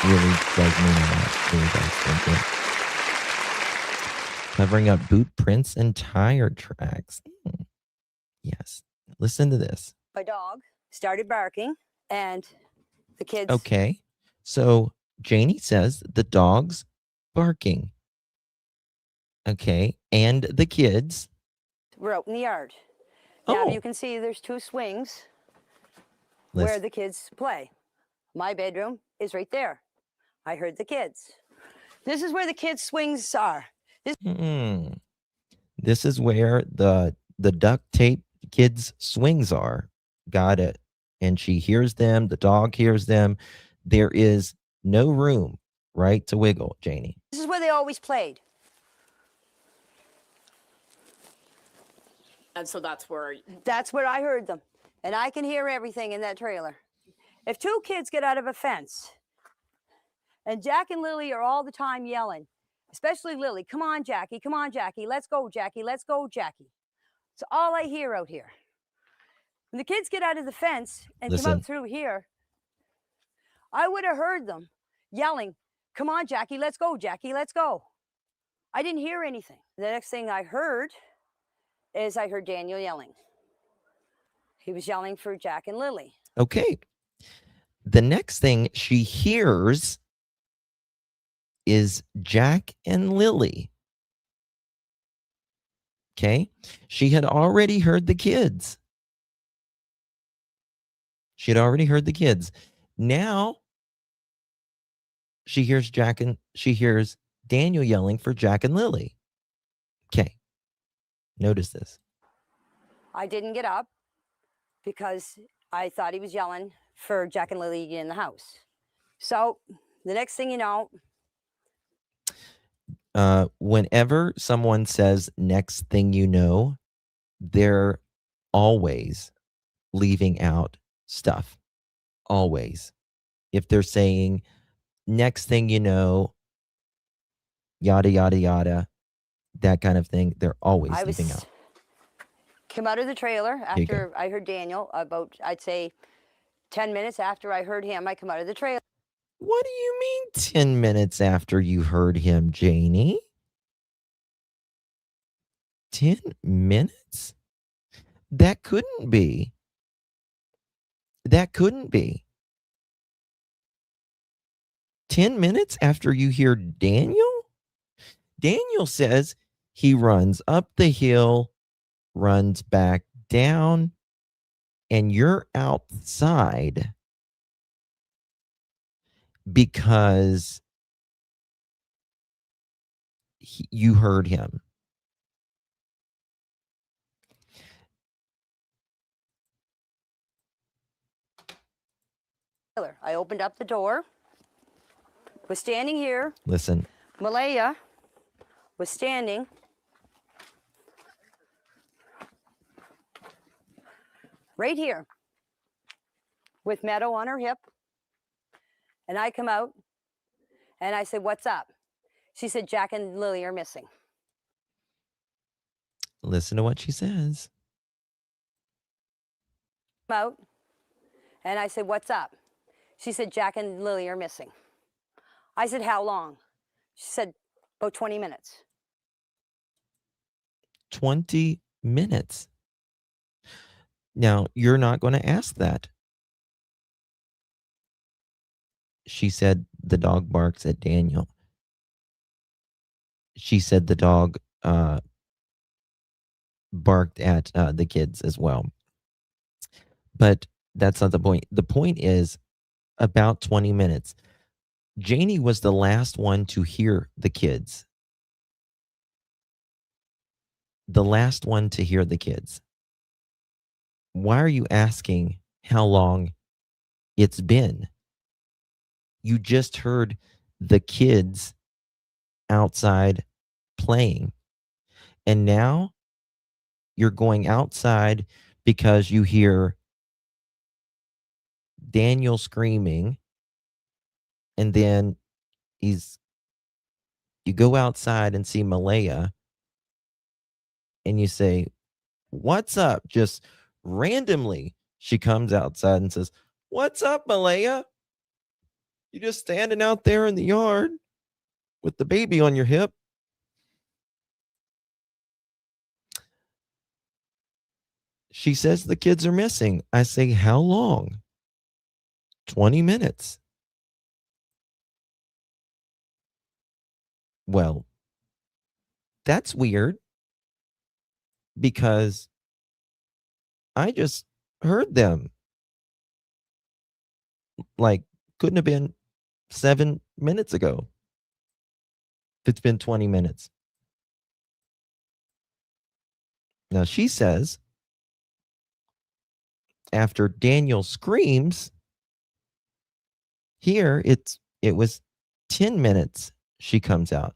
Really does mean a lot. Really does. Thank you. Covering up boot prints and tire tracks. Yes. Listen to this. My dog started barking, and the kids. Okay. So Janie says the dog's barking. Okay. And the kids were out in the yard. Now Oh. you can see there's 2 swings Listen. where the kids play. My bedroom is right there. I heard the kids. This is where the kids' swings are. This is where the duct tape kids' swings are. Got it. And she hears them. The dog hears them. There is no room, right, to wiggle, Janie. This is where they always played. And so that's where I heard them. And I can hear everything in that trailer. If 2 kids get out of a fence, and Jack and Lily are all the time yelling, especially Lily, come on, Jackie, let's go, Jackie, let's go, Jackie. It's all I hear out here. When the kids get out of the fence and come out through here, I would have heard them yelling, come on, Jackie, let's go, Jackie, let's go. I didn't hear anything. The next thing I heard is I heard Daniel yelling. He was yelling for Jack and Lily. Okay. The next thing she hears is Jack and Lily. Okay. She had already heard the kids. She had already heard the kids. Now she hears Daniel yelling for Jack and Lily. Okay. Notice this. I didn't get up because I thought he was yelling for Jack and Lily in the house. So the next thing you know, whenever someone says next thing you know, they're always leaving out stuff. Always. If they're saying, next thing you know, yada, yada, yada, that kind of thing, they're always leaving out. Came out of the trailer you go. after I heard Daniel, about, I'd say, 10 minutes after I heard him. I come out of the trailer. What do you mean 10 minutes after you heard him, Janie? 10 minutes? That couldn't be. That couldn't be. 10 minutes after you hear Daniel? Daniel says he runs up the hill, runs back down, and you're outside because you heard him. I opened up the door, was standing here. Listen. Malaya was standing right here with Meadow on her hip. And I come out and I said, "What's up?" She said, "Jack and Lily are missing." Listen to what she says. Out and I said, "What's up?" She said, "Jack and Lily are missing." I said, "How long?" She said, "About 20 minutes." 20 minutes. Now, you're not going to ask that. She said the dog barks at Daniel. She said the dog barked at the kids as well. But that's not the point. The point is about 20 minutes. Janie was the last one to hear the kids. The last one to hear the kids. Why are you asking how long it's been? You just heard the kids outside playing. And now you're going outside because you hear Daniel screaming, and then you go outside and see Malaya, and you say, "What's up?" Just randomly, she comes outside and says, "What's up, Malaya? You just standing out there in the yard with the baby on your hip?" She says the kids are missing. I say, "How long?" 20 minutes. Well, that's weird because I just heard them. Like, couldn't have been 7 minutes ago. If it's been 20 minutes. Now, she says, after Daniel screams, here it was 10 minutes she comes out.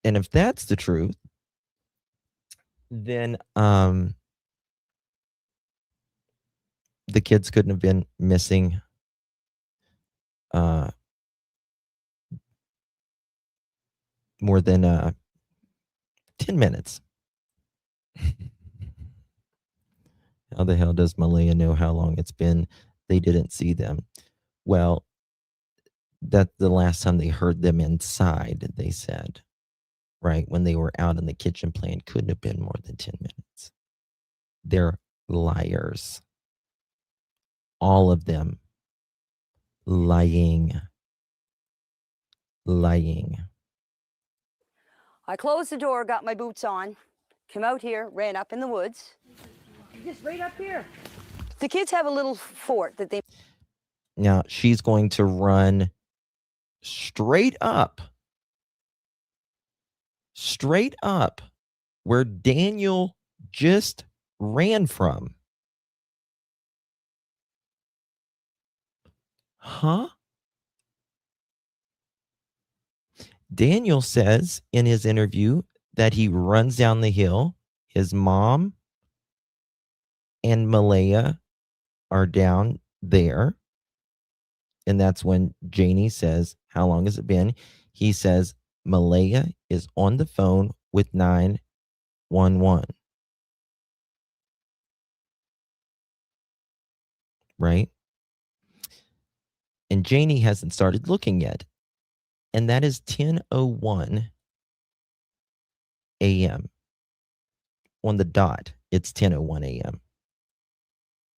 And if that's the truth, then the kids couldn't have been missing more than 10 minutes. How the hell does Malaya know how long it's been they didn't see them? Well, that the last time they heard them inside, they said, right? When they were out in the kitchen playing, couldn't have been more than 10 minutes. They're liars. All of them lying. I closed the door, got my boots on, came out here, ran up in the woods. Just right up here. The kids have a little fort that they... Now, she's going to run straight up where Daniel just ran from. Huh? Daniel says in his interview that he runs down the hill. His mom and Malaya are down there. And that's when Janie says, how long has it been? He says, Malaya is on the phone with 911. Right? And Janie hasn't started looking yet. And that is 10:01 a.m. On the dot, it's 10:01 a.m.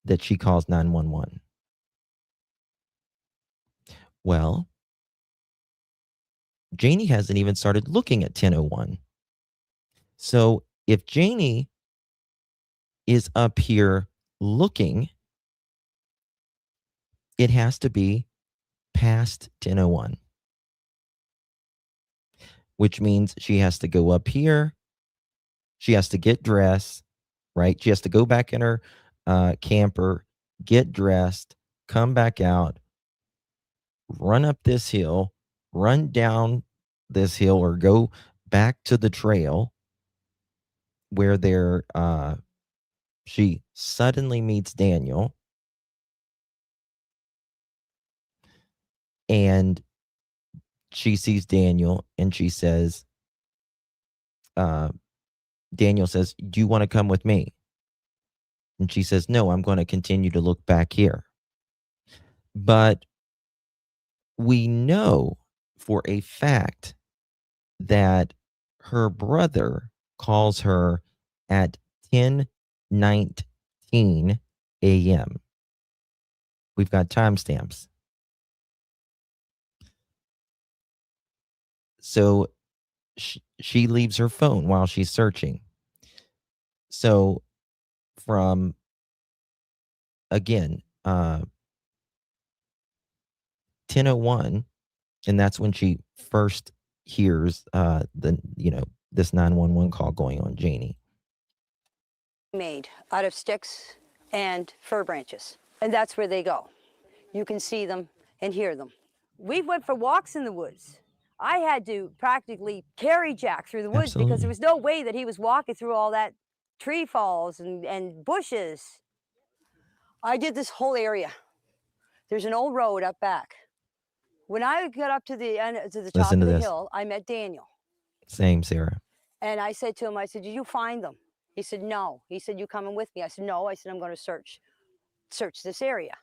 that she calls 911. Well, Janie hasn't even started looking at 10:01. So if Janie is up here looking, it has to be past 10:01, which means she has to go up here. She has to get dressed, right? She has to go back in her camper, get dressed, come back out, run up this hill, run down this hill, or go back to the trail where she suddenly meets Daniel, and she sees Daniel, and she says, Daniel says, do you want to come with me? And she says, no, I'm going to continue to look back here. But we know for a fact that her brother calls her at 10:19 a.m. We've got timestamps. So she leaves her phone while she's searching. So from, again, 10:01, and that's when she first hears this 911 call going on Janie. Made out of sticks and fir branches. And that's where they go. You can see them and hear them. We went for walks in the woods. I had to practically carry Jack through the woods because there was no way that he was walking through all that tree falls and bushes. I did this whole area. There's an old road up back. When I got up to the end, to the top of the hill, I met Daniel. Same, Sarah. And I said to him, I said, did you find them? He said, no. He said, you coming with me? I said, no. I said, I'm going to search this area.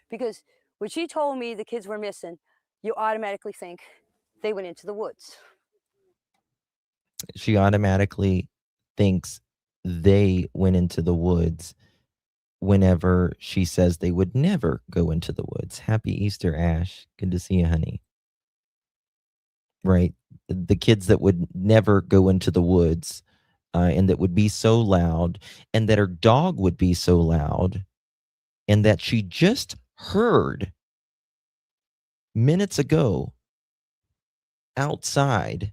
Because when she told me the kids were missing, you automatically think they went into the woods. She automatically thinks they went into the woods whenever she says they would never go into the woods. Happy Easter, Ash. Good to see you, honey. Right? The kids that would never go into the woods, and that would be so loud, and that her dog would be so loud, and that she just heard minutes ago outside,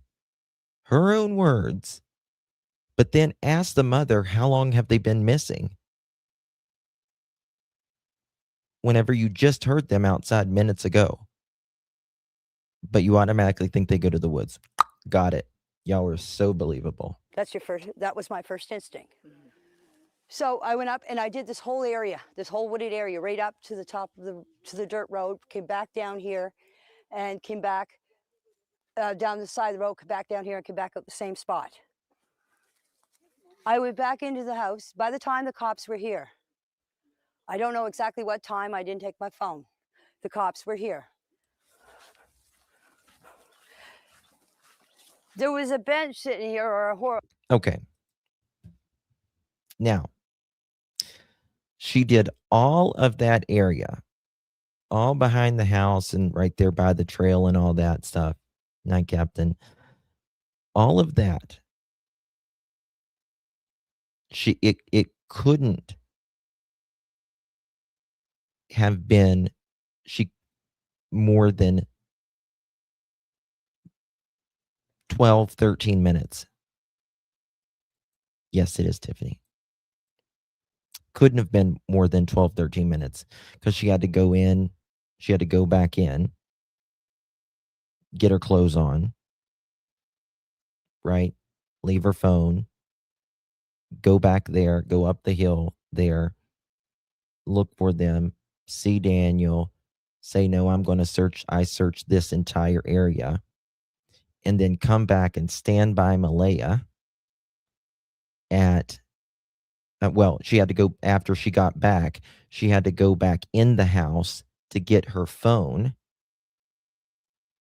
her own words, but then asked the mother, how long have they been missing? Whenever you just heard them outside minutes ago, but you automatically think they go to the woods. Got it. Y'all were so believable. That was my first instinct. So I went up and I did this whole area, this whole wooded area, right up to the top of the dirt road, came back down here and came back down the side of the road, came back down here and came back up the same spot. I went back into the house. By the time the cops were here, I don't know exactly what time, I didn't take my phone. The cops were here. There was a bench sitting here, or a horse. Okay. Now, she did all of that area, all behind the house and right there by the trail and all that stuff. Night, Captain. All of that. It couldn't have been more than 12, 13 minutes. Yes, it is, Tiffany. Couldn't have been more than 12, 13 minutes because she had to go in. She had to go back in, get her clothes on, right? Leave her phone, go back there, go up the hill there, look for them, see Daniel, say, no, I'm going to search. I searched this entire area, and then come back and stand by Malaya at, well, she had to go after she got back. She had to go back in the house to get her phone,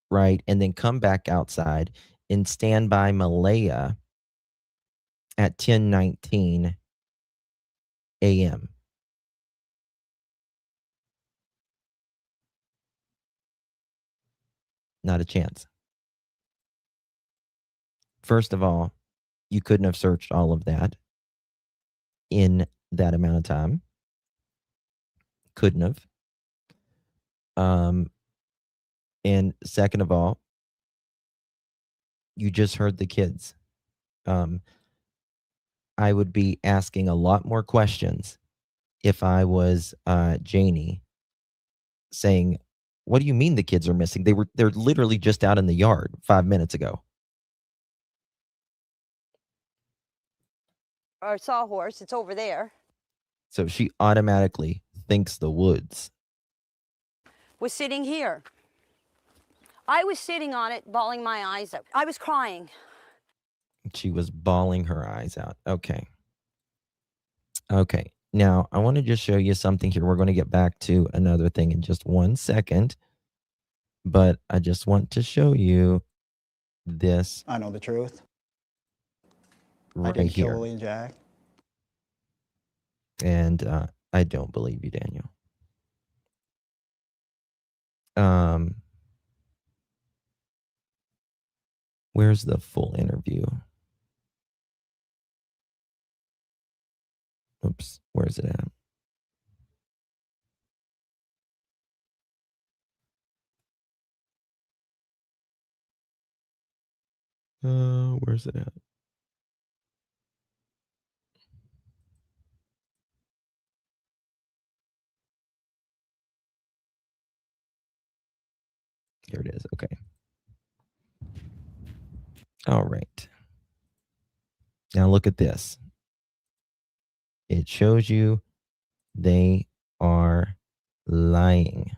right? And then come back outside and stand by Malaya at 10:19 a.m. Not a chance. First of all, you couldn't have searched all of that in that amount of time. Couldn't have. And second of all, you just heard the kids. I would be asking a lot more questions if I was Janie, saying, what do you mean the kids are missing? They're literally just out in the yard 5 minutes ago. Or sawhorse, it's over there. So she automatically thinks the woods. Was sitting here. I was sitting on it, bawling my eyes out. I was crying. She was bawling her eyes out. Okay. Okay. Now, I want to just show you something here. We're going to get back to another thing in just 1 second. But I just want to show you this I know the truth. I right didn't kill here. Lily and Jack. And I don't believe you, Daniel. Where's the full interview? Oops, where's it at? Where's it at? Here it is. Okay. All right. Now look at this. It shows you they are lying.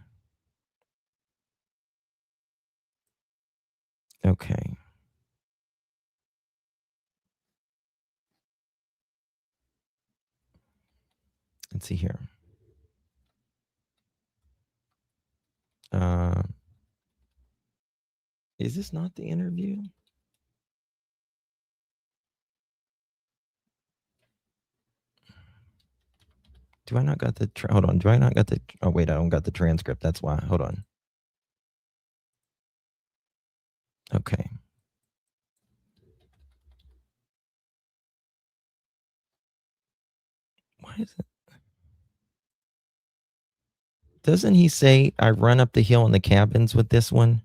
Okay. Let's see here. Is this not the interview? Do I not got the, hold on. Do I not got the, oh wait, I don't got the transcript. That's why. Hold on. Okay. Why is it? Doesn't he say, I run up the hill in the cabins with this one?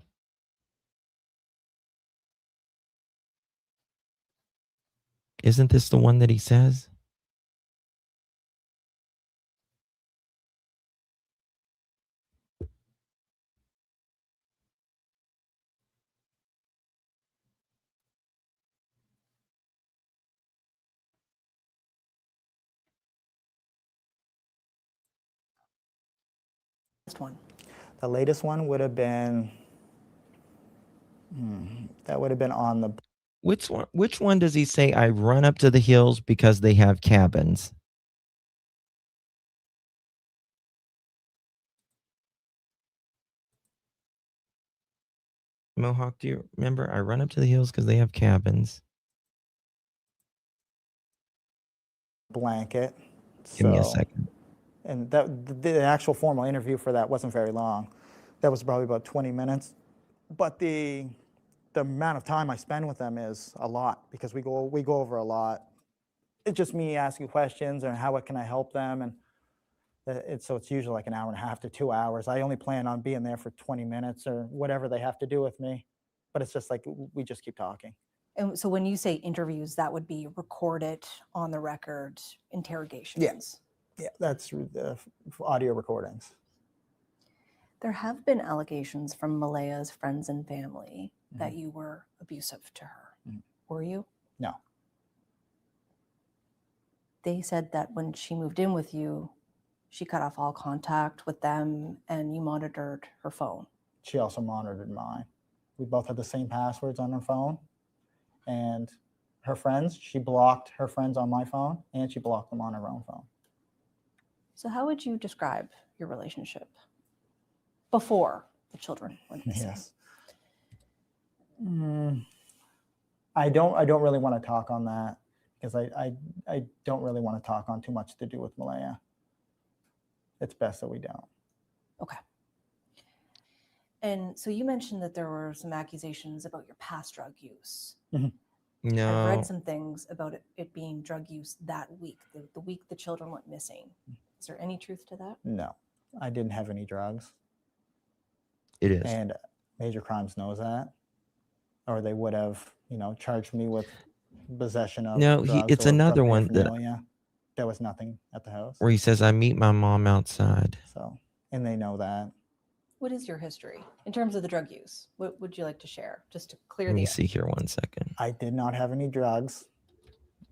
Isn't this the one that he says? One. The latest one would have been, that would have been on the. Which one does he say, I run up to the hills because they have cabins? Mohawk, do you remember? I run up to the hills because they have cabins. Blanket. Give me a second. And that the actual formal interview for that wasn't very long. That was probably about 20 minutes. But the amount of time I spend with them is a lot because we go over a lot. It's just me asking questions and how can I help them, and so it's usually like an hour and a half to 2 hours. I only plan on being there for 20 minutes or whatever they have to do with me. But it's just like we just keep talking. And so when you say interviews, that would be recorded on the record interrogations. Yeah, that's the audio recordings. There have been allegations from Maleha's friends and family that you were abusive to her. Were you? No. They said that when she moved in with you, she cut off all contact with them and you monitored her phone. She also monitored mine. We both had the same passwords on her phone. And her friends, she blocked her friends on my phone and she blocked them on her own phone. So how would you describe your relationship before the children went missing? Yes. I don't really want to talk on that because I don't really want to talk on too much to do with Malaya. It's best that we don't. Okay. And so you mentioned that there were some accusations about your past drug use. I've No. read some things about it being drug use that week, the week the children went missing. Is there any truth to that? No, I didn't have any drugs. It is. And Major Crimes knows that. Or they would have, charged me with possession of No, drugs it's or another drug one that paraphernalia. There was nothing at the house. where he says, I meet my mom outside. So, and they know that. What is your history in terms of the drug use? What would you like to share just to clear Let the me air? see here 1 second. I did not have any drugs.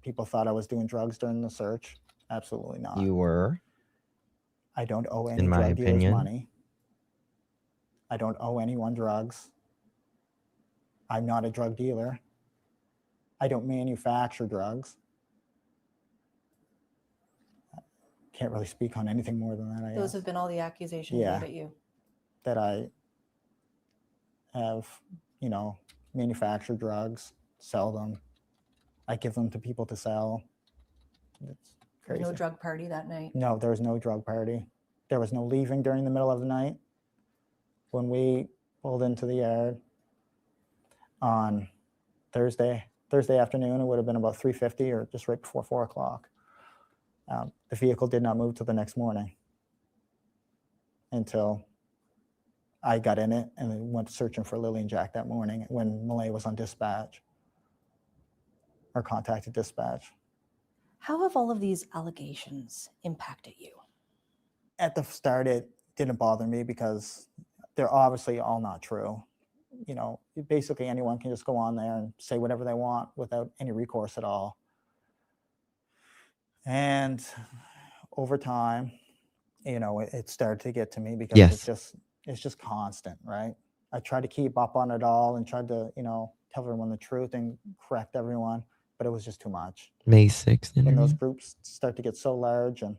People thought I was doing drugs during the search. Absolutely not. You were. I don't owe any In my drug dealers opinion. money. I don't owe anyone drugs. I'm not a drug dealer. I don't manufacture drugs. Can't really speak on anything more than that, I Those guess. have been all the accusations Yeah. made at you. That I have, manufactured drugs, sell them. I give them to people to sell. It's crazy. No drug party that night. No, there was no drug party. There was no leaving during the middle of the night. When we pulled into the yard on Thursday afternoon, it would have been about 3:50 or just right before 4 o'clock. The vehicle did not move till the next morning until I got in it and then went searching for Lily and Jack that morning when Malaya was on dispatch or contacted dispatch. How have all of these allegations impacted you? At the start, it didn't bother me because they're obviously all not true. Basically anyone can just go on there and say whatever they want without any recourse at all. And over time, it started to get to me because Yes. it's just constant, right? I tried to keep up on it all and tried to, tell everyone the truth and correct everyone, but it was just too much. May 6th When interview. those groups start to get so large and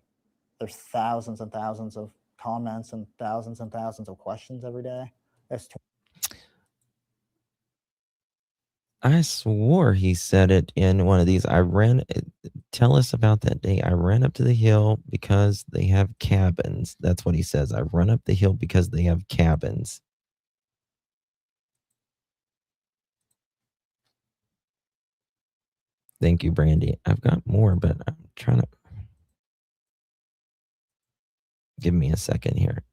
there's thousands and thousands of comments and thousands of questions every day, it's too. I swore he said it in one of these. Tell us about that day. I ran up to the hill because they have cabins. That's what he says. I run up the hill because they have cabins. Thank you, Brandy. I've got more, but I'm trying to. Give me a second here.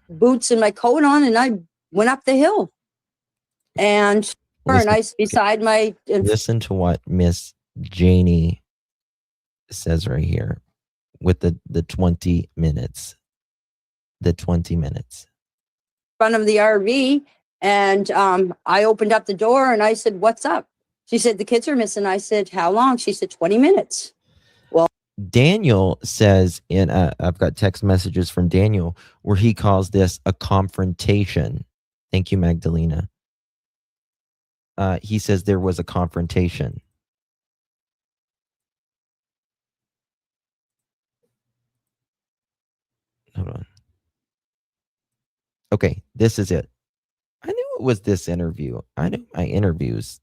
Boots and my coat on, and I went up the hill. And Listen- nice beside my. Listen to what Miss Janie says right here with the 20 minutes. The 20 minutes. Front of the RV, and I opened up the door and I said, "What's up?" She said, "The kids are missing." I said, "How long?" She said, 20 minutes. Daniel says I've got text messages from Daniel where he calls this a confrontation. Thank you, Magdalena. He says there was a confrontation. Hold on. Okay, this is it. I knew it was this interview. I know my interviews.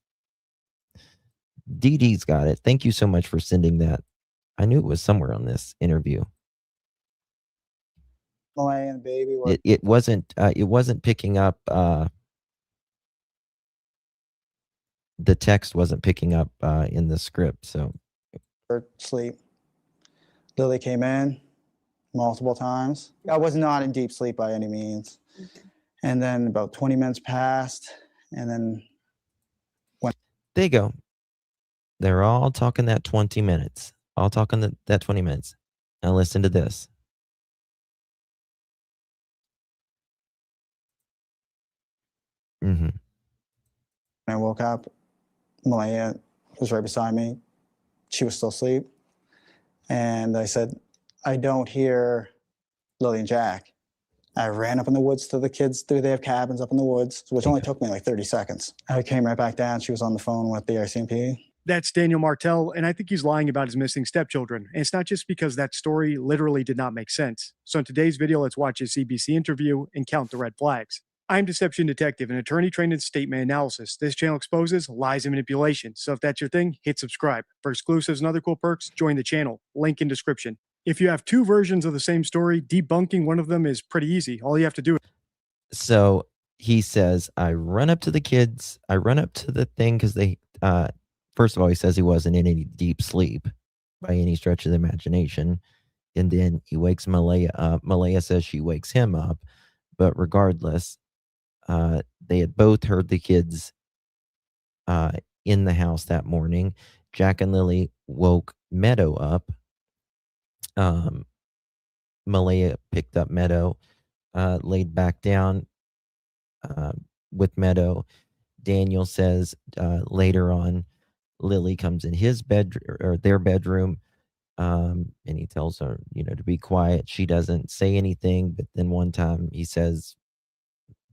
Dee Dee's got it. Thank you so much for sending that. I knew it was somewhere on this interview. Malaya and the baby were It wasn't picking up. The text wasn't picking up in the script. So asleep. Lily came in multiple times. I was not in deep sleep by any means. And then about 20 minutes passed, and then there you go. They're all talking that 20 minutes. All talking that 20 minutes. Now listen to this. I woke up, Malaya was right beside me. She was still asleep. And I said, I don't hear Lily and Jack. I ran up in the woods to the kids. They have cabins up in the woods, which only took me like 30 seconds. I came right back down. She was on the phone with the RCMP. That's Daniel Martell, and I think he's lying about his missing stepchildren. And it's not just because that story literally did not make sense. So in today's video, let's watch his CBC interview and count the red flags. I'm Deception Detective, an attorney trained in statement analysis. This channel exposes lies and manipulation. So if that's your thing, hit subscribe. For exclusives and other cool perks, join the channel. Link in description. If you have two versions of the same story, debunking one of them is pretty easy. All you have to do. So he says, I run up to the kids. I run up to the thing because they, first of all, he says he wasn't in any deep sleep by any stretch of the imagination. And then he wakes Malaya up. Malaya says she wakes him up. But regardless, they had both heard the kids in the house that morning. Jack and Lily woke Meadow up. Malaya picked up Meadow, laid back down with Meadow. Daniel says later on, Lily comes in his bedroom or their bedroom, and he tells her, to be quiet. She doesn't say anything, but then one time he says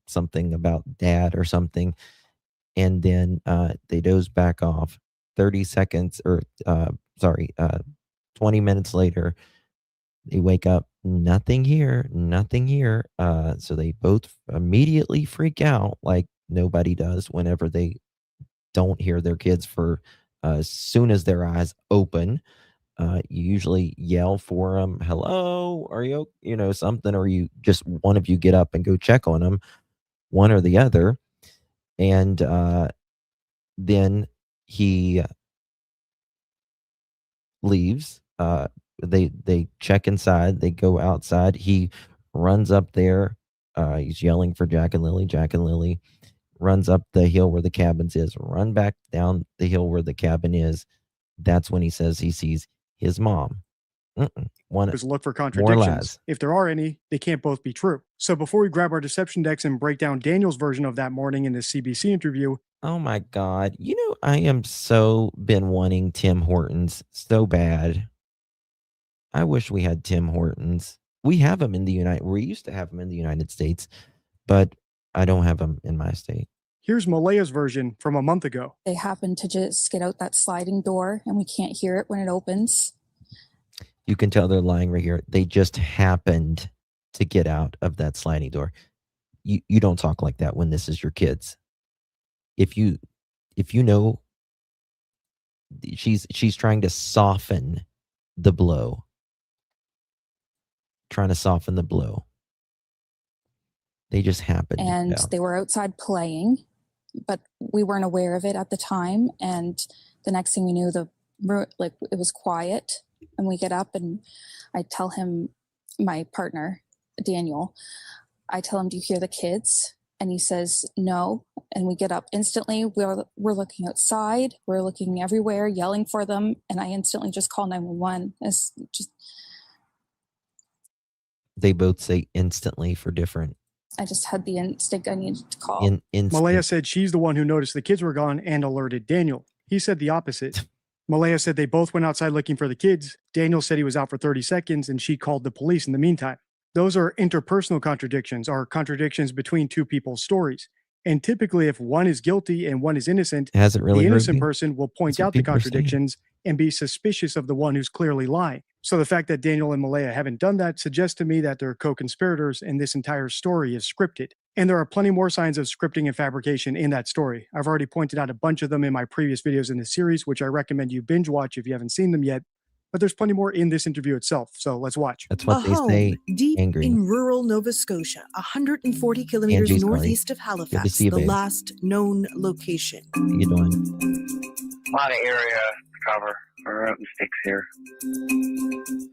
something about dad or something, and then they doze back off. 30 seconds or 20 minutes later, they wake up, nothing here. So they both immediately freak out like nobody does whenever they don't hear their kids for as soon as their eyes open. You usually yell for them, hello, are you, something, or you just one of you get up and go check on them, one or the other. And then he leaves. They check inside. They go outside. He runs up there. He's yelling for Jack and Lily. Jack and Lily runs up the hill where the cabins is. Run back down the hill where the cabin is. That's when he says he sees his mom. Is look for contradictions. If there are any, they can't both be true. So before we grab our deception decks and break down Daniel's version of that morning in this CBC interview. Oh my God. I am so been wanting Tim Hortons so bad. I wish we had Tim Hortons. We have them in the we used to have them in the United States, but I don't have them in my state. Here's Malaya's version from a month ago. They happen to just get out that sliding door and we can't hear it when it opens. You can tell they're lying right here. They just happened to get out of that sliding door. You don't talk like that when this is your kids. If you know she's trying to soften the blow. Trying to soften the blow. They just happened. And they were outside playing, but we weren't aware of it at the time. And the next thing we knew, it was quiet. And we get up and I tell him, my partner, Daniel, I tell him, do you hear the kids? And he says, no. And we get up instantly. We're looking outside. We're looking everywhere, yelling for them. And I instantly just call 911. It's just. They both say instantly for different. I just had the instinct I needed to call. Malaya said she's the one who noticed the kids were gone and alerted Daniel. He said the opposite. Malaya said they both went outside looking for the kids. Daniel said he was out for 30 seconds and she called the police in the meantime. Those are interpersonal contradictions, or contradictions between two people's stories. And typically, if one is guilty and one is innocent, the innocent person will point out the contradictions and be suspicious of the one who's clearly lying. So the fact that Daniel and Malaya haven't done that suggests to me that they're co-conspirators and this entire story is scripted. And there are plenty more signs of scripting and fabrication in that story. I've already pointed out a bunch of them in my previous videos in this series, which I recommend you binge watch if you haven't seen them yet. But there's plenty more in this interview itself. So let's watch. That's what they say. Deep angry. In rural Nova Scotia, 140 kilometers northeast of Halifax, the last known location. How you doing? A lot of area to cover. We're out in sticks here.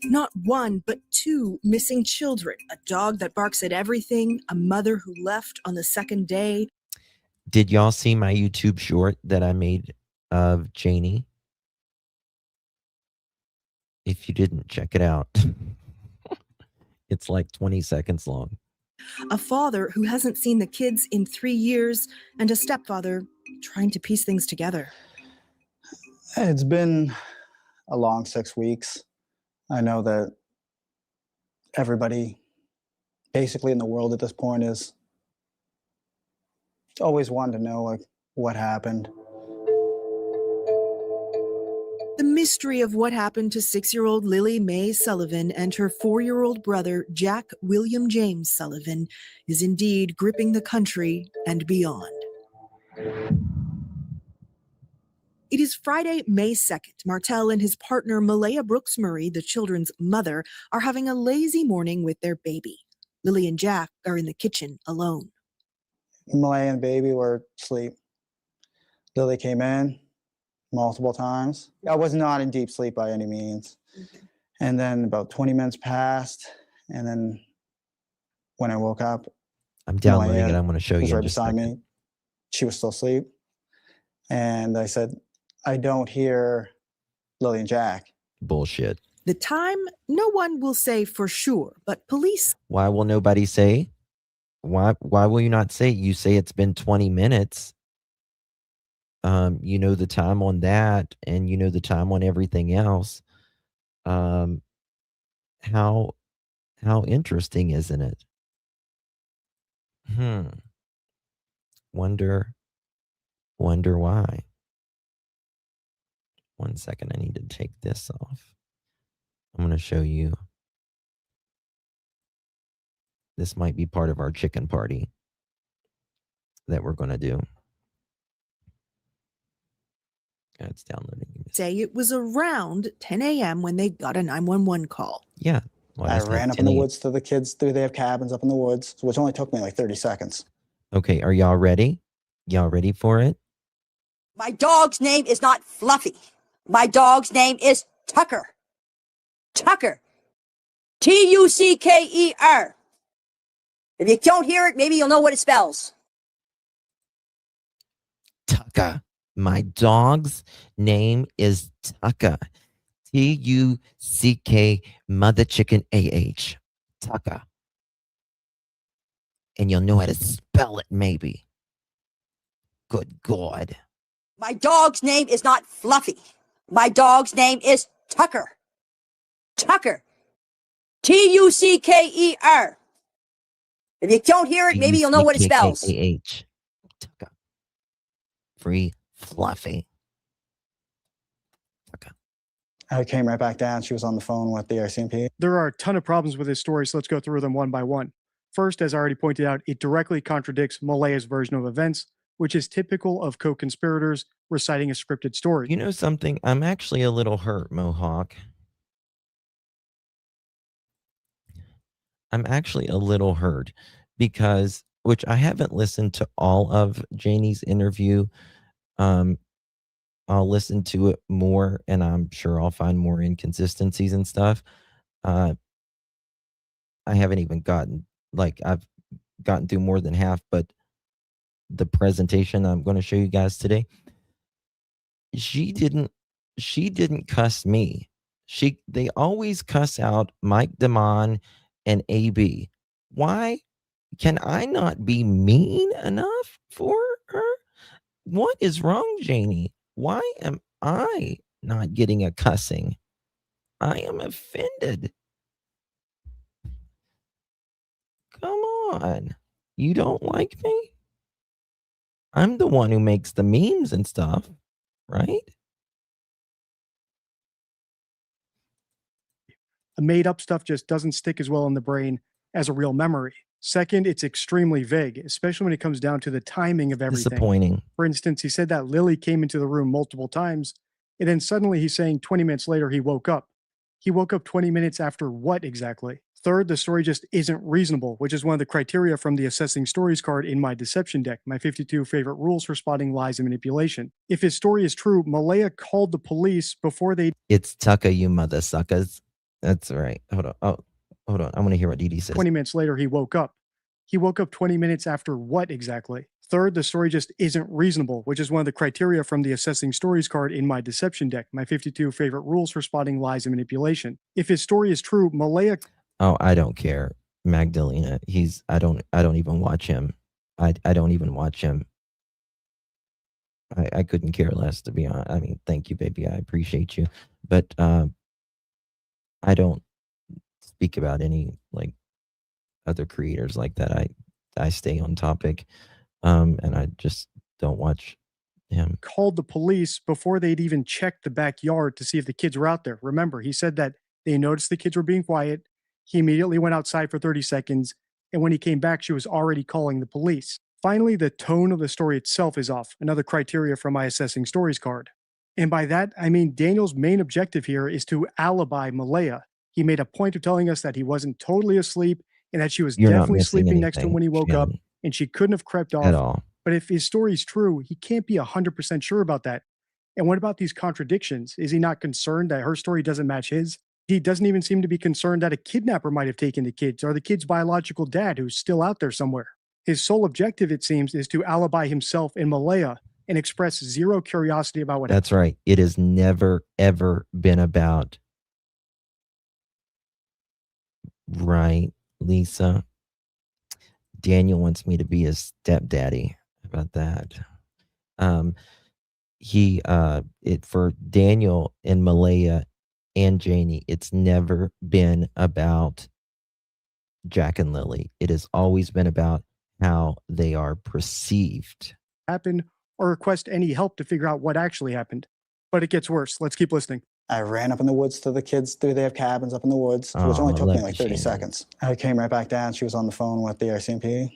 Not one, but two missing children. A dog that barks at everything. A mother who left on the second day. Did y'all see my YouTube short that I made of Janie? If you didn't, check it out. It's like 20 seconds long. A father who hasn't seen the kids in 3 years, and a stepfather trying to piece things together. It's been a long 6 weeks. I know that everybody basically in the world at this point is always wanting to know like what happened. The mystery of what happened to 6-year-old Lily Mae Sullivan and her 4-year-old brother, Jack William James Sullivan, is indeed gripping the country and beyond. It is Friday, May 2nd. Martel and his partner, Malehya Brooks-Murray, the children's mother, are having a lazy morning with their baby. Lily and Jack are in the kitchen alone. Malaya and baby were asleep. Lily came in multiple times. I was not in deep sleep by any means. And then about 20 minutes passed. And then when I woke up, I'm downloading Malaya it. I'm going to show was you right in just a beside second. me. She was still asleep. And I said, I don't hear Lily and Jack. Bullshit. The time, no one will say for sure, but police. Why will nobody say? Why will you not say? You say it's been 20 minutes. You know the time on that, and you know the time on everything else. How interesting, isn't it? Wonder why. 1 second, I need to take this off. I'm going to show you. This might be part of our chicken party that we're going to do. It's downloading. Say it was around 10 a.m. when they got a 911 call. Yeah. Well, I ran up in the woods to the kids. They have cabins up in the woods, which only took me like 30 seconds. Okay, are y'all ready? Y'all ready for it? My dog's name is not Fluffy. My dog's name is Tucker. Tucker. Tucker. If you don't hear it, maybe you'll know what it spells. Tucker. My dog's name is Tucker. Tuck, mother chicken AH. Tucker. And you'll know how to spell it, maybe. Good God. My dog's name is not Fluffy. My dog's name is Tucker. Tucker. Tucker. If you don't hear it, maybe you'll know what it spells. Tucker. Free Fluffy. Tucker. I came right back down. She was on the phone with the RCMP. There are a ton of problems with this story, so let's go through them one by one. First, as I already pointed out, it directly contradicts Malehya's version of events, which is typical of co-conspirators reciting a scripted story. You know something? I'm actually a little hurt, Mohawk. I'm actually a little hurt because, which I haven't listened to all of Janie's interview. I'll listen to it more, and I'm sure I'll find more inconsistencies and stuff. I haven't even gotten, I've gotten through more than half, but the presentation I'm going to show you guys today, she didn't cuss me. They always cuss out Mike DeMond and AB. Why can I not be mean enough for her? What is wrong, Janie? Why am I not getting a cussing? I am offended. Come on. You don't like me? I'm the one who makes the memes and stuff, right? The made up stuff just doesn't stick as well in the brain as a real memory. Second, it's extremely vague, especially when it comes down to the timing of everything. Disappointing. For instance, he said that Lily came into the room multiple times, and then suddenly he's saying 20 minutes later he woke up. He woke up 20 minutes after what exactly? Third, the story just isn't reasonable, which is one of the criteria from the Assessing Stories card in my Deception deck, my 52 favorite rules for spotting lies and manipulation. If his story is true, Malehya called the police before they... It's Tucker, you mother suckers. That's right. Hold on. Oh, hold on. I want to hear what Dee Dee says. 20 minutes later, he woke up. He woke up 20 minutes after what exactly? Third, the story just isn't reasonable, which is one of the criteria from the assessing stories card in my deception deck, my 52 favorite rules for spotting lies and manipulation. If his story is true, Malaya. Oh, I don't care. Magdalena, I don't even watch him. I don't even watch him. I couldn't care less, to be honest. I mean, thank you, baby. I appreciate you. But I don't speak about any like other creators like that. I stay on topic. And I just don't watch him. Called the police before they'd even checked the backyard to see if the kids were out there. Remember, he said that they noticed the kids were being quiet. He immediately went outside for 30 seconds. And when he came back, she was already calling the police. Finally, the tone of the story itself is off, another criteria from my assessing stories card. And by that, I mean Daniel's main objective here is to alibi Malaya. He made a point of telling us that he wasn't totally asleep and that she was You're not definitely missing sleeping next to him anything, when he woke up, Shannon, and she couldn't have crept at off. all. But if his story's true, he can't be 100% sure about that. And what about these contradictions? Is he not concerned that her story doesn't match his? He doesn't even seem to be concerned that a kidnapper might have taken the kids or the kids' biological dad who's still out there somewhere. His sole objective, it seems, is to alibi himself and Malaya and express zero curiosity about what happened. That's right. It has never, ever been about. Right, Lisa. Daniel wants me to be his stepdaddy. How about that? For Daniel and Malaya and Janie, it's never been about Jack and Lily. It has always been about how they are perceived. Happened or request any help to figure out what actually happened. But it gets worse. Let's keep listening. I ran up in the woods to the kids. They have cabins up in the woods, which only took me like 30 seconds. I came right back down. She was on the phone with the RCMP.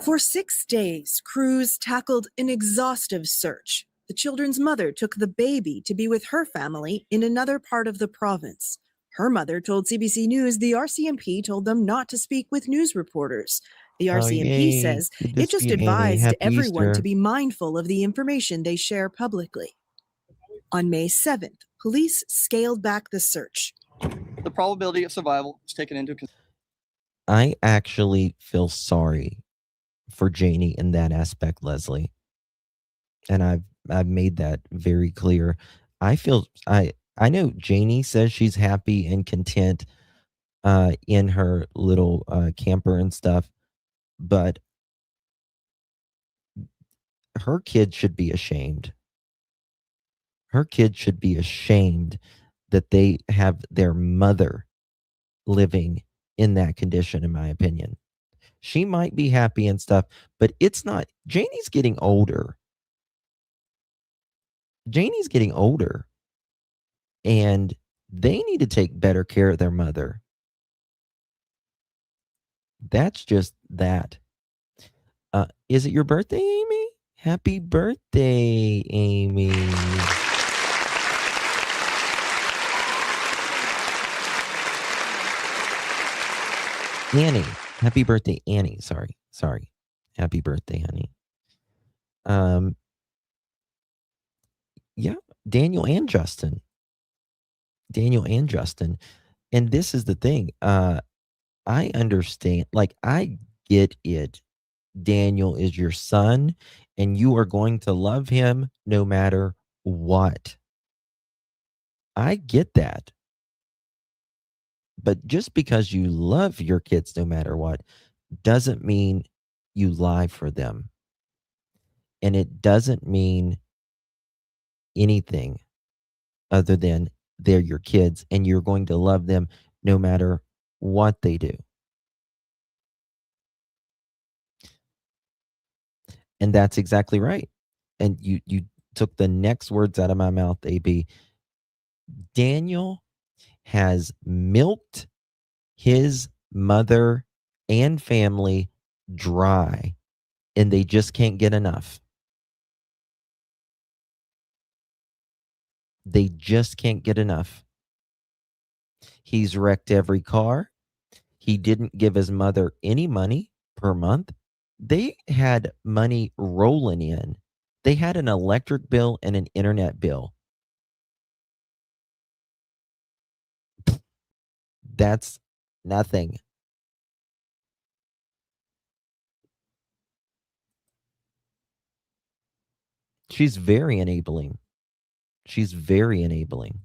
For 6 days, crews tackled an exhaustive search. The children's mother took the baby to be with her family in another part of the province. Her mother told CBC News the RCMP told them not to speak with news reporters. The RCMP says it just advised everyone to be mindful of the information they share publicly. On May 7th, police scaled back the search. The probability of survival is taken into consideration. I actually feel sorry for Janie in that aspect, Leslie. And I've made that very clear. I know Janie says she's happy and content in her little camper and stuff, but her kids should be ashamed. Her kids should be ashamed that they have their mother living in that condition, in my opinion. She might be happy and stuff, but it's not. Janie's getting older. Janie's getting older. And they need to take better care of their mother. That's just that. Is it your birthday, Amy? Happy birthday, Amy. Annie. Happy birthday, Annie. Sorry. Happy birthday, honey. Yeah, Daniel and Justin. And this is the thing. I understand. Like, I get it. Daniel is your son, and you are going to love him no matter what. I get that. But just because you love your kids no matter what doesn't mean you lie for them. And it doesn't mean anything other than they're your kids and you're going to love them no matter what they do. And that's exactly right. And you took the next words out of my mouth, AB. Daniel has milked his mother and family dry, and they just can't get enough. They just can't get enough. He's wrecked every car. He didn't give his mother any money per month. They had money rolling in. They had an electric bill and an internet bill. That's nothing. She's very enabling. She's very enabling.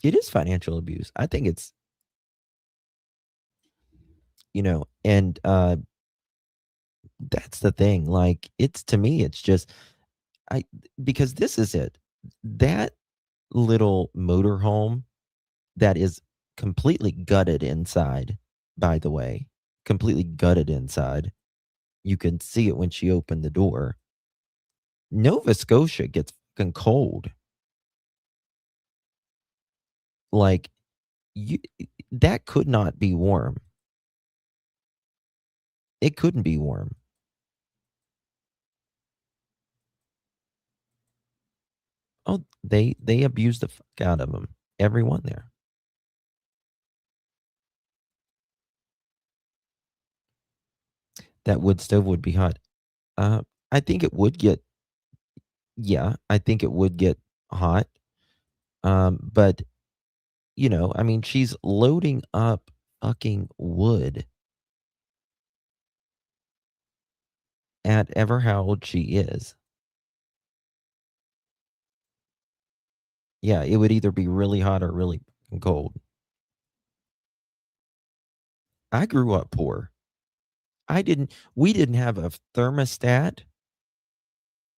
It is financial abuse. I think it's, and that's the thing. Like, it's, to me, it's just, I because this is it. That little motorhome that is completely gutted inside, by the way, completely gutted inside. You can see it when she opened the door. Nova Scotia gets fucking cold. Like, you that could not be warm. It couldn't be warm. Oh, they abused the fuck out of him. Everyone there. That wood stove would be hot. I think it would get, yeah, I think it would get hot. But I mean, she's loading up fucking wood at ever how old she is. Yeah, it would either be really hot or really cold. I grew up poor. We didn't have a thermostat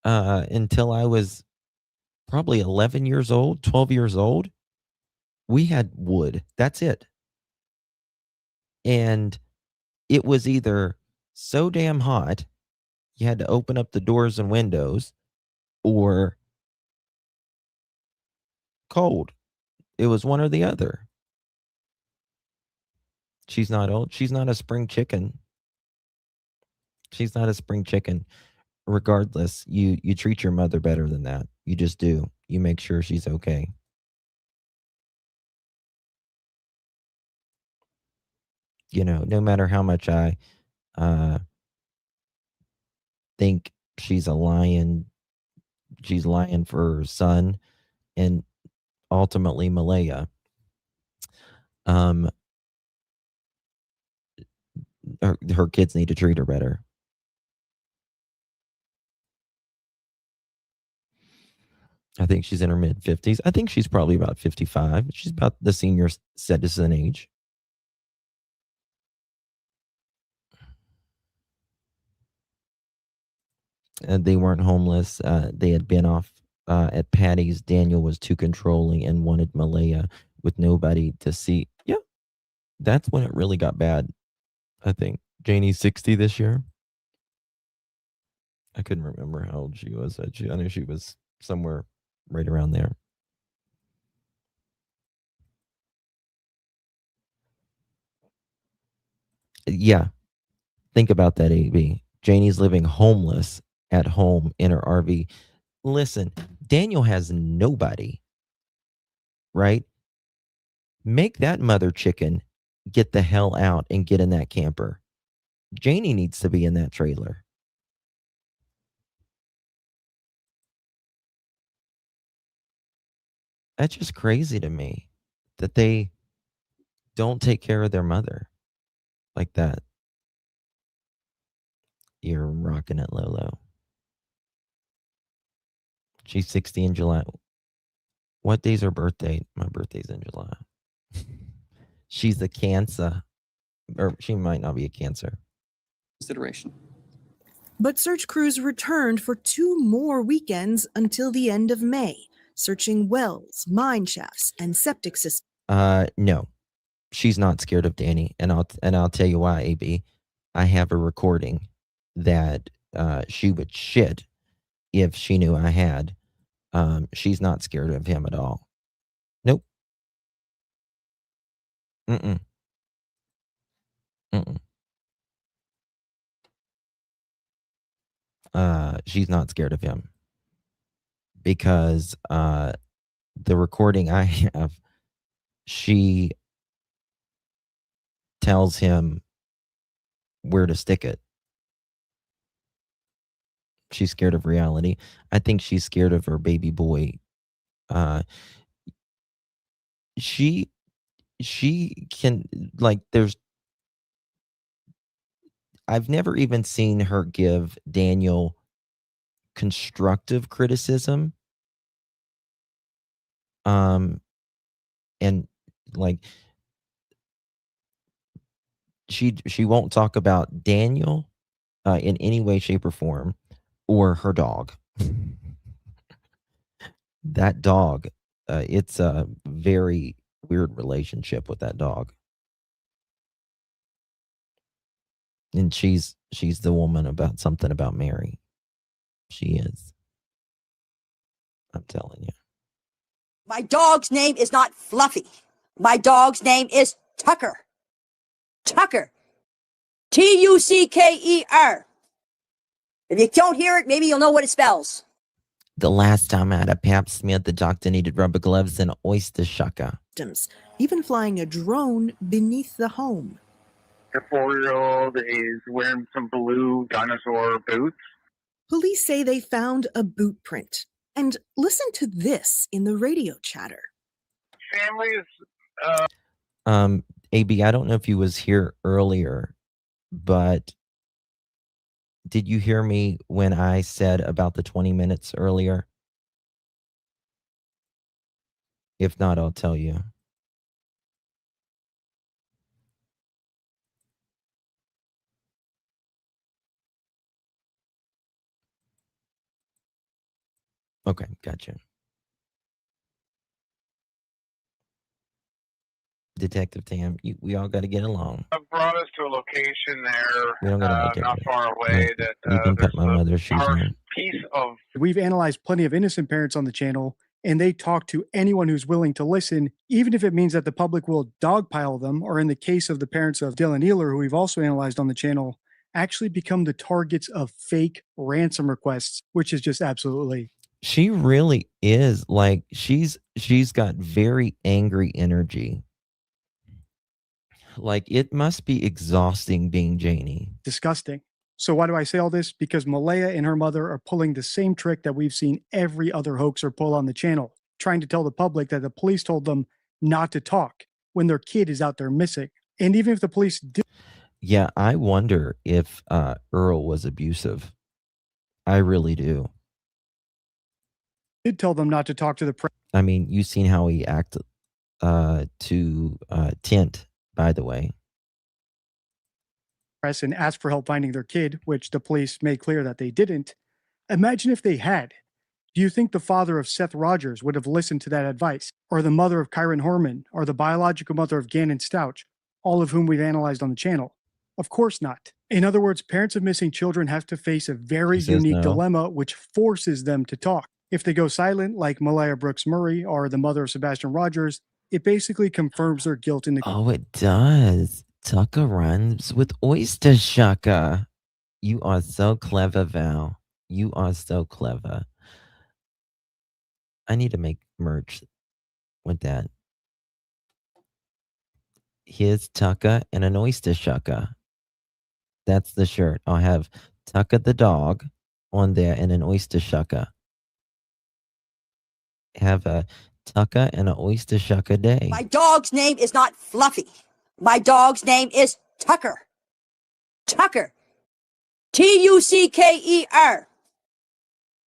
until I was probably 11 years old, 12 years old. We had wood. That's it. And it was either so damn hot, you had to open up the doors and windows, or cold. It was one or the other. She's not old. She's not a spring chicken. She's not a spring chicken. Regardless, you treat your mother better than that. You just do. You make sure she's okay. No matter how much I think she's lying for her son and ultimately Malaya. Her kids need to treat her better. I think she's in her mid 50s. I think she's probably about 55. She's about the senior citizen age. They weren't homeless. They had been off at Patty's. Daniel was too controlling and wanted Malaya with nobody to see. Yeah, that's when it really got bad, I think. Janie's 60 this year. I couldn't remember how old she was. I knew she was somewhere right around there. Yeah. Think about that, AB. Janie's living homeless at home in her RV. Listen, Daniel has nobody, right? Make that mother chicken get the hell out and get in that camper. Janie needs to be in that trailer. That's just crazy to me that they don't take care of their mother like that. You're rocking it, Lolo. She's 60 in July. What day's her birthday? My birthday's in July. She's a Cancer. Or she might not be a Cancer. Consideration. But search crews returned for 2 more weekends until the end of May, searching wells, mine shafts, and septic systems. No. She's not scared of Danny, and I'll tell you why, AB. I have a recording that she would shit if she knew I had. She's not scared of him at all. Nope. Mm-mm. Mm-mm. She's not scared of him because the recording I have, she tells him where to stick it. She's scared of reality. I think she's scared of her baby boy. She can, like, there's I've never even seen her give Daniel constructive criticism. And like she won't talk about Daniel in any way, shape, or form, or her dog. That dog, it's a very weird relationship with that dog. And she's the woman about something about Mary. She is. I'm telling you. My dog's name is not Fluffy. My dog's name is Tucker. Tucker. Tucker. If you don't hear it, maybe you'll know what it spells. The last time I had a pap smear, the doctor needed rubber gloves and oyster shucker. Even flying a drone beneath the home. The 4-year-old is wearing some blue dinosaur boots. Police say they found a boot print. And listen to this in the radio chatter. Families. AB, I don't know if you was here earlier, but did you hear me when I said about the 20 minutes earlier? If not, I'll tell you. Okay, gotcha. Detective Tam, we all got to get along. Brought us to a location there, We don't got to make not it. far away. That You can cut there's my a mother's shoes on. piece of. We've analyzed plenty of innocent parents on the channel, and they talk to anyone who's willing to listen, even if it means that the public will dogpile them, or in the case of the parents of Dylan Eeler, who we've also analyzed on the channel, actually become the targets of fake ransom requests, which is just absolutely. She really is like she's got very angry energy. Like it must be exhausting being Janie. Disgusting. So why do I say all this? Because Malaya and her mother are pulling the same trick that we've seen every other hoaxer pull on the channel, trying to tell the public that the police told them not to talk when their kid is out there missing. And even if the police did. Yeah, I wonder if Earl was abusive. I really do. Did tell them not to talk to the press. I mean, you've seen how he acted to Tint, by the way. Press and ask for help finding their kid, which the police made clear that they didn't. Imagine if they had. Do you think the father of Seth Rogers would have listened to that advice? Or the mother of Kyron Horman? Or the biological mother of Gannon Stouch? All of whom we've analyzed on the channel? Of course not. In other words, parents of missing children have to face a very unique dilemma which forces them to talk. If they go silent, like Malehya Brooks-Murray or the mother of Sebastian Rogers, it basically confirms their guilt in the. Oh, it does. Tucker rhymes with oyster shucker. You are so clever, Val. You are so clever. I need to make merch with that. Here's Tucker and an oyster shucker. That's the shirt. I'll have Tucker the dog on there and an oyster shucker. Have a Tucker and an oyster shucker day. My dog's name is not Fluffy. My dog's name is Tucker. Tucker. Tucker.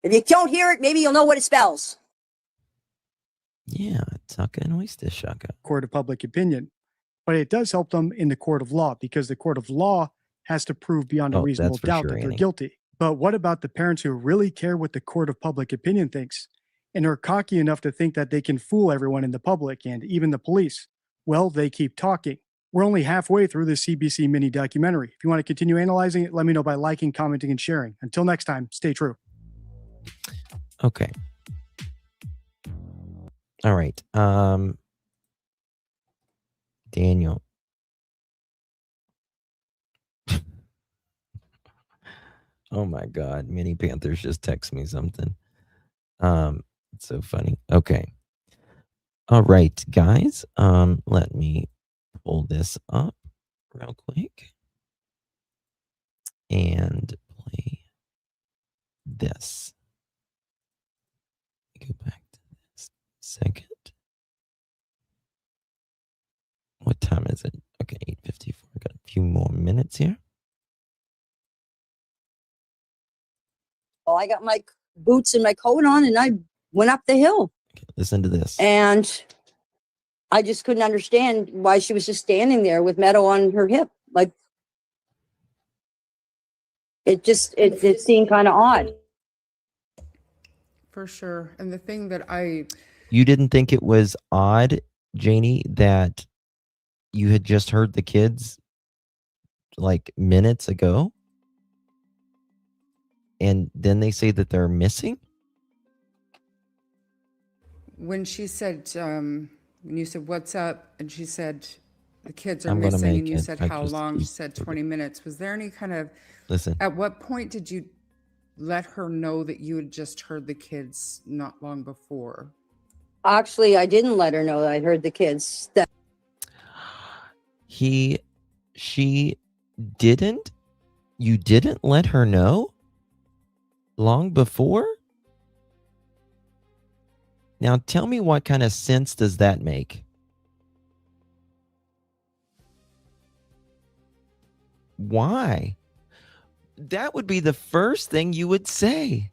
If you don't hear it, maybe you'll know what it spells. Yeah, Tucker and oyster shucker. Court of public opinion. But it does help them in the court of law because the court of law has to prove beyond a reasonable doubt that they're guilty. But what about the parents who really care what the court of public opinion thinks and are cocky enough to think that they can fool everyone in the public and even the police? Well, they keep talking. We're only halfway through this CBC mini documentary. If you want to continue analyzing it, let me know by liking, commenting, and sharing. Until next time, stay true. Okay. All right. Daniel. Oh my God. Mini Panthers just text me something. It's so funny. Okay. All right, guys. Let me pull this up real quick and play this. Go back to this second. What time is it? Okay, 8:54. Got a few more minutes here. Well, I got my boots and my coat on and I went up the hill. Listen to this. And I just couldn't understand why she was just standing there with Meadow on her hip. Like, it seemed kind of odd. For sure. And the thing that You didn't think it was odd, Janie, that you had just heard the kids like minutes ago? And then they say that they're missing? when she said, when you said, what's up? And she said, the kids are I'm gonna missing. make And you it. said, I how just long? She keep- said 20 minutes. Was there any kind of, Listen, at what point did you let her know that you had just heard the kids not long before? Actually, I didn't let her know that I heard the kids. she didn't? You didn't let her know? Long before? Now tell me, what kind of sense does that make? Why? That would be the first thing you would say.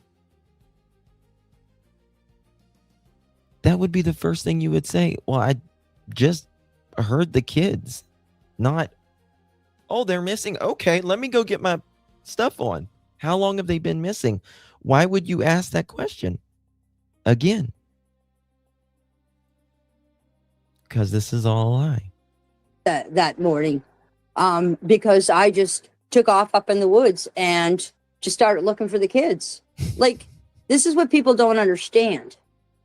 That would be the first thing you would say. Well, I just heard the kids. Not, oh, they're missing. Okay, let me go get my stuff on. How long have they been missing? Why would you ask that question again? Because this is all a lie. That morning, because I just took off up in the woods and just started looking for the kids. Like, this is what people don't understand.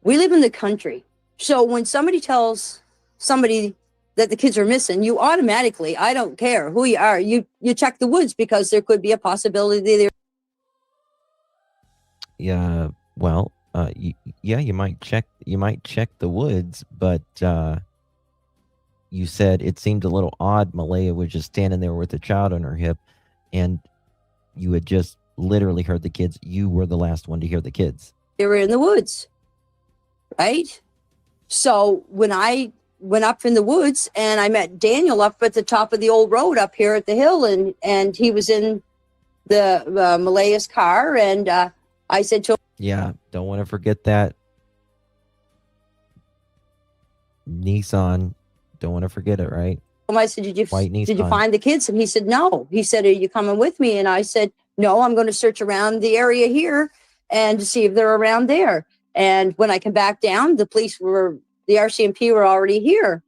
We live in the country. So when somebody tells somebody that the kids are missing, you automatically, I don't care who you are, you check the woods because there could be a possibility there. Yeah, well, you might check the woods, but you said it seemed a little odd. Malaya was just standing there with a child on her hip, and you had just literally heard the kids. You were the last one to hear the kids. They were in the woods, right? So when I went up in the woods and I met Daniel up at the top of the old road up here at the hill, and he was in the Malaya's car, and I said to him, Yeah, don't want to forget that Nissan. Don't want to forget it, right? I said, did you Nissan. find the kids? And he said, no. He said, are you coming with me? And I said, no, I'm going to search around the area here and see if they're around there. And when I come back down, the RCMP were already here.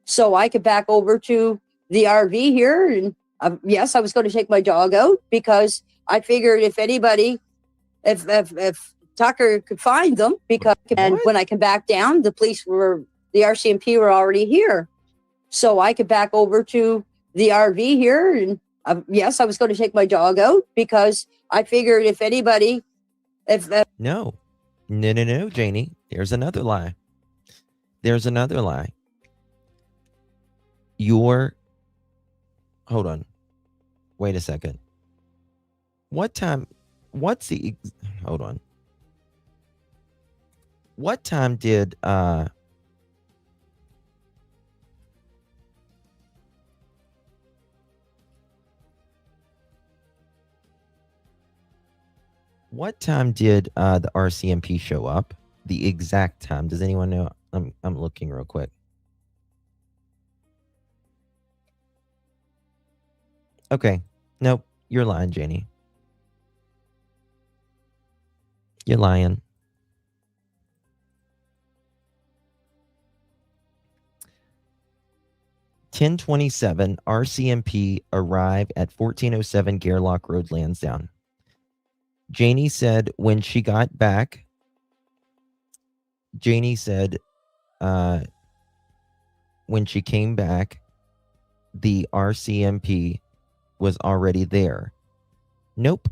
So I could back over to the RV here. And yes, I was going to take my dog out because I figured if Tucker could find them, and when I come back down, the RCMP were already here. So I could back over to the RV here. And yes, I was going to take my dog out because I figured No, Janie. There's another lie. Hold on. Wait a second. What time did the RCMP show up? The exact time. Does anyone know? I'm looking real quick. Okay. Nope. You're lying, Janie. You're lying. (10:27) RCMP arrived at 1407 Gairloch Road, Lansdowne. Janie said when she got back, when she came back, the RCMP was already there. Nope.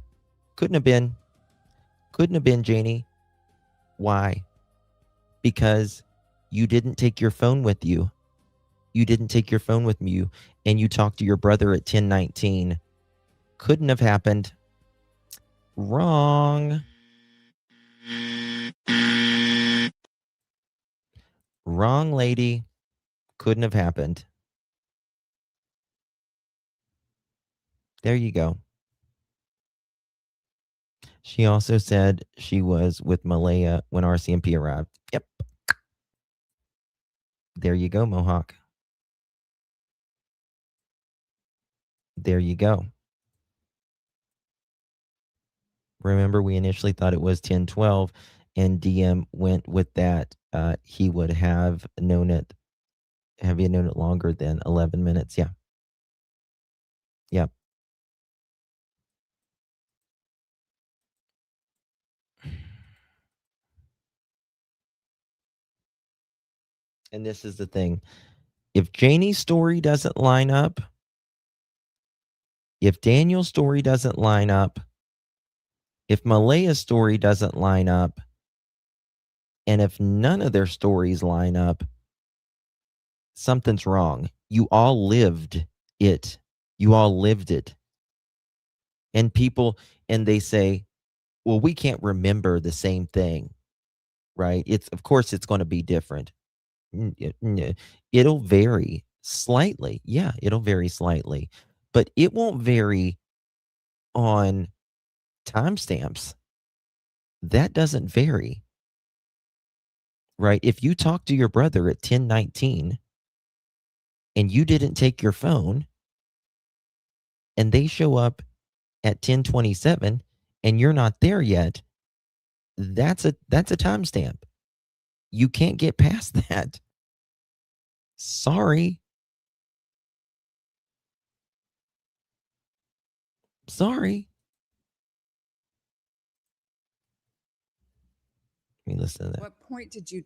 Couldn't have been, Janie. Why? Because you didn't take your phone with you. You didn't take your phone with you, and you talked to your brother at 10:19. Couldn't have happened. Wrong. Wrong, lady. Couldn't have happened. There you go. She also said she was with Malaya when RCMP arrived. Yep. There you go, Mohawk. There you go. Remember, we initially thought it was 10:12, and DM went with that. He would have known it. Have you known it longer than 11 minutes? Yeah. Yep. And this is the thing. If Janie's story doesn't line up, if Daniel's story doesn't line up, if Malaya's story doesn't line up, and if none of their stories line up, something's wrong. You all lived it. You all lived it. And people, and they say, well, we can't remember the same thing, right? Of course, it's going to be different. It'll vary slightly. Yeah, it'll vary slightly, but it won't vary on timestamps. That doesn't vary, right? If you talk to your brother at 10:19 and you didn't take your phone and they show up at 10:27 and you're not there yet, that's a timestamp. You can't get past that. Sorry. Sorry. Let me listen to that. What point did you?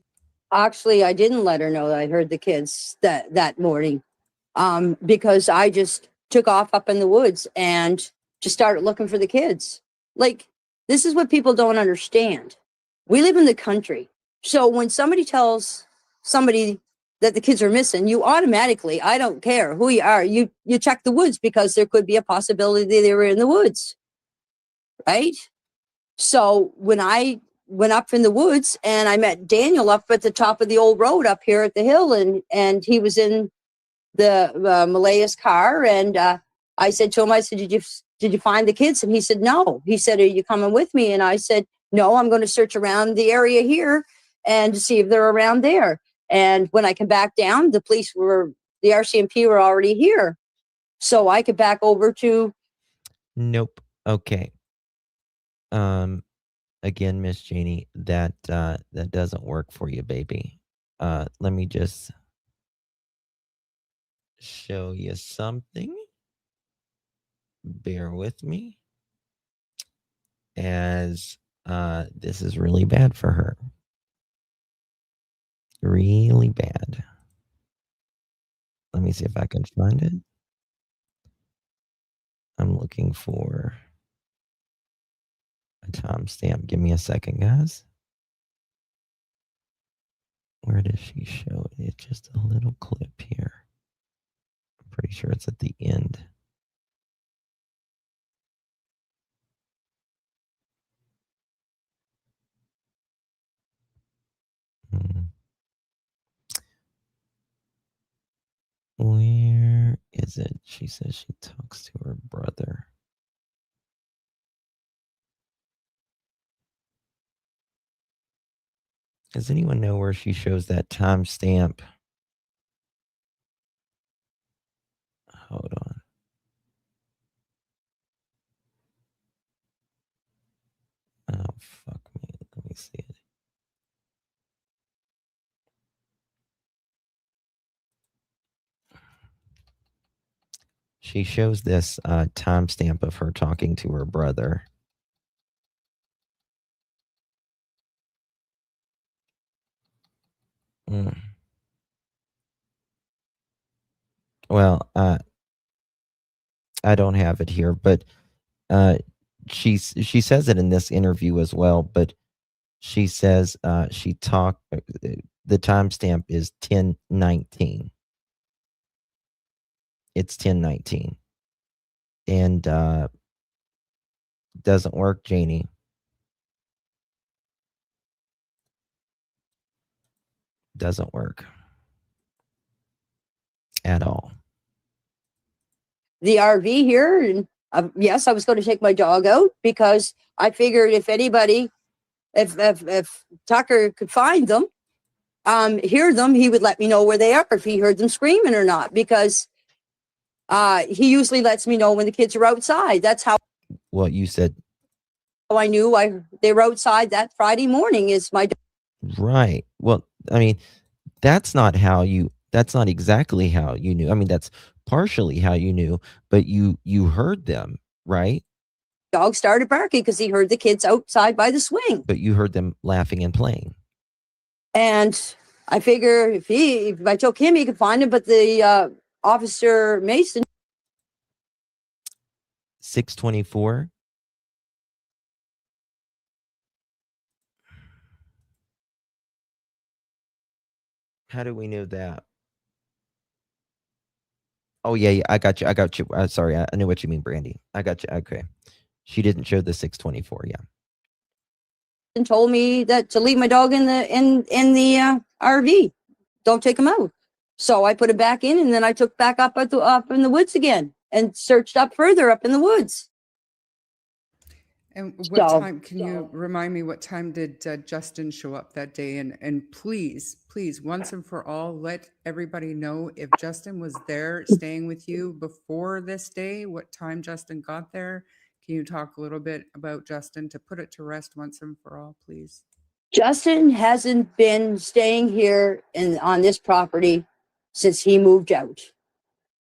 Actually, I didn't let her know that I heard the kids that morning, because I just took off up in the woods and just started looking for the kids. Like, this is what people don't understand. We live in the country. So when somebody tells somebody that the kids are missing, you automatically, I don't care who you are, you check the woods because there could be a possibility they were in the woods, right? So when I went up in the woods and I met Daniel up at the top of the old road up here at the hill, and he was in the Malaya's car, and I said to him, I said, did you find the kids? And he said, no. He said, are you coming with me? And I said, no, I'm going to search around the area here and to see if they're around there. And when I come back down, the RCMP were already here. So I could back over to. Nope. Okay. Again, Miss Janie, that doesn't work for you, baby. Let me just show you something. Bear with me, as this is really bad for her. Really bad. Let me see if I can find it. I'm looking for a timestamp. Give me a second, guys. Where does she show it? It's just a little clip here. I'm pretty sure it's at the end. Where is it? She says she talks to her brother. Does anyone know where she shows that timestamp? Hold on. Oh, fuck me. Let me see it. She shows this timestamp of her talking to her brother. Well, I don't have it here, but she says it in this interview as well. But she says the timestamp is 10:19. It's 10:19, and doesn't work, Janie. Doesn't work at all. The RV here, and yes, I was going to take my dog out because I figured if anybody, if Tucker could find them, hear them, he would let me know where they are, if he heard them screaming or not, because he usually lets me know when the kids are outside. That's how Well, you said I knew they were outside that Friday morning. Is my right. Well, I mean, that's not exactly how you knew. I mean, that's partially how you knew, but you heard them, right? dog started barking because he heard the kids outside by the swing. But you heard them laughing and playing. And I figure if I took him, he could find him. But the Officer Mason. 624. How do we know that? Oh, yeah, I got you. Sorry, I knew what you mean, Brandy. I got you. Okay. She didn't show the 624, yeah. And told me that to leave my dog in the RV. Don't take him out. So I put him back in, and then I took back up in the woods again and searched up further up in the woods. And what time, can you remind me, what time did Justin show up that day? And please, once and for all, let everybody know if Justin was there staying with you before this day, what time Justin got there. Can you talk a little bit about Justin to put it to rest once and for all, please? Justin hasn't been staying here on this property since he moved out.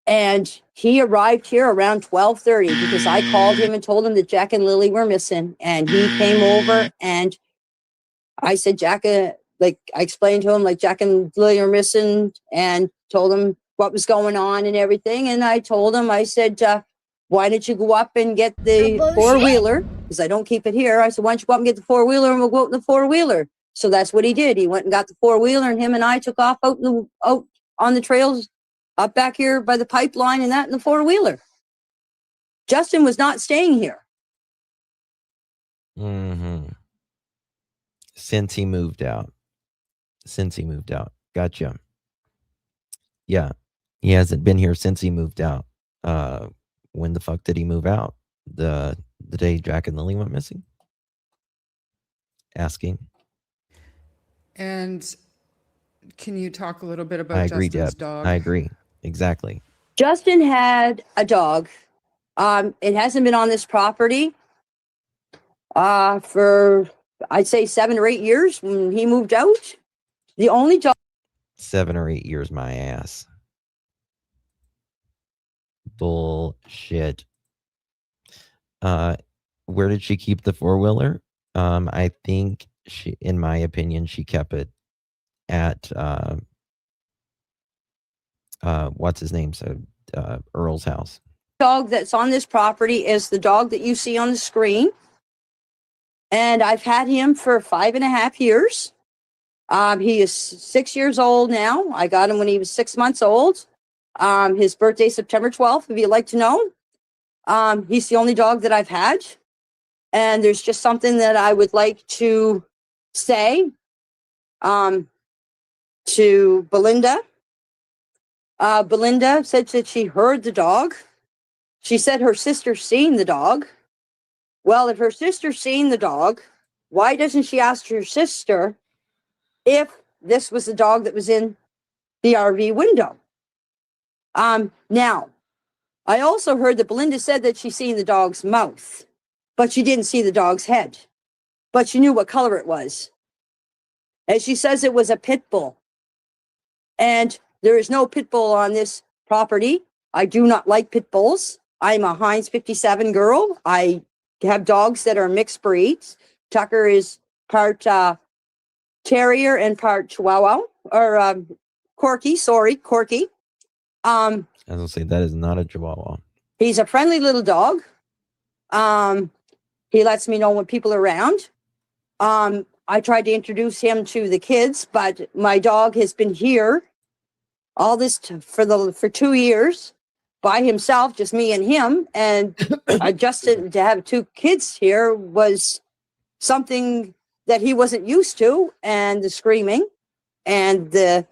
And he arrived here around 12:30 because I called him and told him that Jack and Lily were missing. And he came over, and I said, I explained to him, like, Jack and Lily are missing, and told him what was going on and everything. And I told him, I said, why don't you go up and get the four-wheeler? Because I don't keep it here. I said, why don't you go up and get the four-wheeler, and we'll go out in the four-wheeler. So that's what he did. He went and got the four-wheeler, and him and I took off out on the trails up back here by the pipeline and that in the four-wheeler. Justin was not staying here. Mm-hmm. Since he moved out. Gotcha. Yeah. He hasn't been here since he moved out. When the fuck did he move out? The day Jack and Lily went missing? Asking. And can you talk a little bit about Justin's dog? I agree. Exactly. Justin had a dog. It hasn't been on this property for, I'd say, 7 or 8 years when he moved out. The only dog. 7 or 8 years, my ass. Bullshit. Where did she keep the four-wheeler? I think in my opinion, she kept it at what's his name? So Earl's house. Dog that's on this property is the dog that you see on the screen. And I've had him for 5.5 years. He is 6 years old now. I got him when he was 6 months old. His birthday, September 12th, if you'd like to know. He's the only dog that I've had. And there's just something that I would like to say to Belinda. Belinda said that she heard the dog. She said her sister seen the dog. Well, if her sister seen the dog, why doesn't she ask her sister if this was the dog that was in the RV window? Now, I also heard that Belinda said that she seen the dog's mouth, but she didn't see the dog's head. But she knew what color it was. And she says it was a pit bull. And there is no pit bull on this property. I do not like pit bulls. I'm a Heinz 57 girl. I have dogs that are mixed breeds. Tucker is part terrier and part Chihuahua, or Corky. I was gonna say that is not a Chihuahua. He's a friendly little dog. He lets me know when people are around. I tried to introduce him to the kids, but my dog has been here all this for 2 years by himself, just me and him. And Justin, to have 2 kids here was something that he wasn't used to, and the screaming and the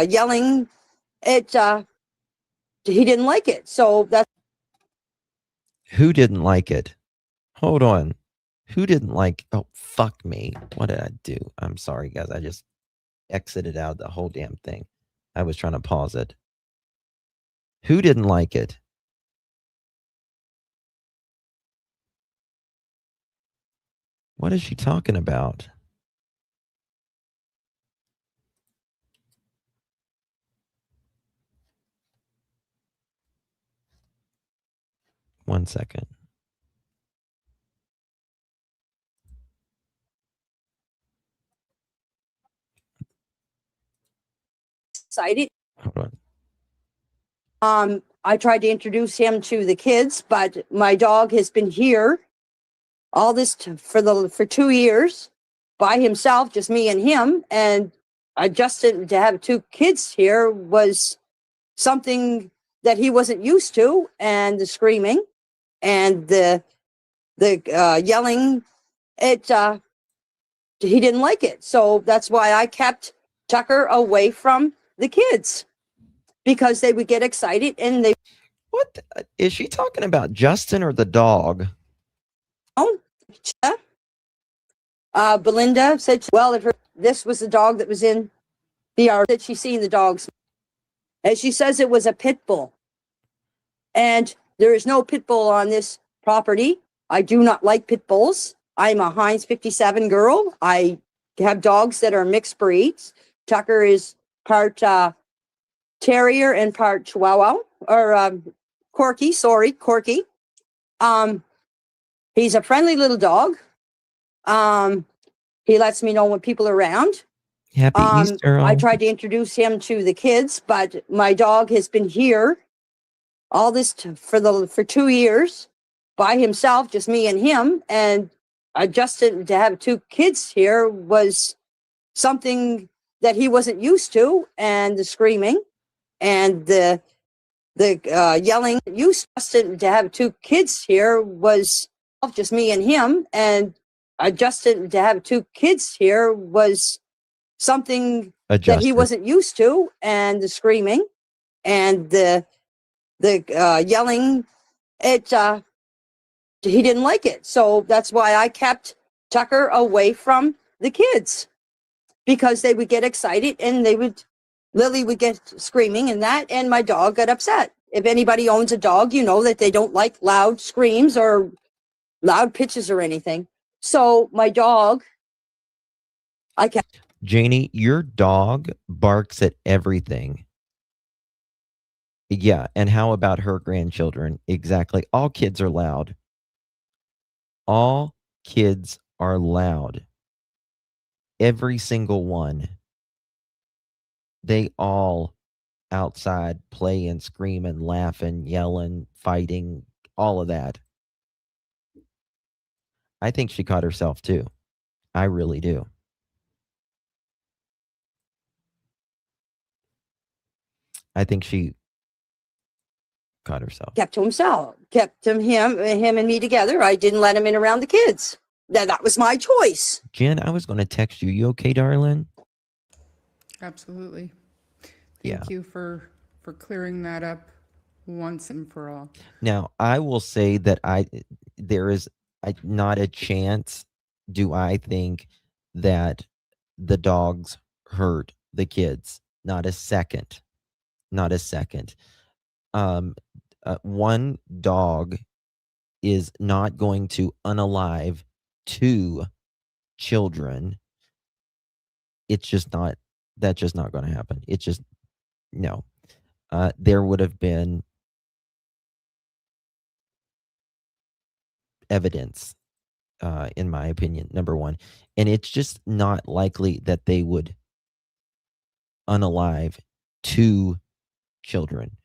yelling, he didn't like it. So that's. Who didn't like it? Hold on. Who didn't like? Oh, fuck me. What did I do? I'm sorry, guys. I just exited out the whole damn thing. I was trying to pause it. Who didn't like it? What is she talking about? One second. Excited. Hold on. I tried to introduce him to the kids, but my dog has been here all this for 2 years by himself, just me and him. And adjusted to have 2 kids here was something that he wasn't used to, and the screaming and the yelling, he didn't like it. So that's why I kept Tucker away from the kids, because they would get excited and they. What is she talking about? Justin or the dog? Oh, Belinda said, well, this was the dog that was in the yard, that she's seen the dogs. And she says it was a pit bull. And there is no pit bull on this property. I do not like pit bulls. I'm a Heinz 57 girl. I have dogs that are mixed breeds. Tucker is part terrier and part chihuahua, or Corky. He's a friendly little dog. He lets me know when people are around. Happy Easter. I tried to introduce him to the kids, but my dog has been here all this for 2 years by himself, just me and him. And adjusted to have 2 kids here was something that he wasn't used to, and the screaming and the yelling. Adjusted to have 2 kids here was just me and him, and adjusted to have 2 kids here was something that he wasn't used to, and the screaming and the yelling, he didn't like it. So that's why I kept Tucker away from the kids, because they would get excited and Lily would get screaming and that, and my dog got upset. If anybody owns a dog, you know that they don't like loud screams or loud pitches or anything. So my dog, I kept. Janie, your dog barks at everything. Yeah, and how about her grandchildren? Exactly. All kids are loud. All kids are loud. Every single one. They all outside play and scream and laugh and yelling, fighting, all of that. I think she caught herself too. I really do. I think she caught herself. Kept to himself, him and me together. I didn't let him in around the kids. That was my choice. Jen, I was going to text you. You okay, darling? Absolutely. Thank you for clearing that up once and for all. Now, I will say that there is not a chance, do I think, that the dogs hurt the kids. Not a second. Not a second. One dog is not going to unalive 2 children. It's just not, that's just not going to happen. It's just, no. There would have been evidence, in my opinion, number one. And it's just not likely that they would unalive 2 children.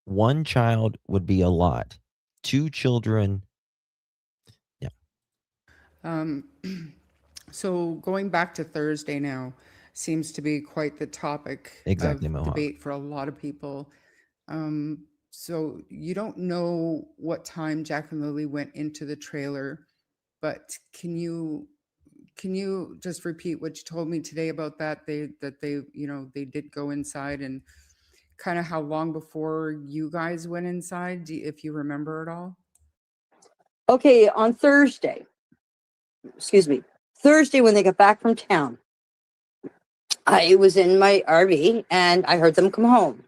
1 child would be a lot. 2 children, yeah. So going back to Thursday now seems to be quite the topic Exactly, of Mohawk. debate for a lot of people. So you don't know what time Jack and Lily went into the trailer, but can you just repeat what you told me today about that? They did go inside, and kind of how long before you guys went inside, if you remember at all? Okay, on Thursday, Thursday when they got back from town, I was in my RV and I heard them come home.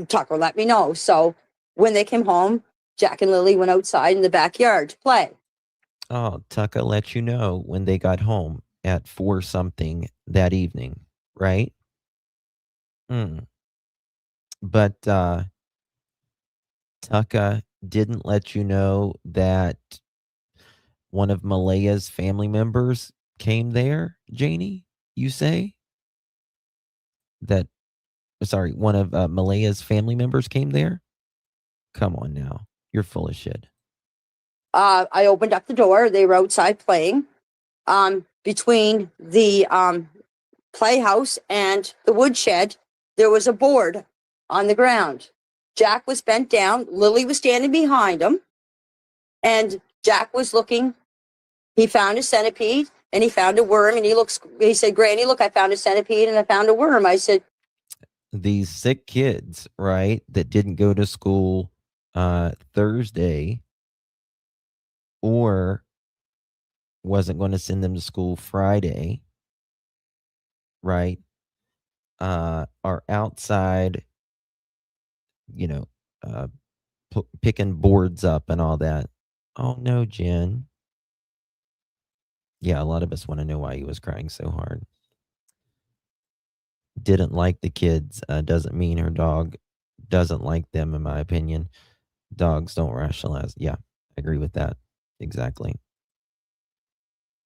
Tucker let me know. So when they came home, Jack and Lily went outside in the backyard to play. Oh, Tucka let you know when they got home at 4 something that evening, right? But Tucka didn't let you know that one of Maleha's family members came there, Janie, you say? Sorry, one of Maleha's family members came there? Come on now. You're full of shit. I opened up the door. They were outside playing. Between the playhouse and the woodshed, there was a board on the ground. Jack was bent down. Lily was standing behind him. And Jack was looking. He found a centipede and he found a worm. And he said, Granny, look, I found a centipede and I found a worm. I said, these sick kids, right, that didn't go to school Thursday or wasn't going to send them to school Friday, right, are outside, picking boards up and all that. Oh, no, Jen. Yeah, a lot of us want to know why he was crying so hard. Didn't like the kids doesn't mean her dog doesn't like them, in my opinion. Dogs don't rationalize. Yeah, I agree with that. Exactly.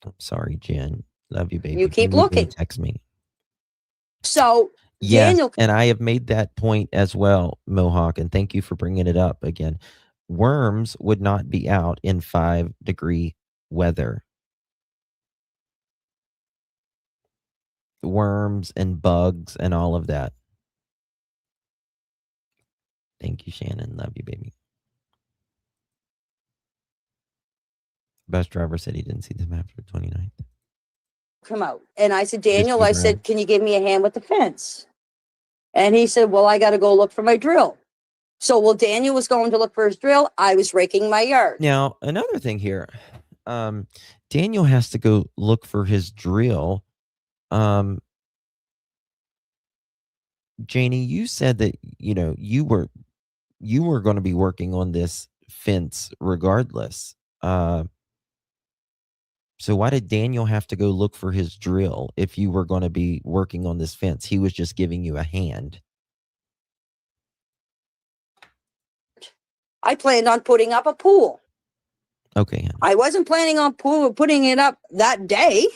I'm sorry, Jen. Love you, baby. You keep looking. Text me. So, yes, Daniel. And I have made that point as well, Mohawk, and thank you for bringing it up again. Worms would not be out in 5-degree weather. Worms and bugs and all of that. Thank you, Shannon. Love you, baby. Bus driver said he didn't see them after the 29th. Come out. And I said, Daniel, I said, can you give me a hand with the fence? And he said, well, I got to go look for my drill. So while Daniel was going to look for his drill, I was raking my yard. Now, another thing here. Daniel has to go look for his drill. Janie, you said that, you were going to be working on this fence regardless. So why did Daniel have to go look for his drill if you were going to be working on this fence? He was just giving you a hand. I planned on putting up a pool. Okay. I wasn't planning on putting it up that day.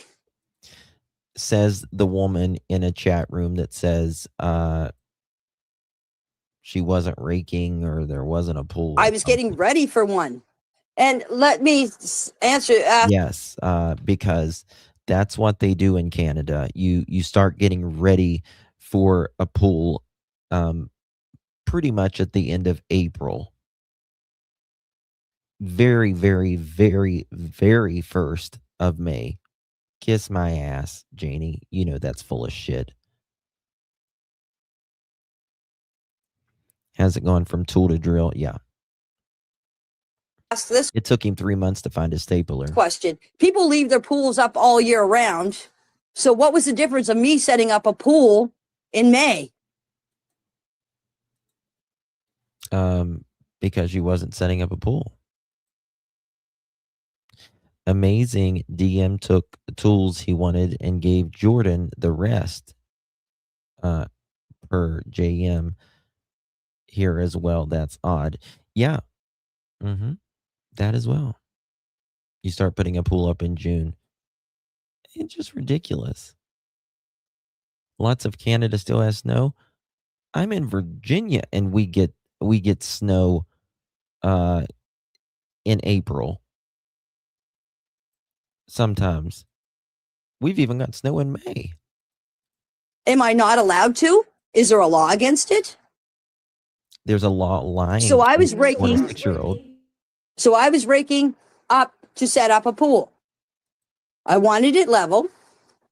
Says the woman in a chat room that says she wasn't raking or there wasn't a pool. I was getting ready for one. And let me answer. Yes, because that's what they do in Canada. You start getting ready for a pool pretty much at the end of April. Very, very, very, very first of May. Kiss my ass, Janie. You know that's full of shit. Has it gone from tool to drill? Yeah. Ask this. It took him 3 months to find a stapler. Question. People leave their pools up all year round. So what was the difference of me setting up a pool in May? Because you wasn't setting up a pool. Amazing DM took the tools he wanted and gave Jordan the rest. Per JM here as well. That's odd. Yeah. That as well. You start putting a pool up in June. It's just ridiculous. Lots of Canada still has snow. I'm in Virginia and we get snow in April. Sometimes. We've even got snow in May. Am I not allowed to? Is there a law against it? There's a law lying. So I was raking. 26-year-old. So I was raking up to set up a pool. I wanted it level.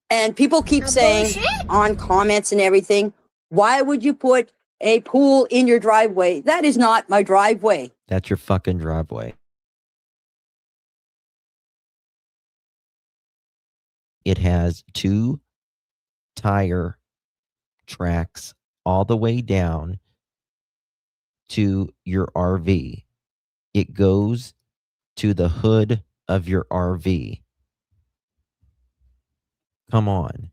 And people keep saying on comments and everything, why would you put a pool in your driveway. That is not my driveway. That's your fucking driveway. It has 2 tire tracks all the way down to your RV. It goes to the hood of your RV. Come on.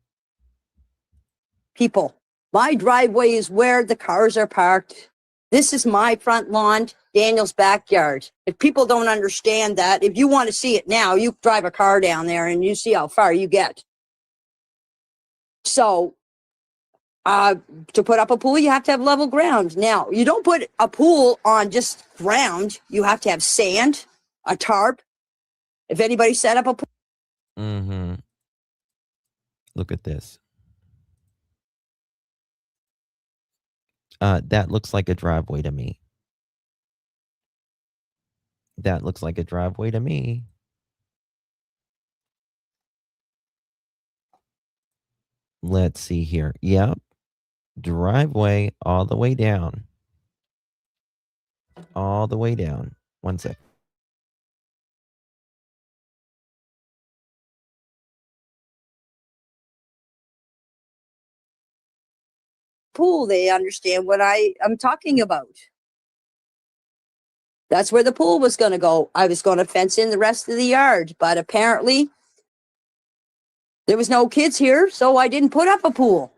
People, my driveway is where the cars are parked. This is my front lawn, Daniel's backyard. If people don't understand that, if you want to see it now, you drive a car down there and you see how far you get. So, to put up a pool, you have to have level ground. Now, you don't put a pool on just ground. You have to have sand, a tarp. If anybody set up a pool. Mm-hmm. Look at this. That looks like a driveway to me. That looks like a driveway to me. Let's see here. Yep. Driveway all the way down. All the way down. 1 sec. Pool, they understand what I'm talking about. That's where the pool was going to go. I was going to fence in the rest of the yard, but apparently there was no kids here, so I didn't put up a pool.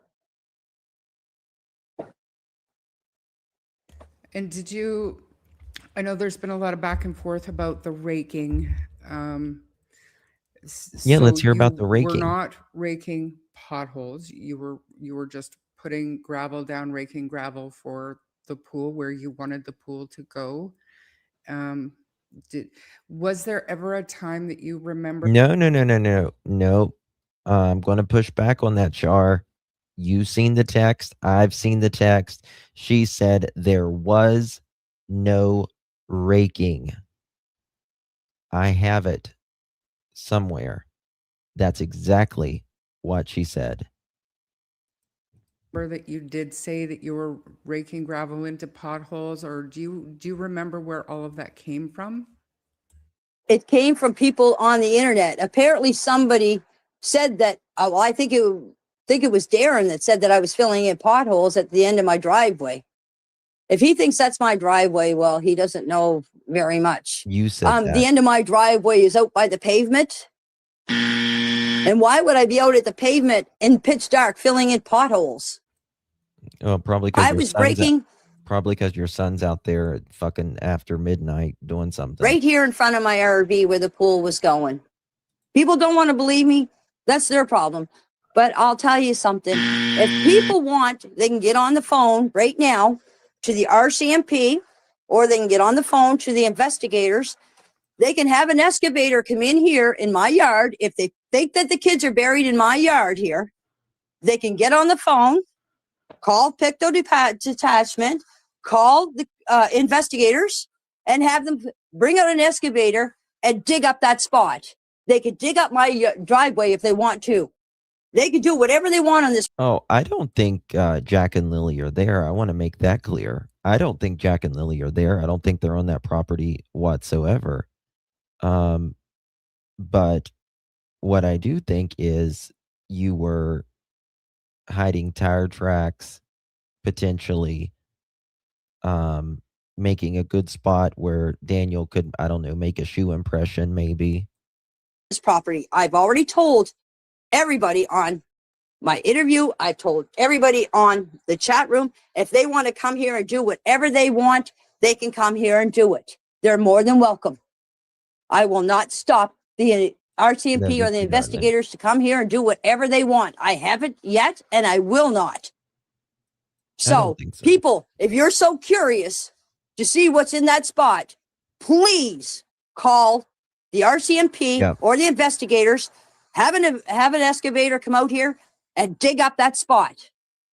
And did you, I know there's been a lot of back and forth about the raking. Yeah, let's hear about the You raking. were not raking potholes. You were just putting gravel down, raking gravel for the pool where you wanted the pool to go. Was there ever a time that you remember? No. I'm going to push back on that, Char. You've seen the text. I've seen the text. She said there was no raking. I have it somewhere. That's exactly what she said. That you did say that you were raking gravel into potholes, or do you remember where all of that came from? It came from people on the internet. Apparently somebody said that, well, I think it was Darren that said that I was filling in potholes at the end of my driveway. If he thinks that's my driveway, well, he doesn't know very much. You said that. The end of my driveway is out by the pavement. And why would I be out at the pavement in pitch dark filling in potholes? Oh, probably because I was breaking. Probably because your son's out there at fucking after midnight doing something. Right here in front of my RV where the pool was going. People don't want to believe me. That's their problem. But I'll tell you something. If people want, they can get on the phone right now to the RCMP, or they can get on the phone to the investigators. They can have an excavator come in here in my yard. If they think that the kids are buried in my yard here, they can get on the phone, call Pictou Detachment, call the investigators, and have them bring out an excavator and dig up that spot. They could dig up my driveway if they want to. They could do whatever they want on this. Oh, I don't think Jack and Lilly are there. I want to make that clear. I don't think Jack and Lilly are there. I don't think they're on that property whatsoever. But what I do think is you were hiding tire tracks, potentially making a good spot where Daniel could, I don't know, make a shoe impression maybe. This property. I've already told everybody on my interview. I've told everybody on the chat room, if they want to come here and do whatever they want, they can come here and do it. They're more than welcome. I will not stop the RCMP or the investigators to come here and do whatever they want. I haven't yet, and I will not. So, people, if you're so curious to see what's in that spot, please call the RCMP or the investigators. Have an excavator come out here and dig up that spot.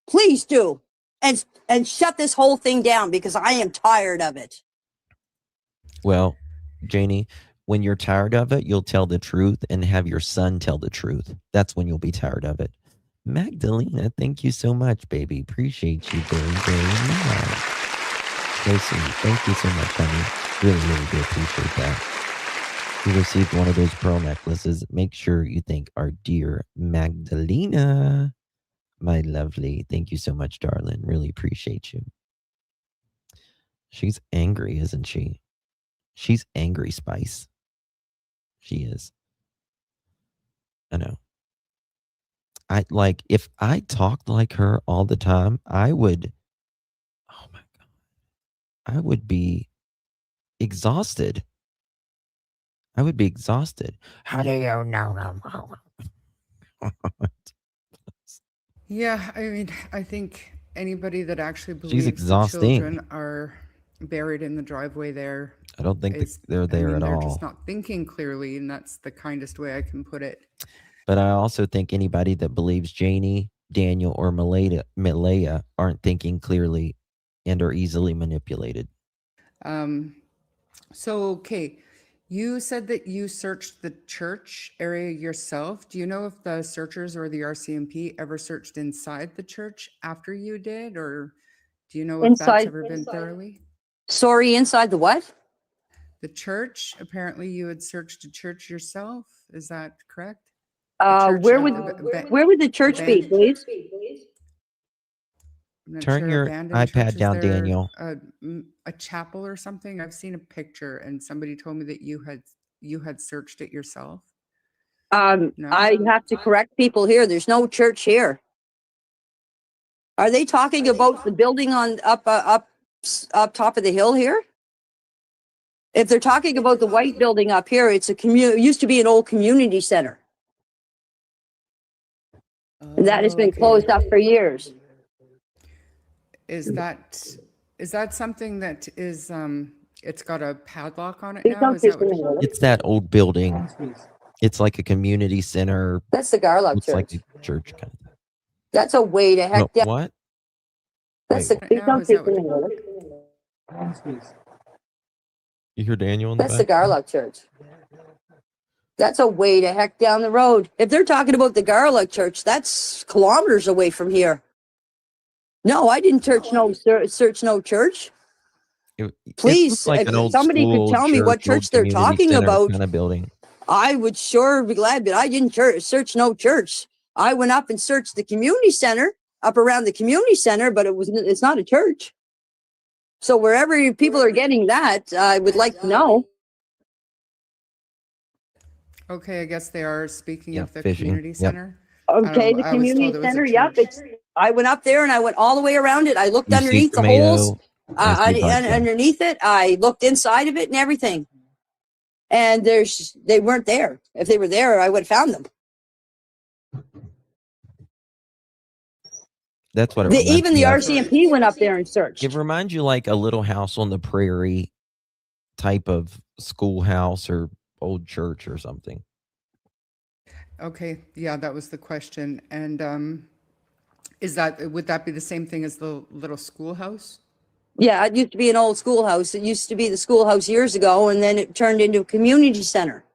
Please do. And shut this whole thing down, because I am tired of it. Well, Janie, when you're tired of it, you'll tell the truth and have your son tell the truth. That's when you'll be tired of it. Magdalena, thank you so much, baby. Appreciate you very, very much. So sweet. Thank you so much, honey. Really, really do appreciate that. You received one of those pearl necklaces. Make sure you thank our dear Magdalena. My lovely. Thank you so much, darling. Really appreciate you. She's angry, isn't she? She's angry, Spice. She is. I know. If I talked like her all the time, I would, oh my God, I would be exhausted. I would be exhausted. How do you know? Yeah, I mean, I think anybody that actually She's believes the exhausting. children are buried in the driveway there I don't think is, they're I there mean, at they're all. just not thinking clearly, and that's the kindest way I can put it. But I also think anybody that believes Janie, Daniel, or Malaya aren't thinking clearly and are easily manipulated. So, okay, you said that you searched the church area yourself. Do you know if the searchers or the RCMP ever searched inside the church after you did, or do you know if that's ever been thoroughly? Sorry, inside the what? The church. Apparently, you had searched a church yourself. Is that correct? Where would the church be, please? I'm not Turn sure, your abandoned iPad church, is down, there Daniel. a chapel or something? I've seen a picture, and somebody told me that you had searched it yourself. No? I have to correct people here. There's no church here. Are they talking about the building on up top of the hill here? If they're talking about the white building up here, it's it used to be an old community center. And that has been closed up for years. Is that something that is it's got a padlock on it now? Is that what It's that old building. It's like a community center. That's the Garlock Looks Church. like a church kind of. That's a way to heck down. What? That's Wait, you hear Daniel in the That's the back? Garlock Church. That's a way to heck down the road. If they're talking about the Garlock Church, that's kilometers away from here. No, I didn't search no church. Please, like if somebody could tell me what church they're talking about, kind of building. I would sure be glad, but I didn't search no church. I went up and searched the community center, up around the community center, but it's not a church. So wherever people are getting that, I would like to know. Okay, I guess they are speaking of the fishing. community center. Okay, the community center, yep. I went up there and I went all the way around it. I looked underneath the holes, underneath it. I looked inside of it and everything. And they weren't there. If they were there, I would have found them. That's what it Even the RCMP went up there and searched. It reminds you like a Little House on the Prairie type of schoolhouse or old church or something. Okay, yeah, that was the question. And would that be the same thing as the little schoolhouse? Yeah, it used to be an old schoolhouse. It used to be the schoolhouse years ago, and then it turned into a community center.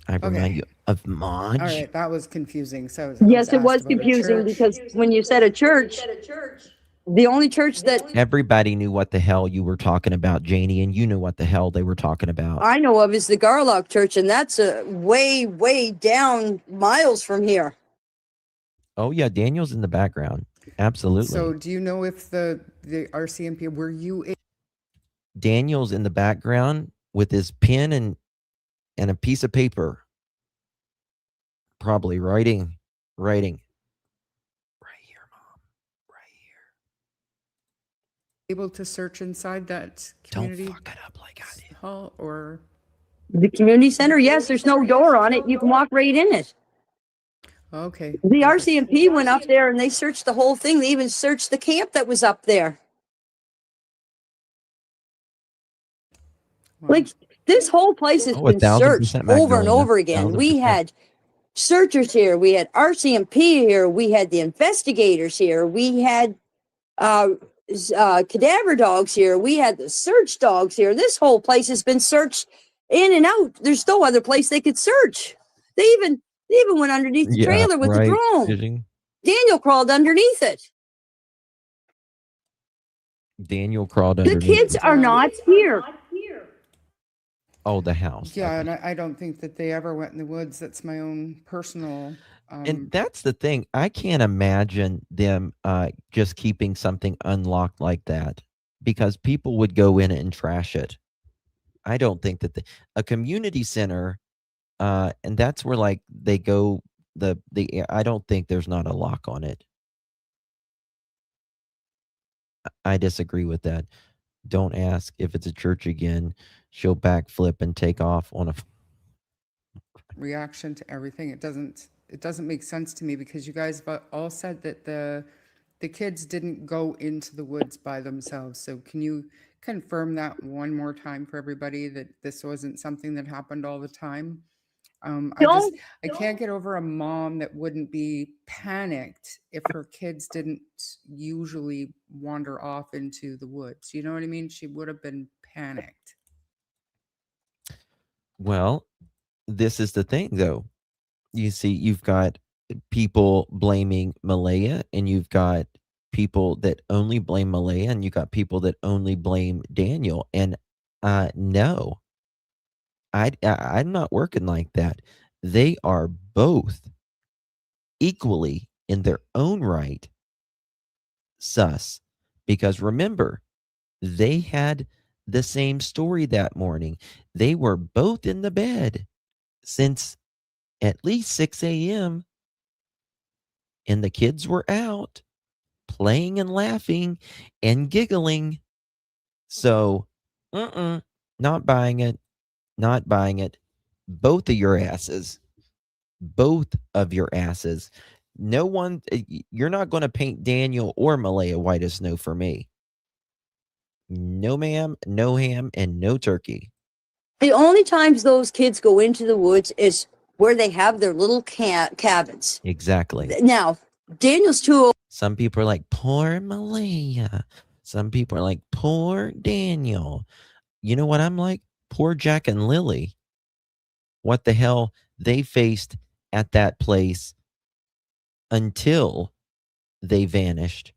I remind you of Marge. All right, that was confusing. So yes, it was confusing because when you said a church, the only church that everybody knew what the hell you were talking about, Janie, and you knew what the hell they were talking about. I know of is the Garlock Church, and that's way, way down miles from here. Oh yeah, Daniel's in the background. Absolutely. So do you know if the RCMP, were you Daniel's in the background with his pen and a piece of paper, probably writing right here, Mom, right here. able to search inside that community? Don't fuck it up like I did. Hall or the community center? Yes, there's no door on it. You can walk right in it. Okay. The RCMP went up there and they searched the whole thing. They even searched the camp that was up there. Wow. Like this whole place has been searched over and over again. We had searchers here. We had RCMP here. We had the investigators here. We had cadaver dogs here. We had the search dogs here. This whole place has been searched in and out. There's no other place they could search. They even went underneath the trailer with the drone. Fishing. Daniel crawled underneath it. Daniel crawled The underneath. kids are not here. Oh, the house. Yeah, Okay. and I don't think that they ever went in the woods. That's my own personal. And that's the thing. I can't imagine them just keeping something unlocked like that, because people would go in and trash it. I don't think that a community center, and that's where like they go. I don't think there's not a lock on it. I disagree with that. Don't ask if it's a church again. She'll backflip and take off on a reaction to everything. It doesn't make sense to me, because you guys all said that the kids didn't go into the woods by themselves. So can you confirm that one more time for everybody, that this wasn't something that happened all the time? I can't get over a mom that wouldn't be panicked if her kids didn't usually wander off into the woods. You know what I mean? She would have been panicked. Well, this is the thing, though. You see, you've got people blaming Malaya, and you've got people that only blame Malaya, and you've got people that only blame Daniel. And no, I'm not working like that. They are both equally, in their own right, sus. Because remember, they had the same story that morning. They were both in the bed since at least 6 a.m. and the kids were out playing and laughing and giggling. So, not buying it. Not buying it. Both of your asses. Both of your asses. No one, you're not going to paint Daniel or Malaya white as snow for me. No ma'am, no ham, and no turkey. The only times those kids go into the woods is where they have their little cabins. Exactly. Now, Daniel's too old. Some people are like, poor Malaya. Some people are like, poor Daniel. You know what I'm like? Poor Jack and Lilly. What the hell they faced at that place until they vanished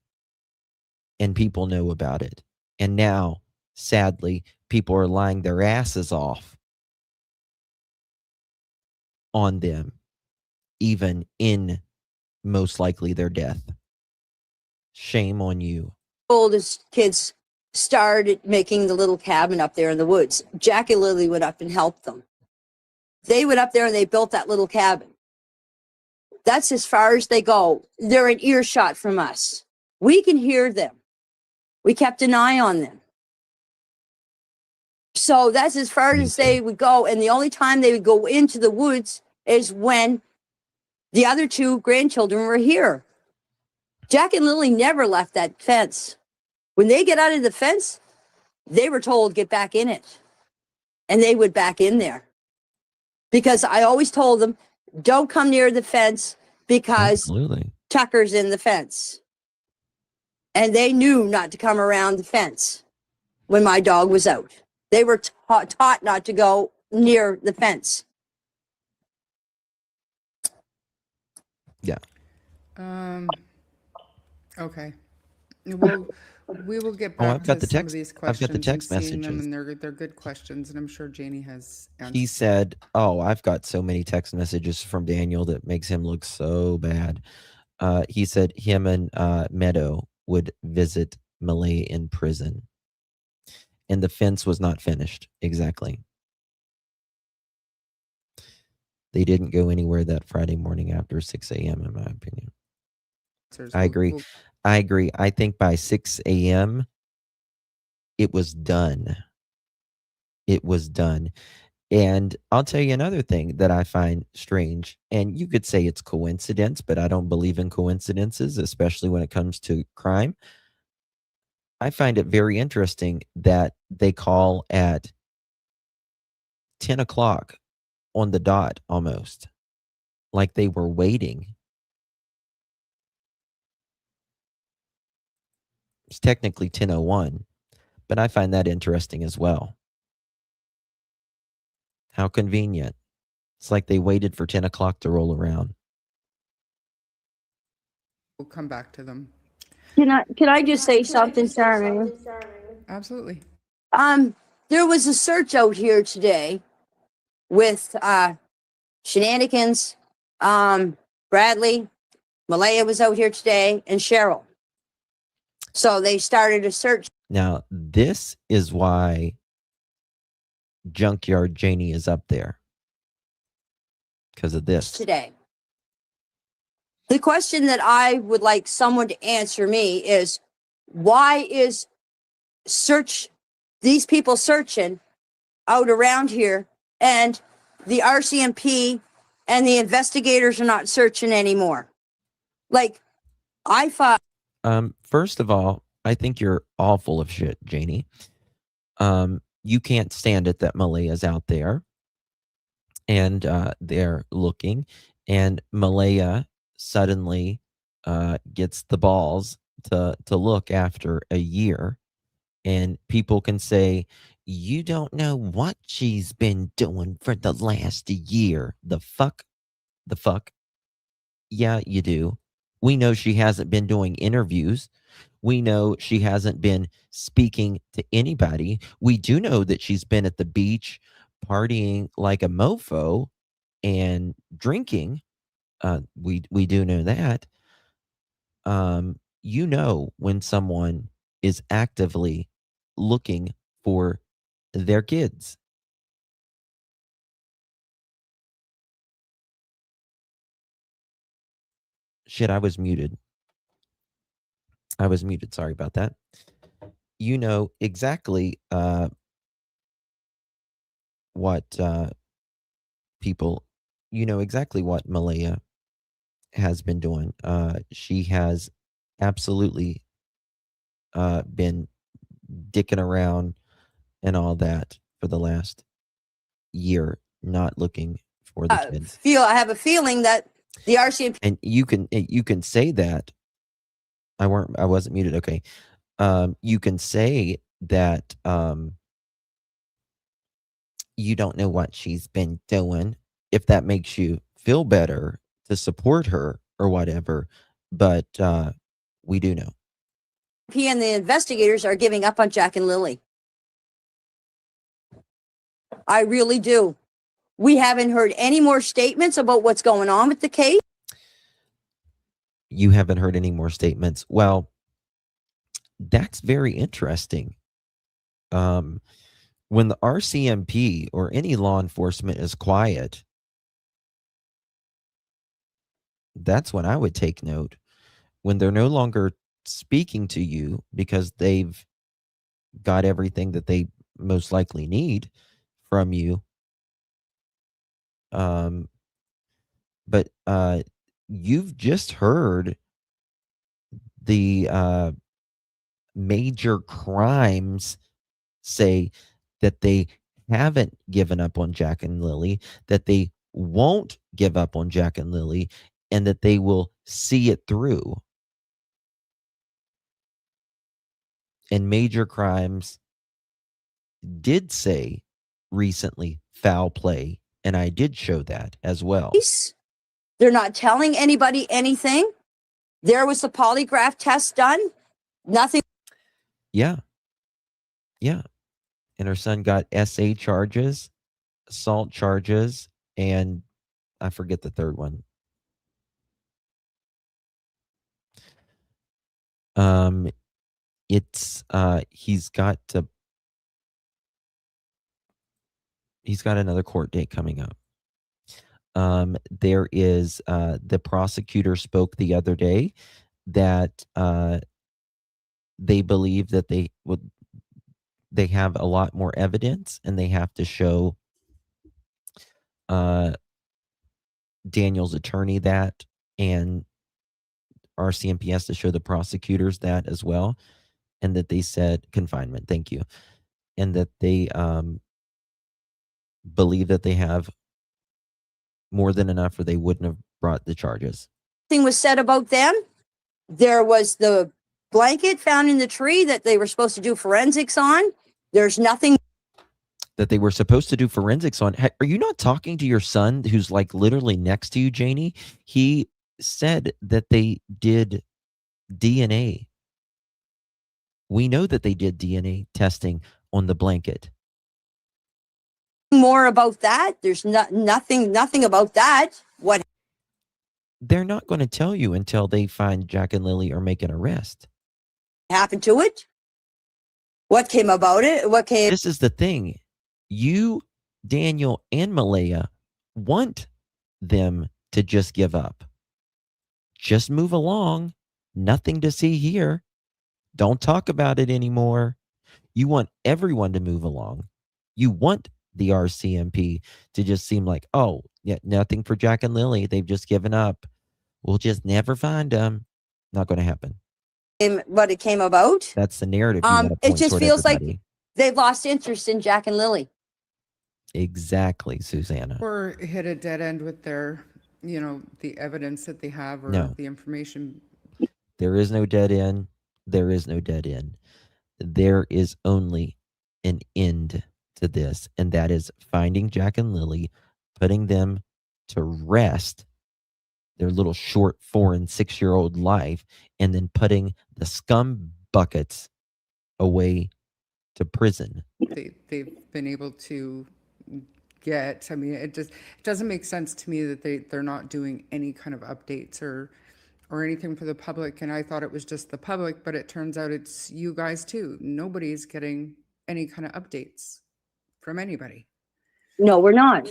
and people know about it. And now, sadly, people are lying their asses off on them, even in most likely their death. Shame on you. Oldest kids started making the little cabin up there in the woods. Jack and Lilly went up and helped them. They went up there and they built that little cabin. That's as far as they go. They're an earshot from us. We can hear them. We kept an eye on them. So that's as far as they would go. And the only time they would go into the woods is when the other two grandchildren were here. Jack and Lilly never left that fence. When they get out of the fence, they were told, get back in it. And they would back in there. Because I always told them, don't come near the fence because Absolutely. Tucker's in the fence. And they knew not to come around the fence when my dog was out. They were taught not to go near the fence. Yeah. Okay. Well, we will get back I've got to the some text. of these I've questions. got the text and seeing them, messages. and they're good questions, and I'm sure Janie has answers. He said, oh, I've got so many text messages from Daniel that makes him look so bad. He said him and Meadow would visit Malaya in prison. And the fence was not finished. Exactly. They didn't go anywhere that Friday morning after 6 a.m., in my opinion. I agree. I agree. I think by 6 a.m., it was done. It was done. And I'll tell you another thing that I find strange, and you could say it's coincidence, but I don't believe in coincidences, especially when it comes to crime. I find it very interesting that they call at 10 o'clock on the dot almost, like they were waiting. It's technically 10:01, but I find that interesting as well. How convenient. It's like they waited for 10 o'clock to roll around. We'll come back to them. Can I just say something, Sarah? Absolutely. There was a search out here today with shenanigans. Bradley, Malaya was out here today, and Cheryl. So they started a search. Now, this is why Junkyard Janie is up there. Because of this. Today. The question that I would like someone to answer me is, why is these people searching out around here, and the RCMP and the investigators are not searching anymore? Like, I thought. First of all, I think you're all full of shit, Janie. You can't stand it that Malaya's out there, and they're looking, and Malaya suddenly gets the balls to look after a year, and people can say, you don't know what she's been doing for the last year. The fuck? Yeah, you do. We know she hasn't been doing interviews. We know she hasn't been speaking to anybody. We do know that she's been at the beach partying like a mofo and drinking. We do know that. You know when someone is actively looking for their kids. Shit, I was muted. Sorry about that. You know exactly what you know exactly what Malaya has been doing. She has absolutely been dicking around and all that for the last year, not looking for the kids. I have a feeling that the RCMP, and you can say that. I wasn't muted. Okay. You can say that you don't know what she's been doing, if that makes you feel better to support her or whatever, but we do know. he and the investigators are giving up on Jack and Lilly. I really do. We haven't heard any more statements about what's going on with the case. You haven't heard any more statements. Well, that's very interesting. When the RCMP or any law enforcement is quiet, that's when I would take note. When they're no longer speaking to you because they've got everything that they most likely need from you. But you've just heard the major crimes say that they haven't given up on Jack and Lilly, that they won't give up on Jack and Lilly, and that they will see it through. And major crimes did say recently foul play, and I did show that as well. They're not telling anybody anything. There was a polygraph test done. Nothing. Yeah. And her son got SA charges, assault charges, and I forget the third one. He's got another court date coming up. There is the prosecutor spoke the other day that they believe that they have a lot more evidence, and they have to show Daniel's attorney that, and RCMP has to show the prosecutors that as well, and that they said confinement. Thank you. And that they believe that they have more than enough, or they wouldn't have brought the charges. Nothing was said about them. There was the blanket found in the tree that they were supposed to do forensics on. There's nothing. that they were supposed to do forensics on. Are you not talking to your son who's like literally next to you, Janie? He said that they did DNA. We know that they did DNA testing on the blanket. More about that? There's nothing about that. What? They're not going to tell you until they find Jack and Lilly or make an arrest. Happened to it? What came about it? What came? This is the thing. You, Daniel, and Malaya want them to just give up. Just move along. Nothing to see here. Don't talk about it anymore. You want everyone to move along. You want the RCMP to just seem like, oh, yeah, nothing for Jack and Lilly. They've just given up. We'll just never find them. Not going to happen. What it came about? That's the narrative. You want to It point just toward feels everybody. like they've lost interest in Jack and Lilly. Exactly, Susanna. Or hit a dead end with their, the evidence that they have or No. the information. There is no dead end. There is no dead end. There is only an end to this, and that is finding Jack and Lilly, putting them to rest, their little short 4 and 6-year-old life, and then putting the scum buckets away to prison. They've been able to get. I mean, it doesn't make sense to me that they're not doing any kind of updates or anything for the public. And I thought it was just the public, but it turns out it's you guys too. Nobody's getting any kind of updates from anybody. No, we're not.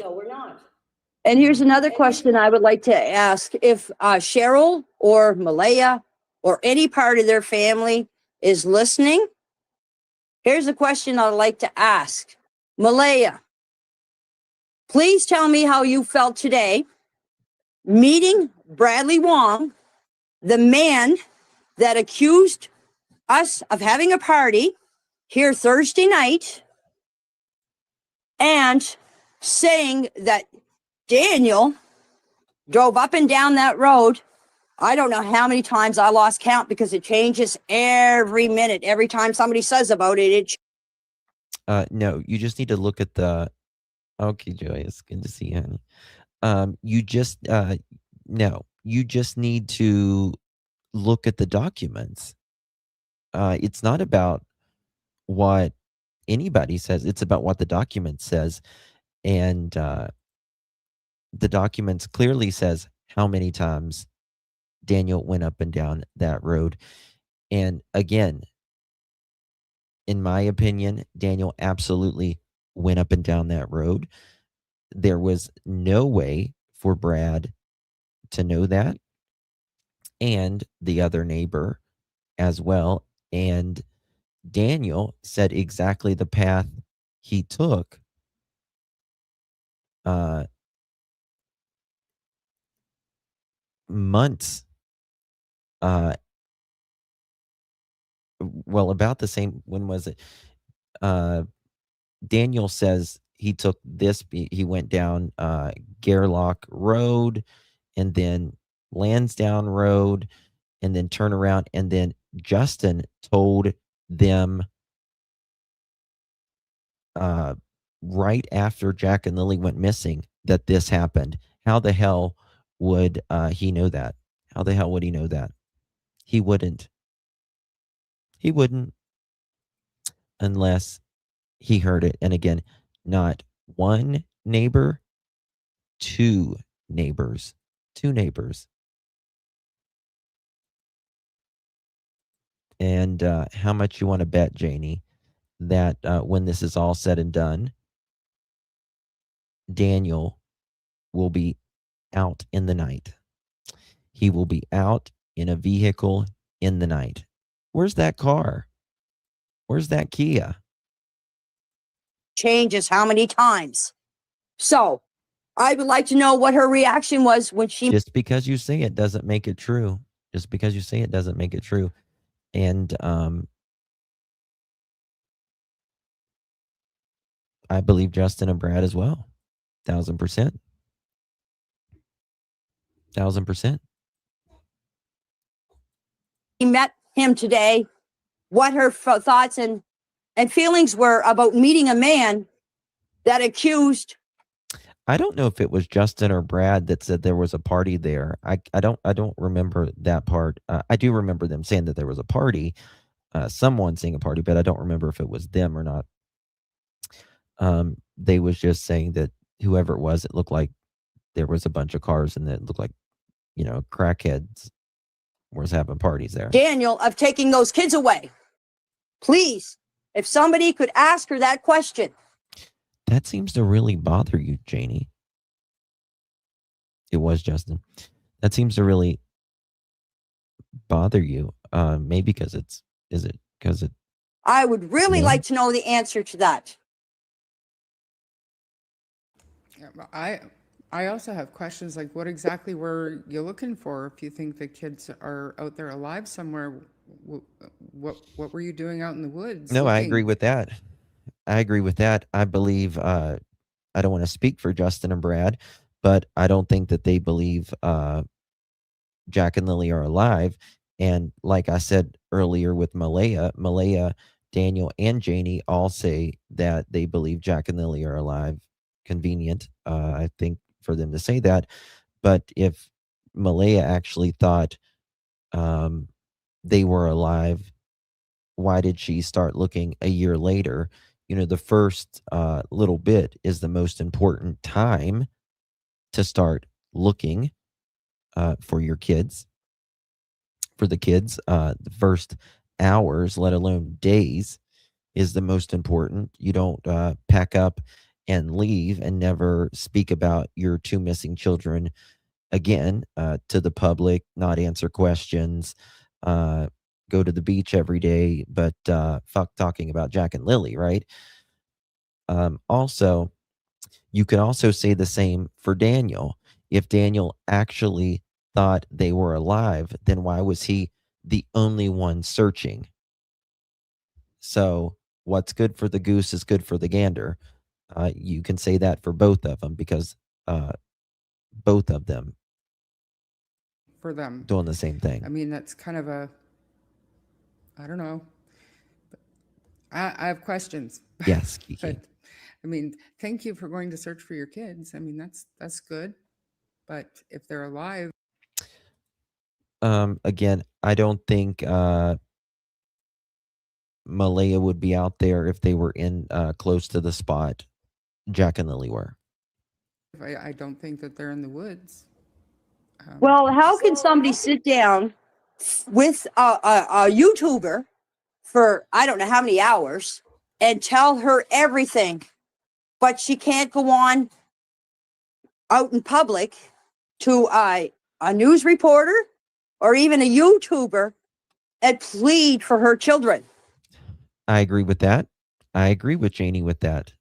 And here's another question I would like to ask. If Cheryl or Malaya or any part of their family is listening, here's a question I'd like to ask. Malaya, please tell me how you felt today meeting Bradley Wong, the man that accused us of having a party here Thursday night and saying that Daniel drove up and down that road. I don't know how many times I lost count because it changes every minute. Every time somebody says about it, No, you just need to look at the. Okay, Joy, it's good to see you, honey. You just no, you just need to look at the documents. It's not about what anybody says. It's about what the document says, and the documents clearly says how many times Daniel went up and down that road. And again, in my opinion, Daniel absolutely went up and down that road. There was no way for Brad to know that, and the other neighbor as well. And Daniel said exactly the path he took. Months, well, about the same. When was it? Daniel says he took this. He went down Gerlach Road, and then Lansdowne Road, and then turn around. And then Justin told them right after Jack and Lilly went missing that this happened. How the hell would he know that? How the hell would he know that? He wouldn't. He wouldn't unless he heard it. And again, not one neighbor, two neighbors. Two neighbors. And how much you want to bet, Janie, that when this is all said and done, Daniel will be out in the night. He will be out in a vehicle in the night. Where's that car? Where's that Kia? changes how many times. So I would like to know what her reaction was when she. Just because you say it doesn't make it true. Just because you say it doesn't make it true. And I believe Justin and Brad as well. 1,000%. 1,000%. He met him today, what her thoughts and feelings were about meeting a man that accused. I don't know if it was Justin or Brad that said there was a party there. I don't remember that part. I do remember them saying that there was a party, someone saying a party, but I don't remember if it was them or not. They was just saying that whoever it was, it looked like there was a bunch of cars and it looked like, crackheads was having parties there. Daniel, of taking those kids away. Please, if somebody could ask her that question. That seems to really bother you, Janie. It was Justin. That seems to really bother you. Maybe because I would really Yeah. like to know the answer to that. I also have questions like, what exactly were you looking for? If you think the kids are out there alive somewhere, what were you doing out in the woods? No, I looking? agree with that. I believe, I don't want to speak for Justin and Brad, but I don't think that they believe Jack and Lily are alive. And like I said earlier with Malaya, Daniel, and Janie all say that they believe Jack and Lily are alive. Convenient, I think, for them to say that. But if Malaya actually thought they were alive, why did she start looking a year later? The first little bit is the most important time to start looking for your kids, for the kids. The first hours, let alone days, is the most important. You don't pack up and leave and never speak about your two missing children again to the public, not answer questions, go to the beach every day, but fuck talking about Jack and Lily, right? Also, you can also say the same for Daniel. If Daniel actually thought they were alive, then why was he the only one searching? So what's good for the goose is good for the gander. You can say that for both of them because both of them For them. doing the same thing. I mean, that's kind of I don't know. I have questions. Yes, Kiki. But I mean, thank you for going to search for your kids. I mean, that's good. But if they're alive. Again, I don't think Malaya would be out there if they were in close to the spot Jack and Lily were. I don't think that they're in the woods. Well, how can somebody sit down with a YouTuber for I don't know how many hours and tell her everything, but she can't go on out in public to a news reporter or even a YouTuber and plead for her children? I agree with that. I agree with Janie with that.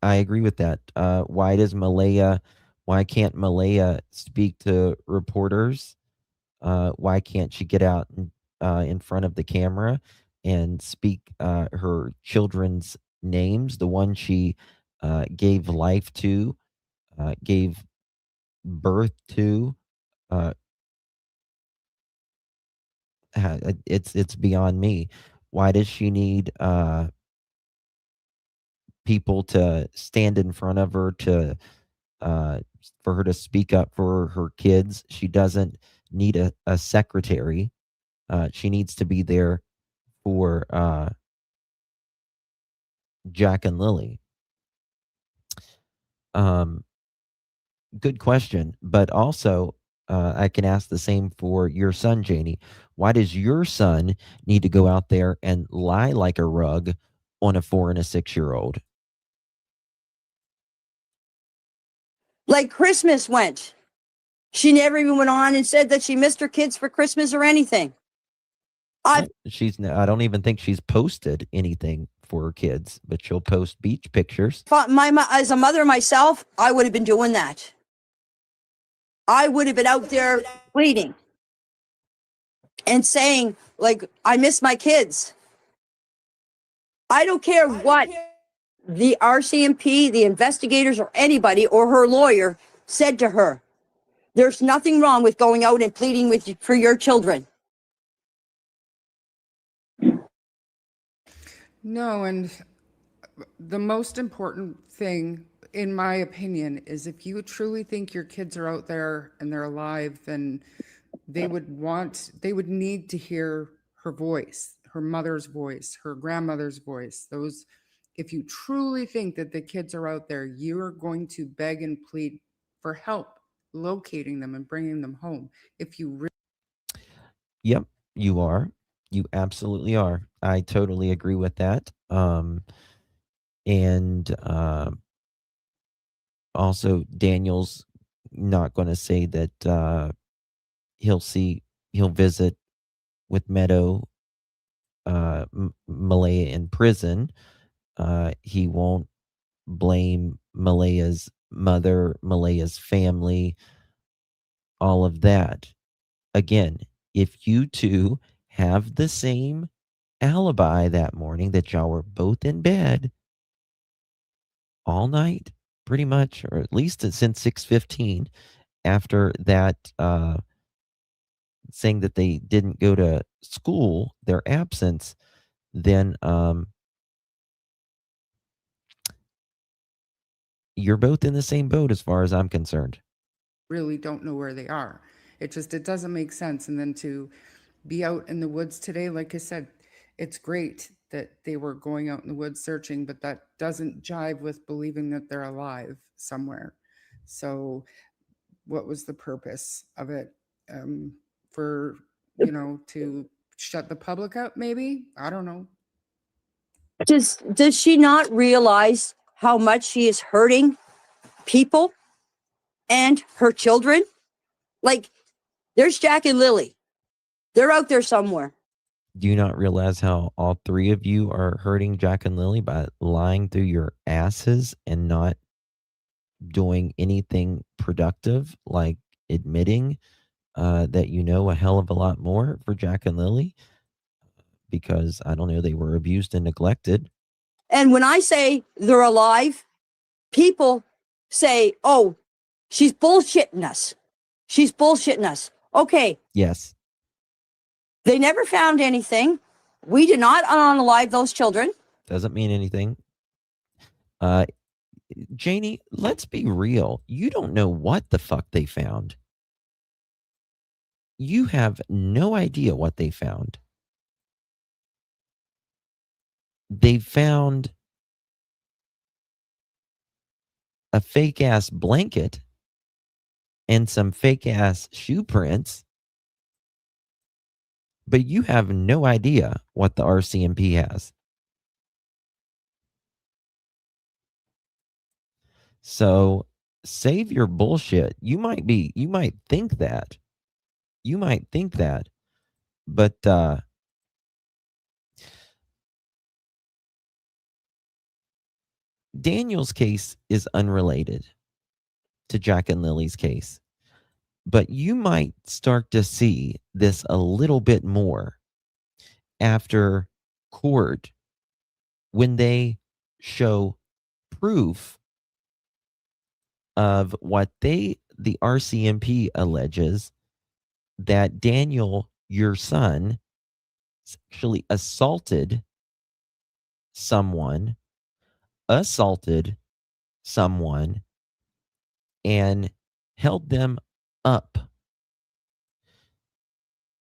I agree with that. Why can't Malaya speak to reporters? Why can't she get out in front of the camera and speak her children's names, the one she gave life to, gave birth to? It's beyond me. Why does she need people to stand in front of her to for her to speak up for her kids? She doesn't need a secretary. She needs to be there for Jack and Lily. Good question, but also I can ask the same for your son, Janie. Why does your son need to go out there and lie like a rug on a 4 and a 6-year-old? Like Christmas went. She never even went on and said that she missed her kids for Christmas or anything. I don't even think she's posted anything for her kids, but she'll post beach pictures. As a mother myself, I would have been doing that. I would have been out there pleading and saying, like, I miss my kids. I don't care what the RCMP, the investigators, or anybody, or her lawyer said to her. There's nothing wrong with going out and pleading for your children. No, and the most important thing, in my opinion, is if you truly think your kids are out there and they're alive, then they would need to hear her voice, her mother's voice, her grandmother's voice. Those, if you truly think that the kids are out there, you are going to beg and plead for help locating them and bringing them home. If you really Yep, you are. You absolutely are. I totally agree with that. And also, Daniel's not going to say that he'll visit with Meadow, Malaya in prison. He won't blame Malaya's mother, Malaya's family, all of that. Again, if you two have the same alibi that morning that y'all were both in bed all night, pretty much, or at least since 6:15, after that, saying that they didn't go to school, their absence, then you're both in the same boat as far as I'm concerned. really don't know where they are. It doesn't make sense. And then to be out in the woods today, like I said, it's great that they were going out in the woods searching, but that doesn't jive with believing that they're alive somewhere. So what was the purpose of it? For, to shut the public up, maybe? I don't know. Does she not realize how much she is hurting people and her children? Like, there's Jack and Lilly. They're out there somewhere. Do you not realize how all three of you are hurting Jack and Lilly by lying through your asses and not doing anything productive, like admitting that you know a hell of a lot more for Jack and Lilly? Because, I don't know, they were abused and neglected. And when I say they're alive, people say, oh, she's bullshitting us. She's bullshitting us. Okay. Yes. They never found anything. We did not unalive those children. Doesn't mean anything. Janie, let's be real. You don't know what the fuck they found. You have no idea what they found. They found a fake ass blanket and some fake ass shoe prints, but you have no idea what the RCMP has. So save your bullshit. You might think that. You might think that. But Daniel's case is unrelated to Jack and Lily's case. But you might start to see this a little bit more after court when they show proof of what the RCMP alleges that Daniel, your son, sexually assaulted someone, and held them up.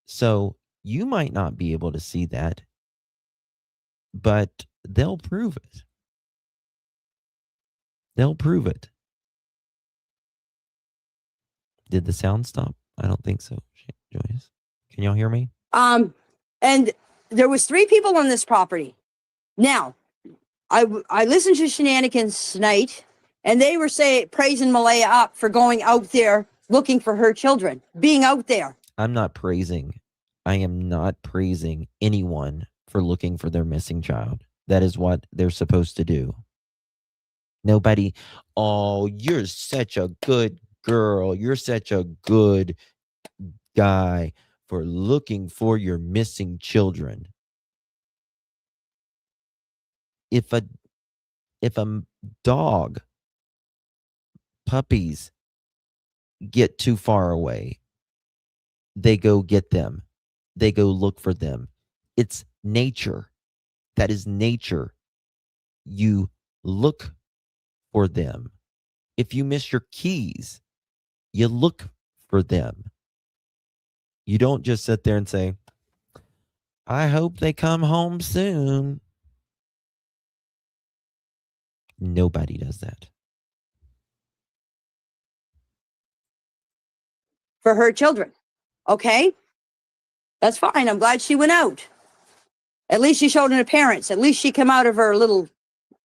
So you might not be able to see that, but they'll prove it. They'll prove it. Did the sound stop? I don't think so. Joyce, can y'all hear me? And there was 3 people on this property. Now, I listened to Shenanigans tonight, and they were praising Malaya up for going out there looking for her children, being out there. I am not praising anyone for looking for their missing child. That is what they're supposed to do. Nobody, oh, you're such a good girl. You're such a good guy for looking for your missing children. If a dog, puppies get too far away, they go get them. They go look for them. It's nature. That is nature. You look for them. If you miss your keys, you look for them. You don't just sit there and say, I hope they come home soon. Nobody does that. For her children. Okay? That's fine. I'm glad she went out. At least she showed an appearance. At least she came out of her little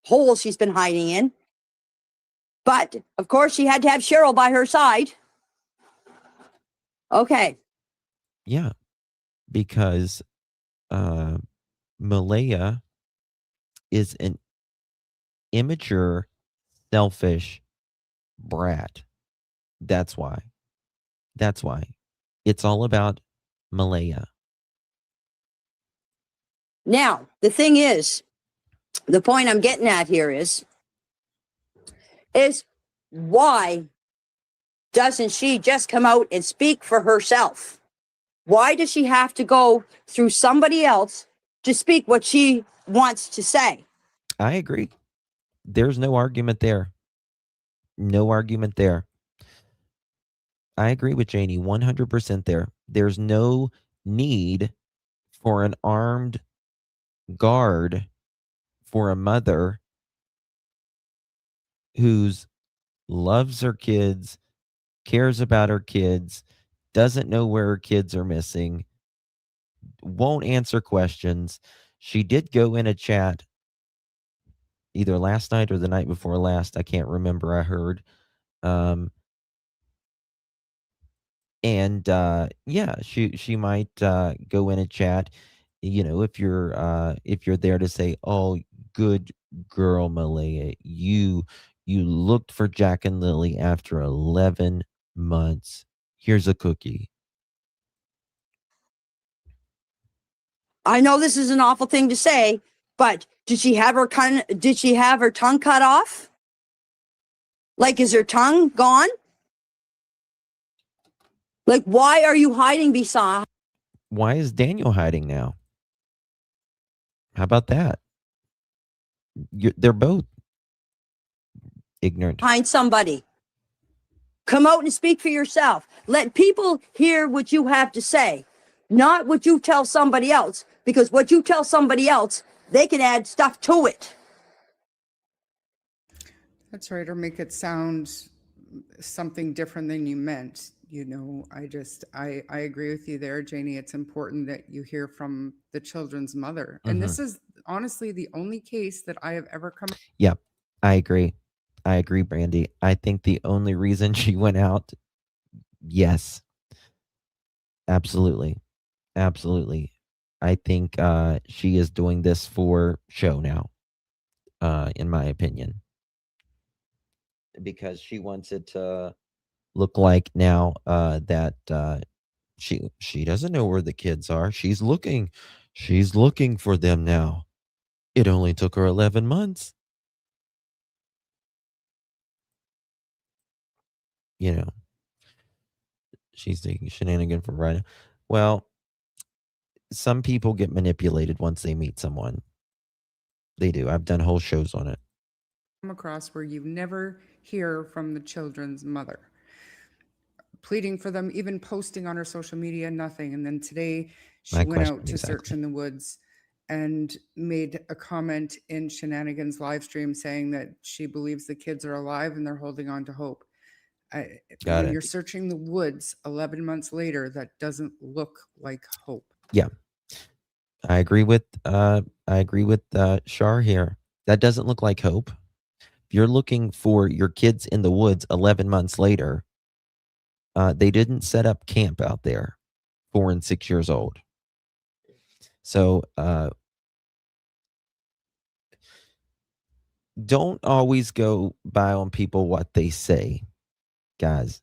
hole she's been hiding in. But, of course, she had to have Cheryl by her side. Okay. Yeah, because Malaya is an immature, selfish brat. That's why. That's why. It's all about Malaya. Now, the thing is, the point I'm getting at here is why doesn't she just come out and speak for herself? Why does she have to go through somebody else to speak what she wants to say? I agree. There's no argument there. No argument there. I agree with Janie 100% there. There's no need for an armed guard for a mother who's loves her kids, cares about her kids, doesn't know where her kids are missing, won't answer questions. She did go in a chat either last night or the night before last. I can't remember. I heard. And yeah, she might go in a chat, if you're there to say, oh, good girl, Malaya, you looked for Jack and Lilly after 11 months. Here's a cookie. I know this is an awful thing to say, but did she have her tongue cut off? Like, is her tongue gone? Like, why are you hiding beside? Why is Daniel hiding now? How about that? They're both ignorant. Behind somebody. Come out and speak for yourself. Let people hear what you have to say, not what you tell somebody else, because what you tell somebody else, they can add stuff to it. That's right, or make it sound something different than you meant. I agree with you there, Janie. It's important that you hear from the children's mother. And this is honestly the only case that I have ever come. Yeah, I agree. I agree, Brandy. I think the only reason she went out, yes, absolutely. Absolutely. I think she is doing this for show now, in my opinion. Because she wants it to look like now that she doesn't know where the kids are. She's looking for them now. It only took her 11 months. She's taking shenanigan from right now. Well, some people get manipulated once they meet someone. They do. I've done whole shows on it. Come across where you never hear from the children's mother pleading for them, even posting on her social media, nothing. And then today she went out to search in the woods and made a comment in Shenanigans live stream saying that she believes the kids are alive and they're holding on to hope. When you're searching the woods 11 months later, that doesn't look like hope. Yeah, I agree with Shar here. That doesn't look like hope. If you're looking for your kids in the woods 11 months later, they didn't set up camp out there, 4 and 6 years old. So don't always go by on people what they say, guys.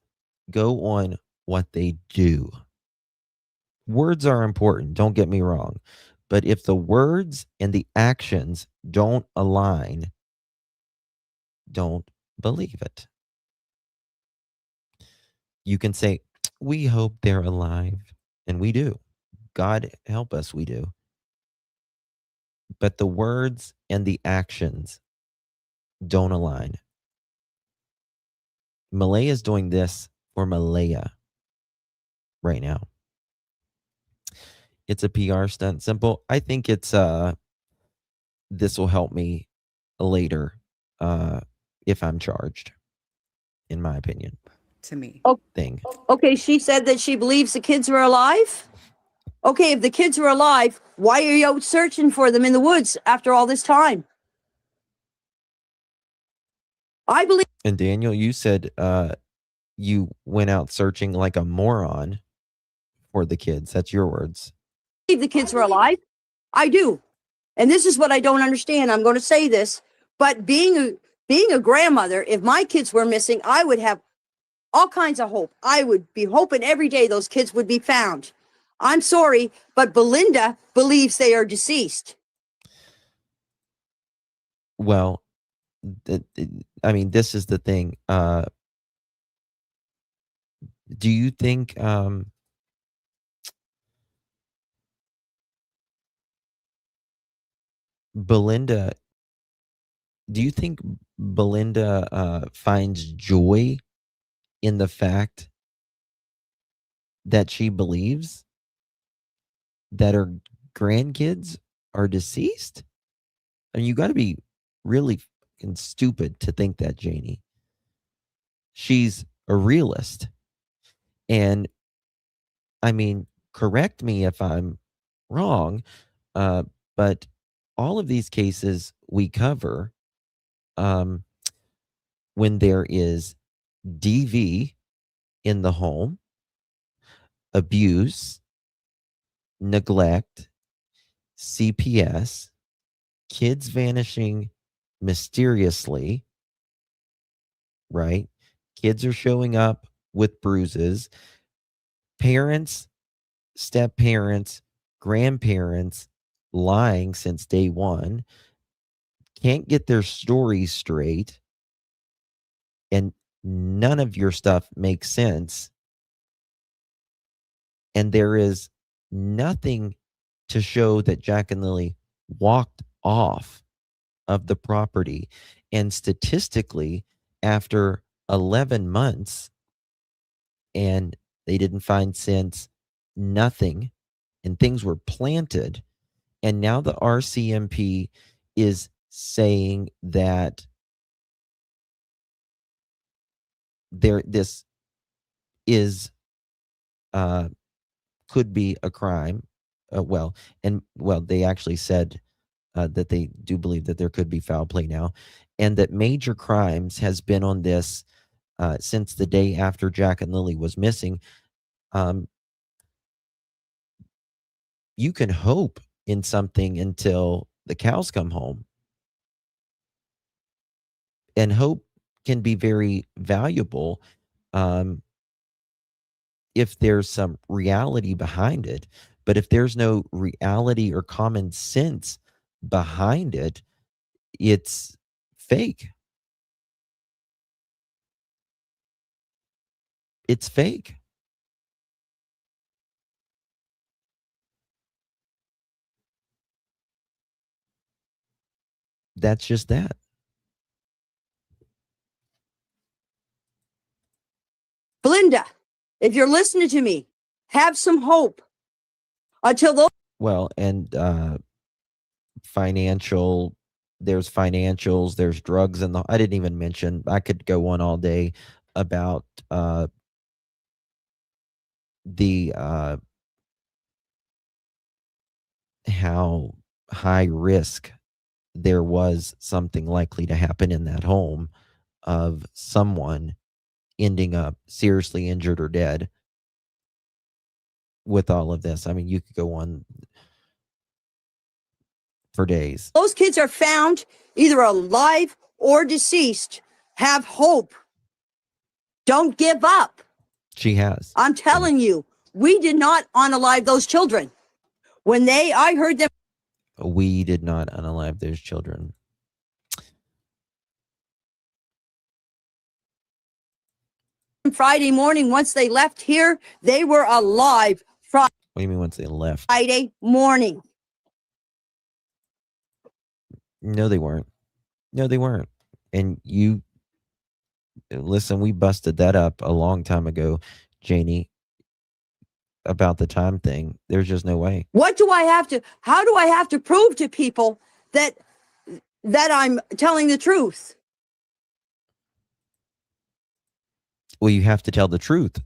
Go on what they do. Words are important, don't get me wrong. But if the words and the actions don't align, don't believe it. You can say, we hope they're alive. And we do. God help us, we do. but the words and the actions don't align. Malaya is doing this for Malaya right now. It's a PR stunt. Simple. I think it's this will help me later if I'm charged, in my opinion. To me. Thing. Okay, she said that she believes the kids were alive. Okay, if the kids were alive, why are you out searching for them in the woods after all this time? I believe. And Daniel, you said you went out searching like a moron for the kids. That's your words. The kids were alive. I do. And this is what I don't understand. I'm going to say this, but being a grandmother, if my kids were missing, I would have all kinds of hope. I would be hoping every day those kids would be found. I'm sorry, but Belinda believes they are deceased. Well, I mean, this is the thing. Do you think Belinda, do you think Belinda finds joy in the fact that she believes that her grandkids are deceased? I mean, you got to be really fucking stupid to think that, Janie. She's a realist. And I mean, correct me if I'm wrong, but all of these cases we cover, when there is DV in the home, abuse, neglect, CPS, kids vanishing mysteriously, right? Kids are showing up with bruises, parents, step parents, grandparents lying since day one, can't get their stories straight, and none of your stuff makes sense. And there is nothing to show that Jack and Lilly walked off of the property. And statistically, after 11 months, and they didn't find scent, nothing, and things were planted. And now the RCMP is saying that this is could be a crime. They actually said that they do believe that there could be foul play now, and that Major Crimes has been on this since the day after Jack and Lilly was missing. You can hope in something until the cows come home, and hope can be very valuable if there's some reality behind it. But if there's no reality or common sense behind it, it's fake. It's fake. That's just that. Belinda, if you're listening to me, have some hope until those. Well, and there's financials, there's drugs, and I didn't even mention, I could go on all day about how high risk there was something likely to happen in that home of someone ending up seriously injured or dead with all of this. I mean, you could go on for days. Those kids are found either alive or deceased. Have hope. Don't give up. She has. I'm telling you, we did not unalive those children. I heard them. We did not unalive those children. Friday morning, once they left here, they were alive. What do you mean once they left? Friday morning. No, they weren't. No, they weren't. And you listen, we busted that up a long time ago, Janie, about the time thing. There's just no way. How do I have to prove to people that I'm telling the truth? Well, you have to tell the truth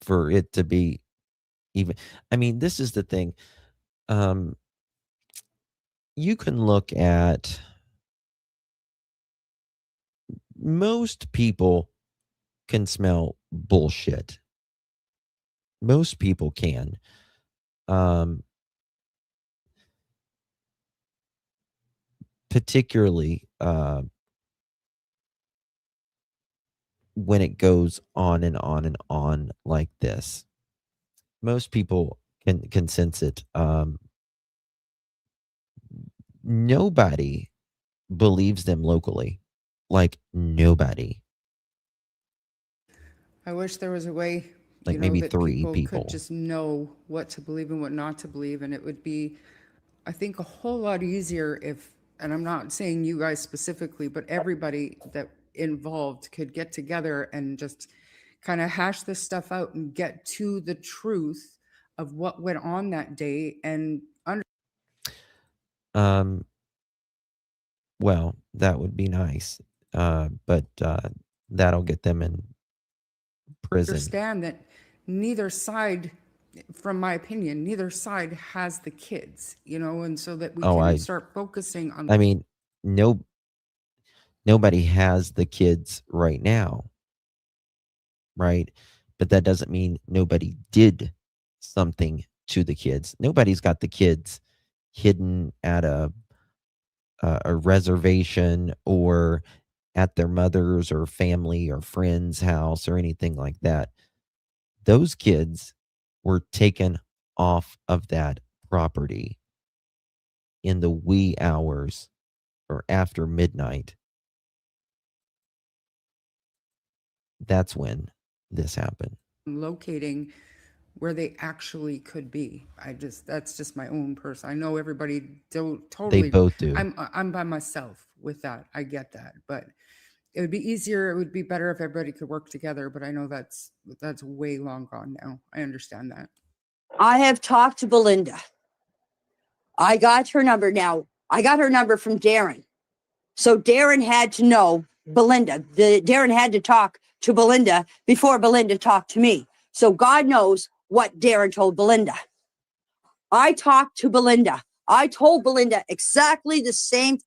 for it to be even. I mean, this is the thing. You can look at most people can smell bullshit. Most people can. Particularly when it goes on and on and on like this. Most people can sense it. Nobody believes them locally. Like nobody. I wish there was a way, Like maybe that 3 people people. could just know what to believe and what not to believe. And it would be, I think, a whole lot easier if, and I'm not saying you guys specifically, but everybody that involved could get together and just kind of hash this stuff out and get to the truth of what went on that day and Well, that would be nice. But that'll get them in prison. understand that neither side, from my opinion, neither side has the kids, and so that we can start focusing on. I mean, nobody has the kids right now, right? But that doesn't mean nobody did something to the kids. Nobody's got the kids hidden at a reservation or at their mother's or family or friend's house or anything like that. Those kids were taken off of that property in the wee hours or after midnight. That's when this happened. Locating where they actually could be. That's just my own person. I know everybody don't totally. They both do. I'm by myself with that. I get that, but it would be easier. It would be better if everybody could work together. But I know that's way long gone now. I understand that. I have talked to Belinda. I got her number now. I got her number from Darren. So Darren had to know Belinda. Darren had to talk to Belinda before Belinda talked to me. So God knows what Darren told Belinda. I talked to Belinda. I told Belinda exactly the same.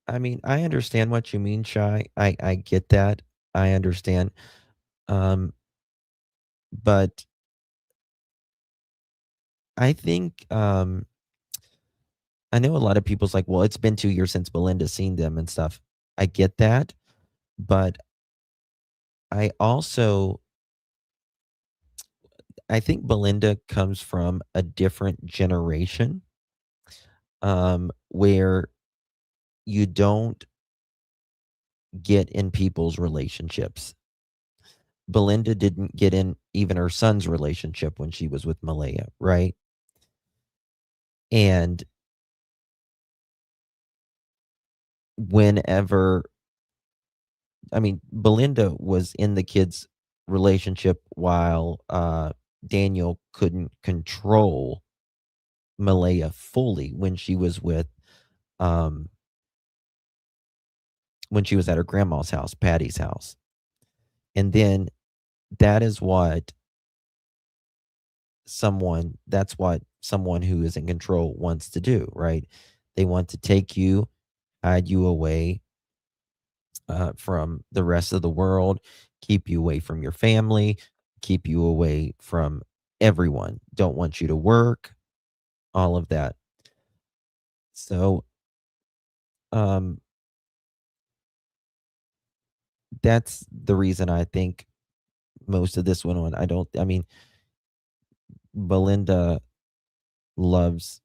I mean, I understand what you mean, Shy. I get that. I understand. But I think I know a lot of people's like, well, it's been 2 years since Belinda's seen them and stuff. I get that. But I think Belinda comes from a different generation where you don't get in people's relationships. Belinda didn't get in even her son's relationship when she was with Malaya, right? And Belinda was in the kids' relationship while Daniel couldn't control Malaya fully when she was at her grandma's house, Patty's house. And then that's what someone who is in control wants to do, right? They want to take you, hide you away from the rest of the world, keep you away from your family, keep you away from everyone, don't want you to work, all of that. So, that's the reason I think most of this went on. Belinda loves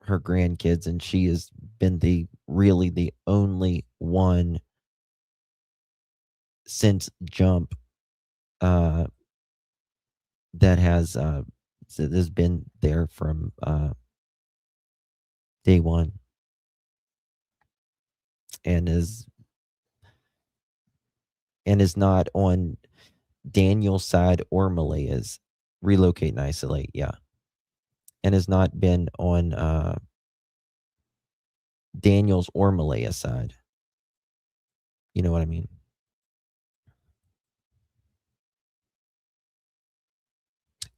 her grandkids, and she has been really the only one since Jump that has been there from day one. and is not on Daniel's side or Malaya's. Relocate and isolate, yeah. And has not been on Daniel's or Malaya's side. You know what I mean?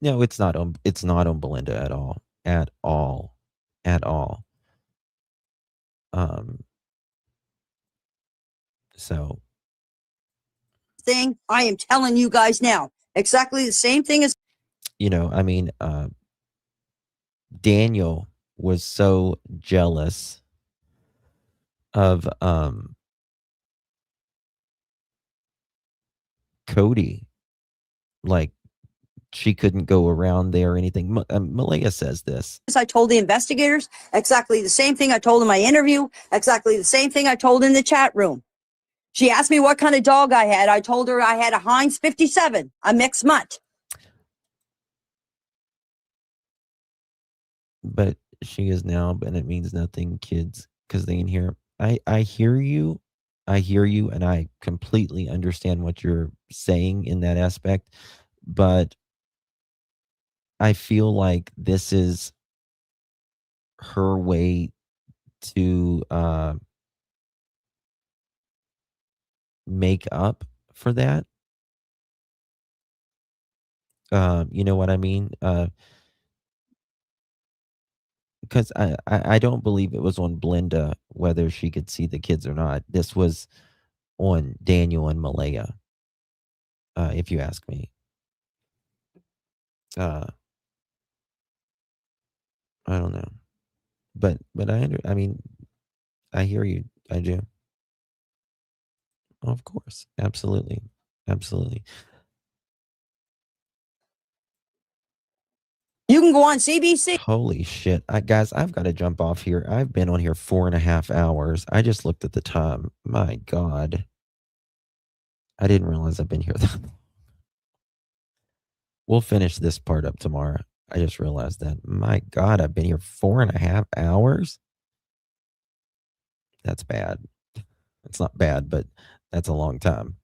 No, it's not on Belinda at all. At all. At all. So thing. I am telling you guys now, exactly the same thing as. You know, I mean, Daniel was so jealous of Cody, like she couldn't go around there or anything. Malaya says this. I told the investigators exactly the same thing I told in my interview, exactly the same thing I told in the chat room. She asked me what kind of dog I had. I told her I had a Heinz 57, a mixed mutt. But she is now, and it means nothing, kids, because they ain't here. I hear you. I hear you, and I completely understand what you're saying in that aspect. But I feel like this is her way to make up for that. You know what I mean? Because I don't believe it was on Belinda whether she could see the kids or not. This was on Daniel and Malaya, if you ask me. I don't know, but I mean, I hear you. I do. Of course, absolutely, absolutely. You can go on CBC. Holy shit. Guys, I've got to jump off here. I've been on here 4.5 hours. I just looked at the time. My God. I didn't realize I've been here that long. We'll finish this part up tomorrow. I just realized that. My God, I've been here 4.5 hours. That's bad. It's not bad, but that's a long time.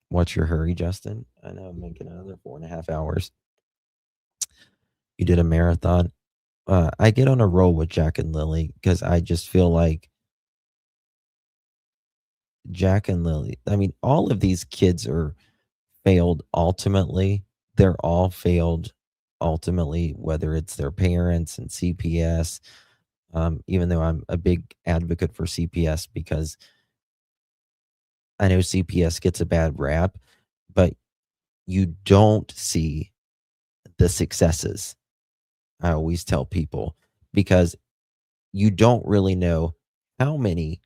What's your hurry, Justin? I know I'm making another 4.5 hours. You did a marathon. I get on a roll with Jack and Lilly because I just feel like Jack and Lilly. I mean, all of these kids are failed ultimately. They're all failed ultimately, whether it's their parents and CPS. Even though I'm a big advocate for CPS because I know CPS gets a bad rap, but you don't see the successes. I always tell people because you don't really know how many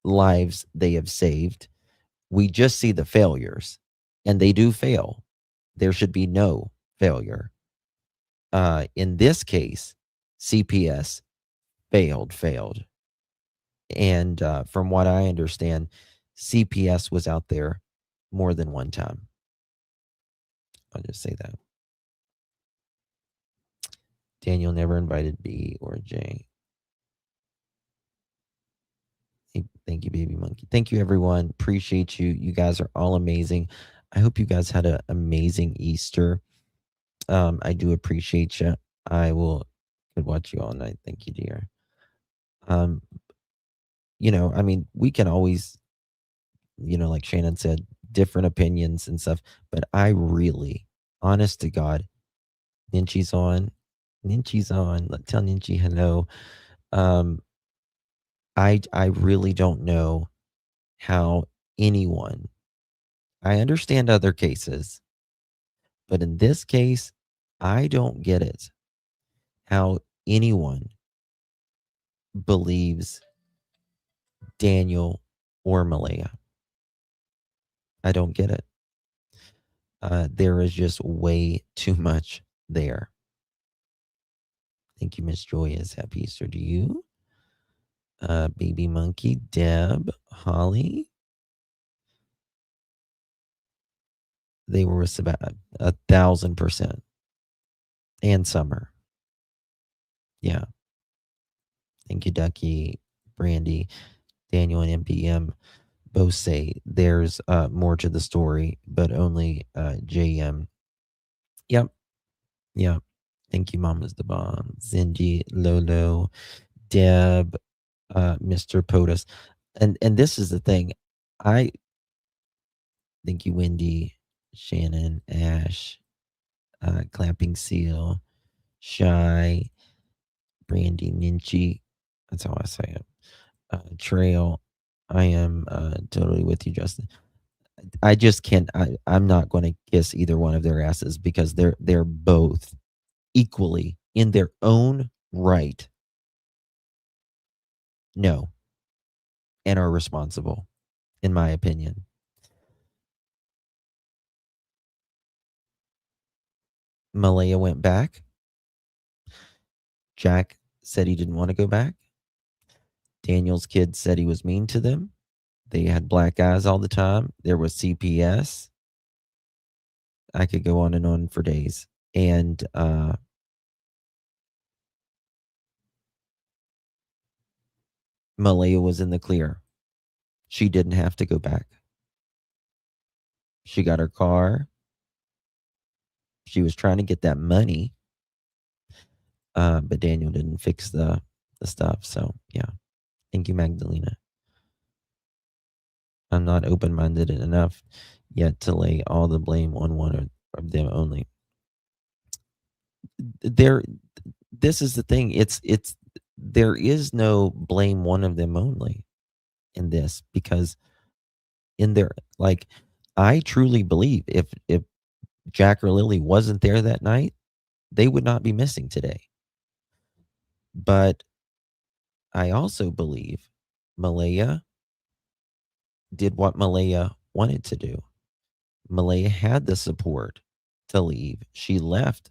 lives they have saved. We just see the failures, and they do fail. There should be no failure. In this case, CPS failed. And from what I understand, CPS was out there more than one time. I'll just say that. Daniel never invited B or J. Hey, thank you, baby monkey. Thank you, everyone. Appreciate you. You guys are all amazing. I hope you guys had an amazing Easter. I do appreciate you. I could watch you all night. Thank you, dear. You know, I mean, we can always, you know, like Shannon said, different opinions and stuff, but I really, honest to God, Ninchi's on. Tell Ninchi hello. I really don't know how anyone, I understand other cases, but in this case, I don't get it. How anyone believes Daniel or Malaya. I don't get it. There is just way too much there. Thank you, Miss Joyous. Happy Easter to you. Baby Monkey, Deb, Holly. They were about 1,000%. And Summer. Yeah. Thank you, Ducky, Brandy, Daniel, and MPM. Both say there's more to the story, but only JM. Yep. Yep. Thank you, Mama's the Bomb. Zingy, Lolo, Deb, Mr. POTUS. And this is the thing. Thank you, Wendy, Shannon, Ash, Clapping Seal, Shy, Brandy, Ninchi. That's how I say it. Trail. I am totally with you, Justin. I just can't. I'm not going to kiss either one of their asses because they're both equally in their own right. No, and are responsible, in my opinion. Malaya went back. Jack said he didn't want to go back. Daniel's kid said he was mean to them. They had black eyes all the time. There was CPS. I could go on and on for days. And Malaya was in the clear. She didn't have to go back. She got her car. She was trying to get that money. But Daniel didn't fix the stuff. So, yeah. Thank you, Magdalena. I'm not open-minded enough yet to lay all the blame on one of them only. This is the thing. There is no blame one of them only in this, because I truly believe if Jack or Lily wasn't there that night, they would not be missing today. But I also believe Malaya did what Malaya wanted to do. Malaya had the support to leave. She left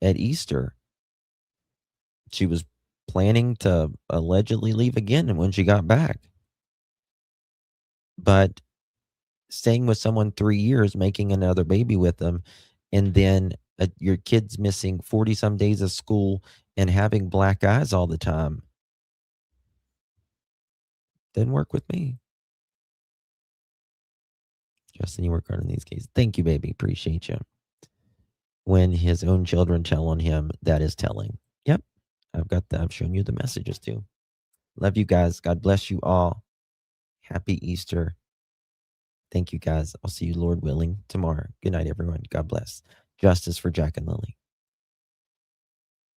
at Easter. She was planning to allegedly leave again when she got back. But staying with someone 3 years, making another baby with them, and then your kid's missing 40 some days of school and having black eyes all the time didn't work with me. Justin, you work hard on these cases. Thank you, baby. Appreciate you. When his own children tell on him, that is telling. Yep. I've shown you the messages too. Love you guys. God bless you all. Happy Easter. Thank you guys. I'll see you, Lord willing, tomorrow. Good night, everyone. God bless. Justice for Jack and Lily.